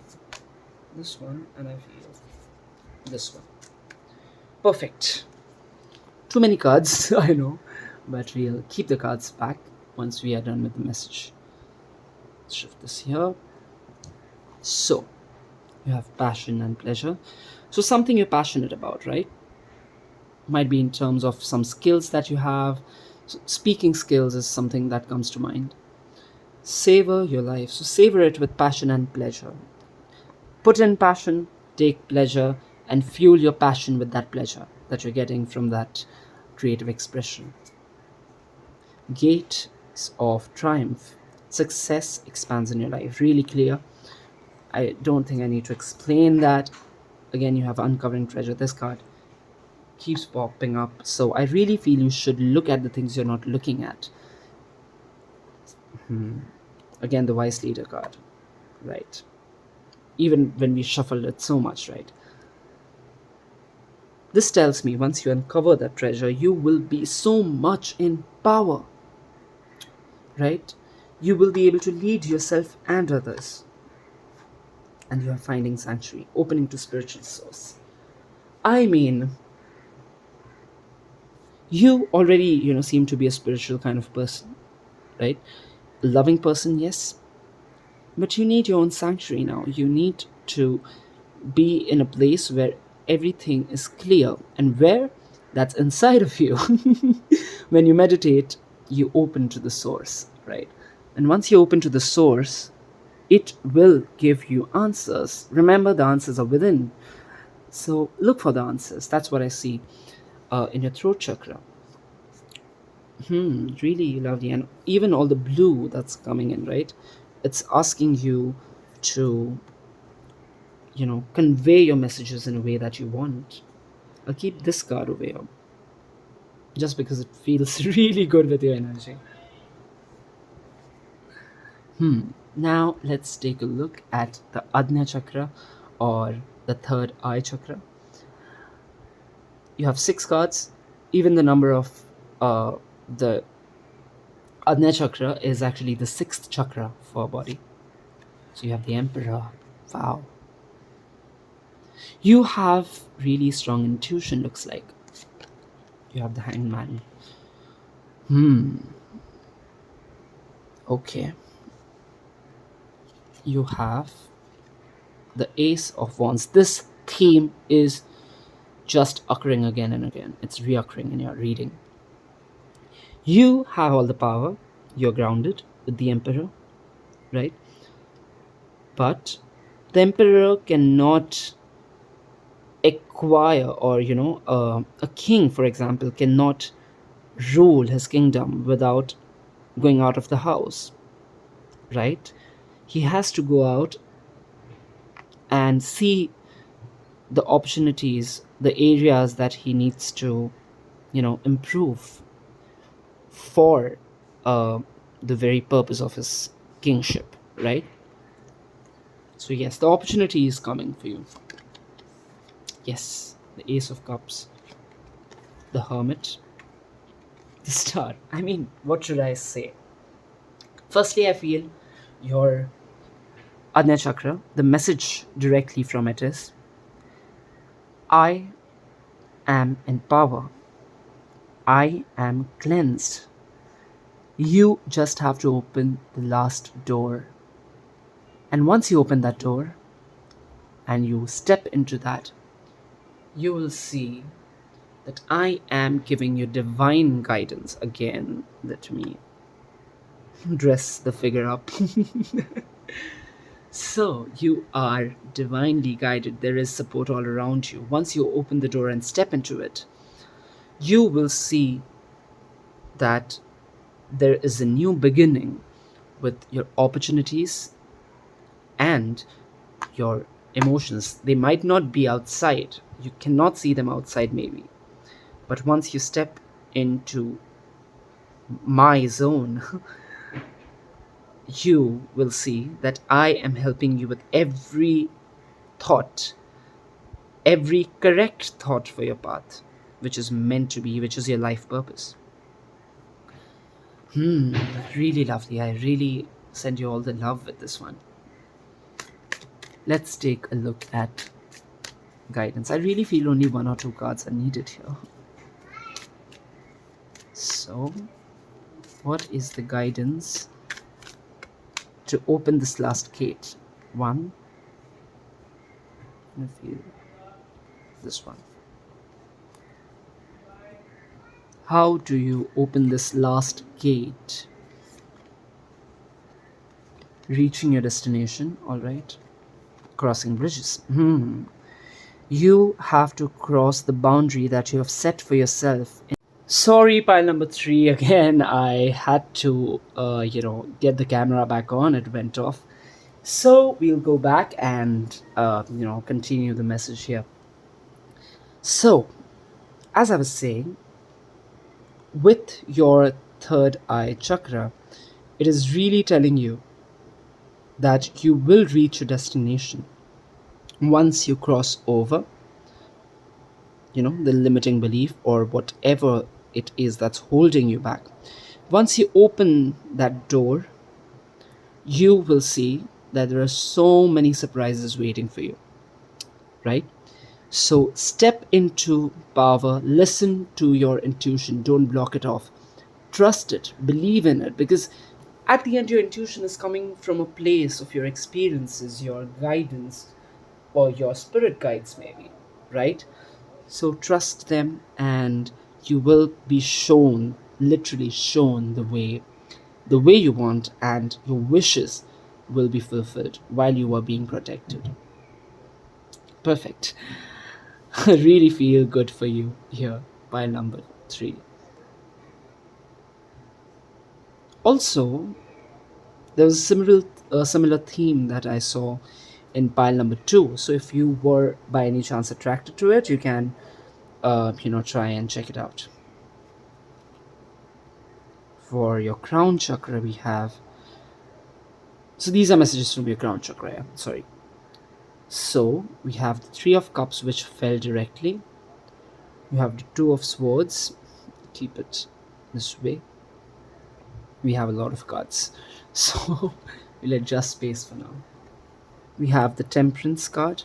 This one, and I feel this one. Perfect. Too many cards, I know, but we'll keep the cards back once we are done with the message. Let's shift this here. So, you have passion and pleasure. So, something you're passionate about, right? Might be in terms of some skills that you have. So speaking skills is something that comes to mind. Savor your life. So, savor it with passion and pleasure. Put in passion, take pleasure, and fuel your passion with that pleasure that you're getting from that creative expression. Gates of triumph. Success expands in your life. Really clear. I don't think I need to explain that. Again, you have uncovering treasure. This card keeps popping up. So I really feel you should look at the things you're not looking at. Again, the wise leader card. Right. Even when we shuffled it so much, right? This tells me once you uncover that treasure, you will be so much in power, right? You will be able to lead yourself and others. And you are finding sanctuary, opening to spiritual source. I mean, you already, seem to be a spiritual kind of person, right? A loving person, yes. But you need your own sanctuary now. You need to be in a place where everything is clear, and where that's inside of you. When you meditate, you open to the source, right? And once you open to the source, it will give you answers. Remember, the answers are within. So look for the answers. That's what I see in your throat chakra. Really lovely. And even all the blue that's coming in, right? It's asking you to convey your messages in a way that you want. I'll keep this card over here just because it feels really good with your energy. Now let's take a look at the Ajna chakra, or the third eye chakra. You have 6 cards. Even the number of the Ajna chakra is actually the 6th chakra for our body. So you have the Emperor. Wow. You have really strong intuition, looks like. You have the Hangman. Okay. You have the Ace of Wands. This theme is just occurring again and again. It's reoccurring in your reading. You have all the power. You're grounded with the Emperor, right? But the Emperor cannot acquire, or a king, for example, cannot rule his kingdom without going out of the house, right? He has to go out and see the opportunities, the areas that he needs to improve for uh, the very purpose of his kingship, right? So yes, the opportunity is coming for you. Yes, the Ace of Cups, the Hermit, the Star. I mean, what should I say? Firstly, I feel your Ajna Chakra, the message directly from it is, I am in power. I am cleansed. You just have to open the last door. And once you open that door and you step into that, you will see that I am giving you divine guidance. Again, let me dress the figure up. So, you are divinely guided. There is support all around you. Once you open the door and step into it, you will see that there is a new beginning with your opportunities and your emotions. They might not be outside, you cannot see them outside, maybe, but once you step into my zone, you will see that I am helping you with every thought, every correct thought for your path, which is meant to be, which is your life purpose. Really lovely. I really send you all the love with this one. Let's take a look at guidance. I really feel only one or two cards are needed here. So, what is the guidance to open this last gate? One, I feel this one. How do you open this last gate? Reaching your destination, all right. Crossing bridges. You have to cross the boundary that you have set for yourself. Sorry, pile number three again. I had to, get the camera back on. It went off. So we'll go back and, continue the message here. So, as I was saying, with your third eye chakra, it is really telling you that you will reach your destination once you cross over, the limiting belief or whatever it is that's holding you back. Once you open that door, you will see that there are so many surprises waiting for you, right? So step into power, listen to your intuition, don't block it off. Trust it, believe in it, because at the end, your intuition is coming from a place of your experiences, your guidance, or your spirit guides, maybe, right? So trust them, and you will be shown, literally shown the way you want, and your wishes will be fulfilled while you are being protected. Perfect. I really feel good for you here, pile number three. Also, there was a similar theme that I saw in pile number two. So if you were by any chance attracted to it, you can, try and check it out. For your crown chakra, we have. So these are messages from your crown chakra. Yeah? Sorry. So we have the Three of Cups, which fell directly. You have the Two of Swords. Keep it this way. We have a lot of cards, so we'll adjust space for now. We have the Temperance card.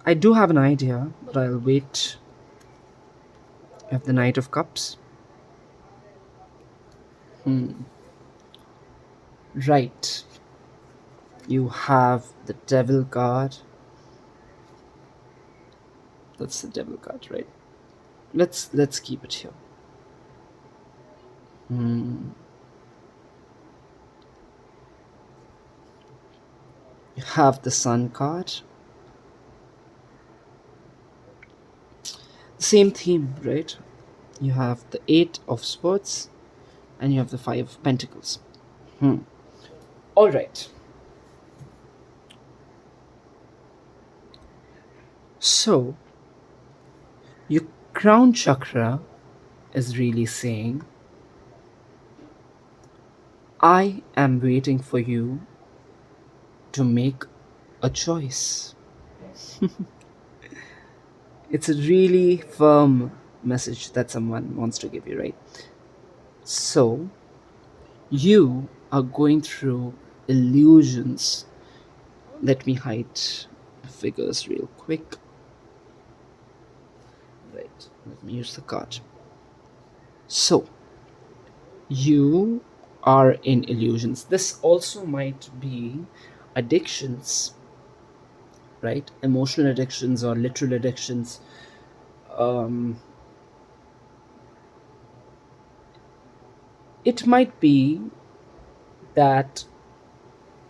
I do have an idea, but I'll wait. You have the Knight of Cups. Right. You have the Devil card. That's the Devil card, right? Let's keep it here. You have the Sun card. Same theme, right? You have the Eight of Swords, and you have the Five of Pentacles. All right. So, your crown chakra is really saying, I am waiting for you to make a choice. It's a really firm message that someone wants to give you, right? So you are going through illusions. Let me hide the figures real quick. Right, let me use the card. So you are in illusions. This also might be addictions, right? Emotional addictions or literal addictions. Um, it might be that,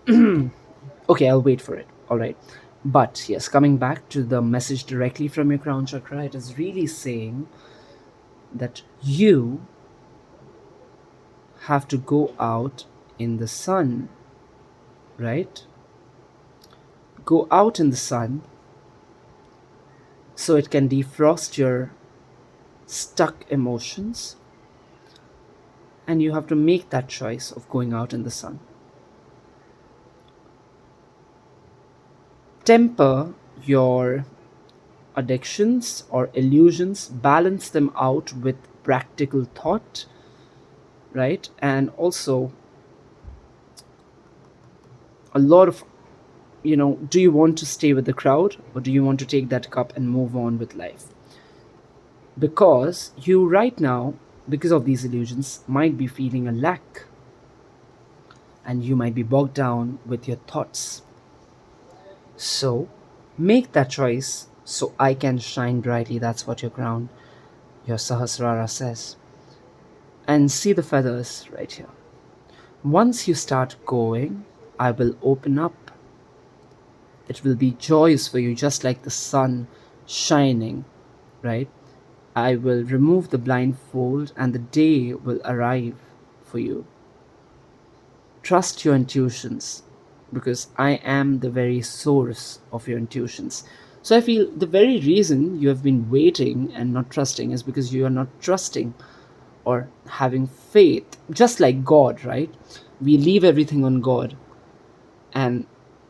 okay, I'll wait for it. All right. But yes, coming back to the message directly from your crown chakra, it is really saying that you have to go out in the sun, right? Go out in the sun so it can defrost your stuck emotions, and you have to make that choice of going out in the sun. Temper your addictions or illusions, balance them out with practical thought, right? And also a lot of, do you want to stay with the crowd or do you want to take that cup and move on with life? Because you right now, because of these illusions, might be feeling a lack, and you might be bogged down with your thoughts. So make that choice so I can shine brightly. That's what your crown, your Sahasrara says. And see the feathers right here. Once you start going, I will open up. It will be joyous for you, just like the sun shining, right? I will remove the blindfold and the day will arrive for you. Trust your intuitions because I am the very source of your intuitions. So I feel the very reason you have been waiting and not trusting is because you are not trusting or having faith, just like God, right? We leave everything on God, and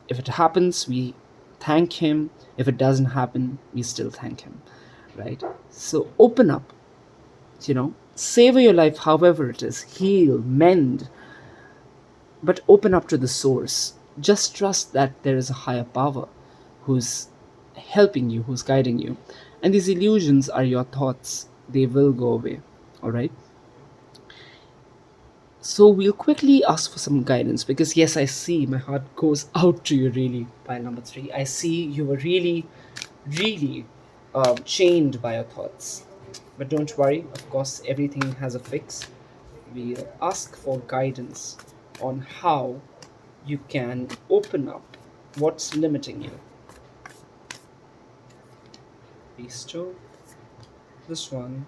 if it happens, we thank Him. If it doesn't happen, we still thank Him, right? So open up, savor your life however it is, heal, mend, but open up to the source. Just trust that there is a higher power who's helping you, who's guiding you. And these illusions are your thoughts, they will go away, all right? So we'll quickly ask for some guidance because, yes, I see my heart goes out to you, really, pile number three. I see you were really, really chained by your thoughts. But don't worry, of course, everything has a fix. We'll ask for guidance on how you can open up what's limiting you. These two, this one,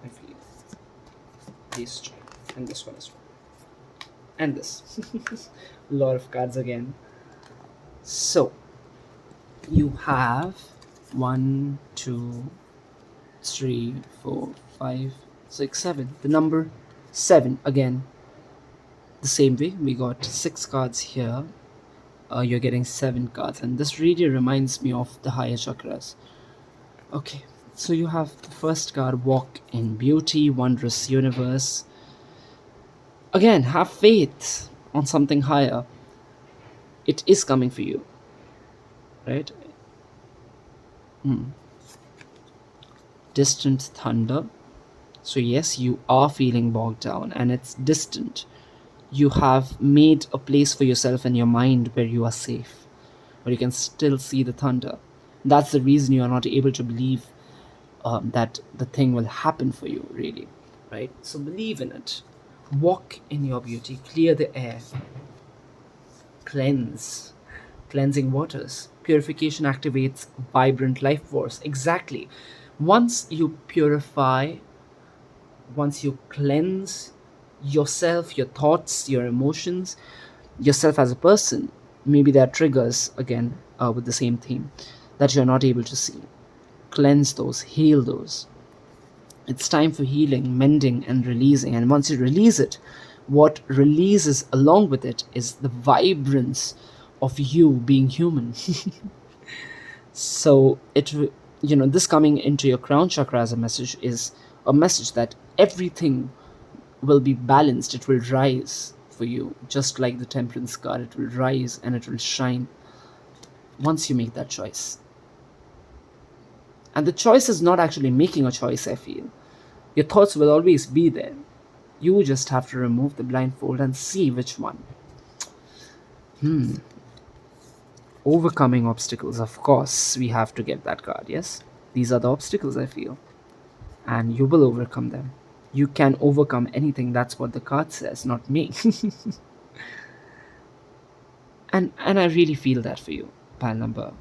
I feel. These two, and this one as well. And this. A lot of cards again. So, you have 1, 2, 3, 4, 5, 6, 7. The number 7 again. The same way, we got 6 cards here. You're getting 7 cards, and this really reminds me of the higher chakras. Okay, so you have the first card, Walk in Beauty, Wondrous Universe. Again, have faith on something higher. It is coming for you, right? Distant thunder. So yes, you are feeling bogged down and it's distant. You have made a place for yourself in your mind where you are safe, but you can still see the thunder. That's the reason you are not able to believe that the thing will happen for you, really, right? So believe in it. Walk in your beauty, clear the air, cleanse. Cleansing waters. Purification activates vibrant life force. Exactly. Once you purify, once you cleanse yourself, your thoughts, your emotions, yourself as a person, maybe there are triggers again with the same theme that you're not able to see. Cleanse those, heal those. It's time for healing, mending, and releasing. And once you release it, what releases along with it is the vibrance of you being human. So this coming into your crown chakra as a message is a message that everything will be balanced. It will rise for you, just like the temperance card. It will rise and it will shine once you make that choice. And the choice is not actually making a choice, I feel. Your thoughts will always be there. You just have to remove the blindfold and see which one. Overcoming obstacles, of course, we have to get that card, yes? These are the obstacles, I feel. And you will overcome them. You can overcome anything, that's what the card says, not me. and I really feel that for you, pile number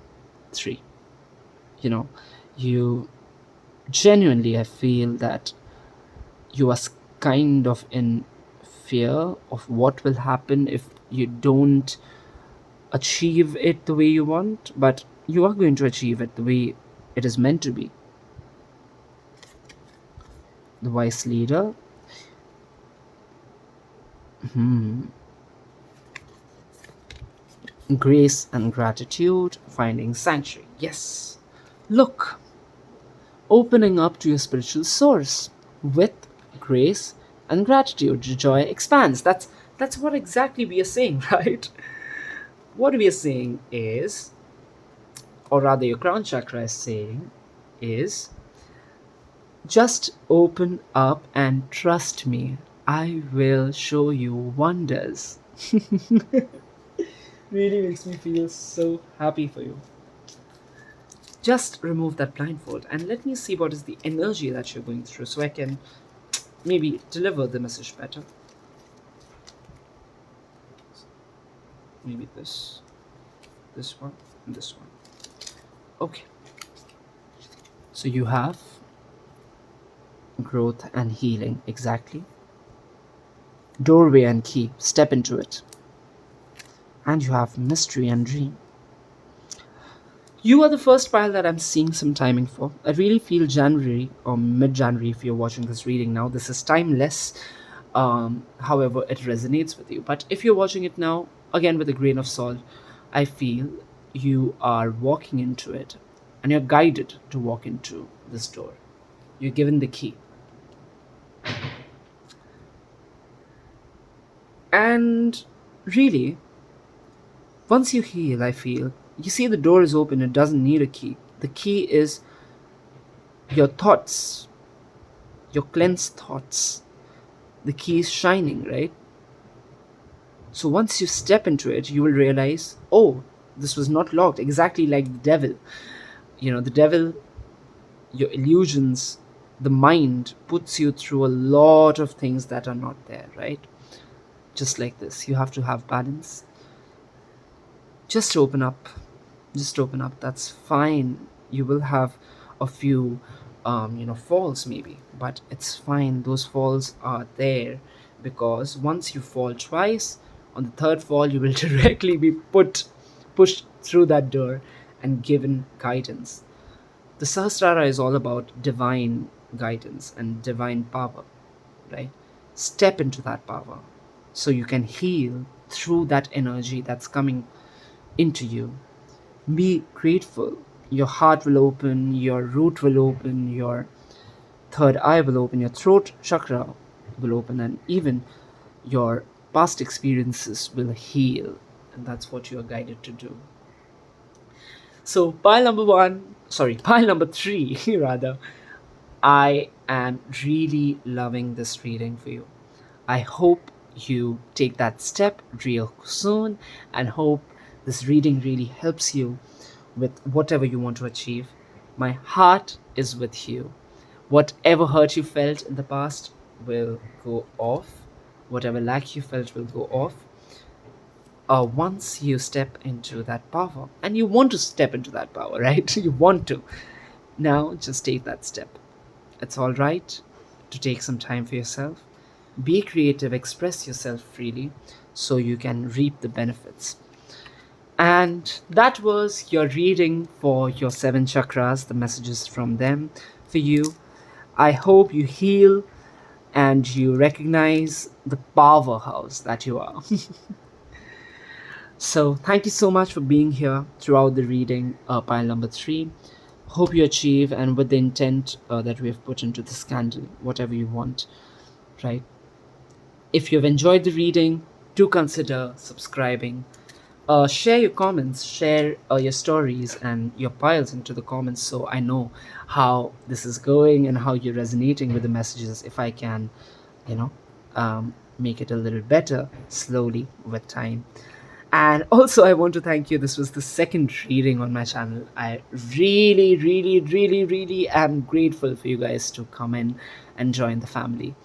3. You genuinely, I feel that you are kind of in fear of what will happen if you don't achieve it the way you want, but you are going to achieve it the way it is meant to be. The wise leader. Grace and gratitude, finding sanctuary. Yes. Look, opening up to your spiritual source with grace and gratitude, the joy expands. That's what exactly we are saying, right? What we are saying is, or rather your crown chakra is saying, is just open up and trust me. I will show you wonders. Really makes me feel so happy for you. Just remove that blindfold and let me see what is the energy that you're going through so I can maybe deliver the message better. Maybe this one, and this one. Okay. So you have growth and healing, exactly. Doorway and key, step into it. And you have mystery and dream. You are the first pile that I'm seeing some timing for. I really feel January or mid-January if you're watching this reading now. This is timeless. However, it resonates with you. But if you're watching it now, again with a grain of salt, I feel you are walking into it and you're guided to walk into this door. You're given the key. And really, once you heal, I feel, you see the door is open, it doesn't need a key. The key is your thoughts, your cleansed thoughts. The key is shining, right? So once you step into it, you will realize, oh, this was not locked, exactly like the devil. The devil, your illusions, the mind puts you through a lot of things that are not there, right? Just like this, you have to have balance. Just open up. That's fine. You will have a few falls maybe, but it's fine. Those falls are there because once you fall twice, on the third fall you will directly be pushed through that door and given guidance. The Sahasrara is all about divine guidance and divine power, right? Step into that power so you can heal through that energy that's coming into you. Be grateful. Your heart will open, your root will open, your third eye will open, your throat chakra will open, and even your past experiences will heal. And that's what you are guided to do. So, pile number 3, rather. I am really loving this reading for you. I hope you take that step real soon and hope this reading really helps you with whatever you want to achieve. My heart is with you. Whatever hurt you felt in the past will go off. Whatever lack you felt will go off. Once you step into that power, and you want to step into that power, right? You want to. Now, just take that step. It's all right to take some time for yourself. Be creative, express yourself freely so you can reap the benefits. And that was your reading for your 7 chakras, the messages from them for you. I hope you heal and you recognize the powerhouse that you are. So, thank you so much for being here throughout the reading, pile number 3. Hope you achieve, and with the intent that we have put into this candle, whatever you want, right? If you've enjoyed the reading, do consider subscribing. Share your comments, share your stories and your piles into the comments so I know how this is going and how you're resonating with the messages. If I can, you know, make it a little better slowly with time. And also, I want to thank you. This was the second reading on my channel. I really, really, really, really am grateful for you guys to come in and join the family.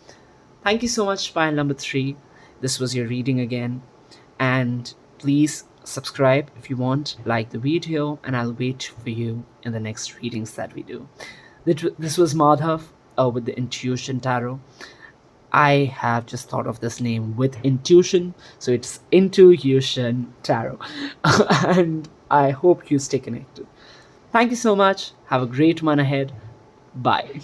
Thank you so much, pile number 3. This was your reading again. And please subscribe if you want, like the video, and I'll wait for you in the next readings that we do. This was Madhav with the Intuition Tarot. I have just thought of this name with intuition, so it's Intuition Tarot. And I hope you stay connected. Thank you so much. Have a great one ahead. Bye.